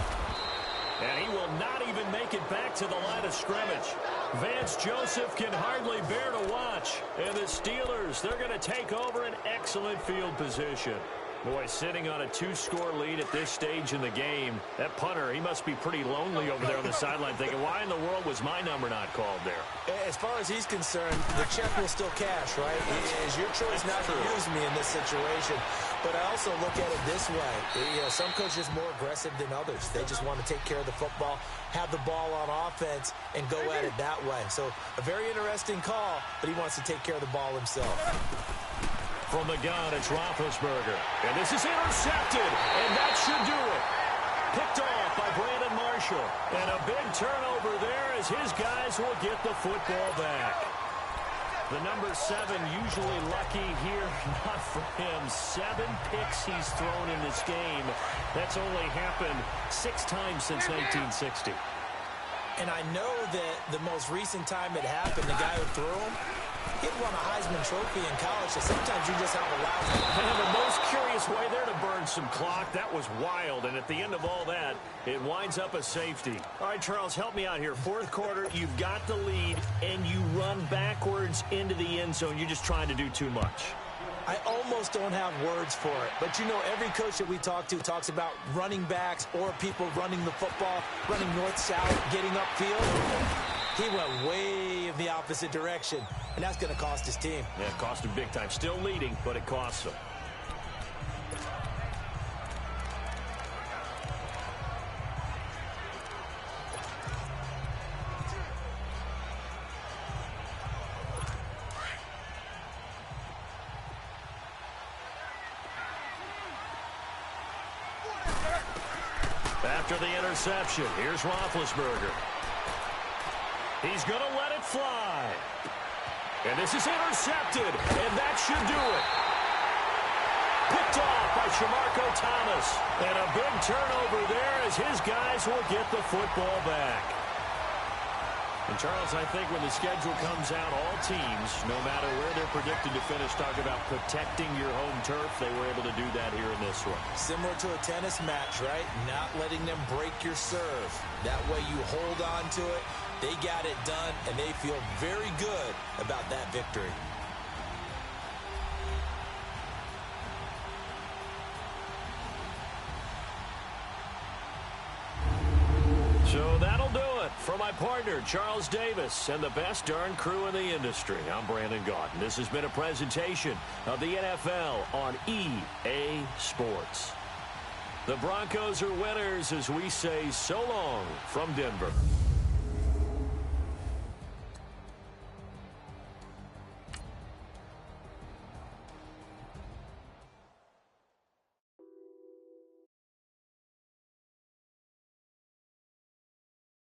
And he will not even make it back to the line of scrimmage. Vance Joseph can hardly bear to watch. And the Steelers, they're going to take over an excellent field position. Boy, sitting on a 2-score lead at this stage in the game, that punter, he must be pretty lonely over there on the sideline thinking, why in the world was my number not called there? As far as he's concerned, the check will still cash, right? It is your choice not to use me in this situation. But I also look at it this way. You know, some coaches are more aggressive than others. They just want to take care of the football, have the ball on offense, and go at it that way. So a very interesting call, but he wants to take care of the ball himself. From the gun, it's Roethlisberger. And this is intercepted, and that should do it. Picked off by Brandon Marshall. And a big turnover there as his guys will get the football back. The number 7 usually lucky here, not for him. 7 picks he's thrown in this game. That's only happened 6 times since 1960. And I know that the most recent time it happened, the guy who threw him, he'd won a Heisman Trophy in college, so sometimes you just have a lousy. And the most curious way there to burn some clock. That was wild, and at the end of all that, it winds up a safety. All right, Charles, help me out here. 4th quarter, you've got the lead, and you run backwards into the end zone. You're just trying to do too much. I almost don't have words for it. But, you know, every coach that we talk to talks about running backs or people running the football, running north-south, getting upfield. He went way in the opposite direction, and that's going to cost his team. Yeah, it cost him big time. Still leading, but it costs him. After the interception, here's Roethlisberger. He's going to let it fly. And this is intercepted, and that should do it. Picked off by Shamarko Thomas. And a big turnover there as his guys will get the football back. And, Charles, I think when the schedule comes out, all teams, no matter where they're predicted to finish, talk about protecting your home turf. They were able to do that here in this one. Similar to a tennis match, right? Not letting them break your serve. That way you hold on to it. They got it done, and they feel very good about that victory. So that'll do it for my partner, Charles Davis, and the best darn crew in the industry. I'm Brandon Gaudin. This has been a presentation of the NFL on EA Sports. The Broncos are winners as we say so long from Denver.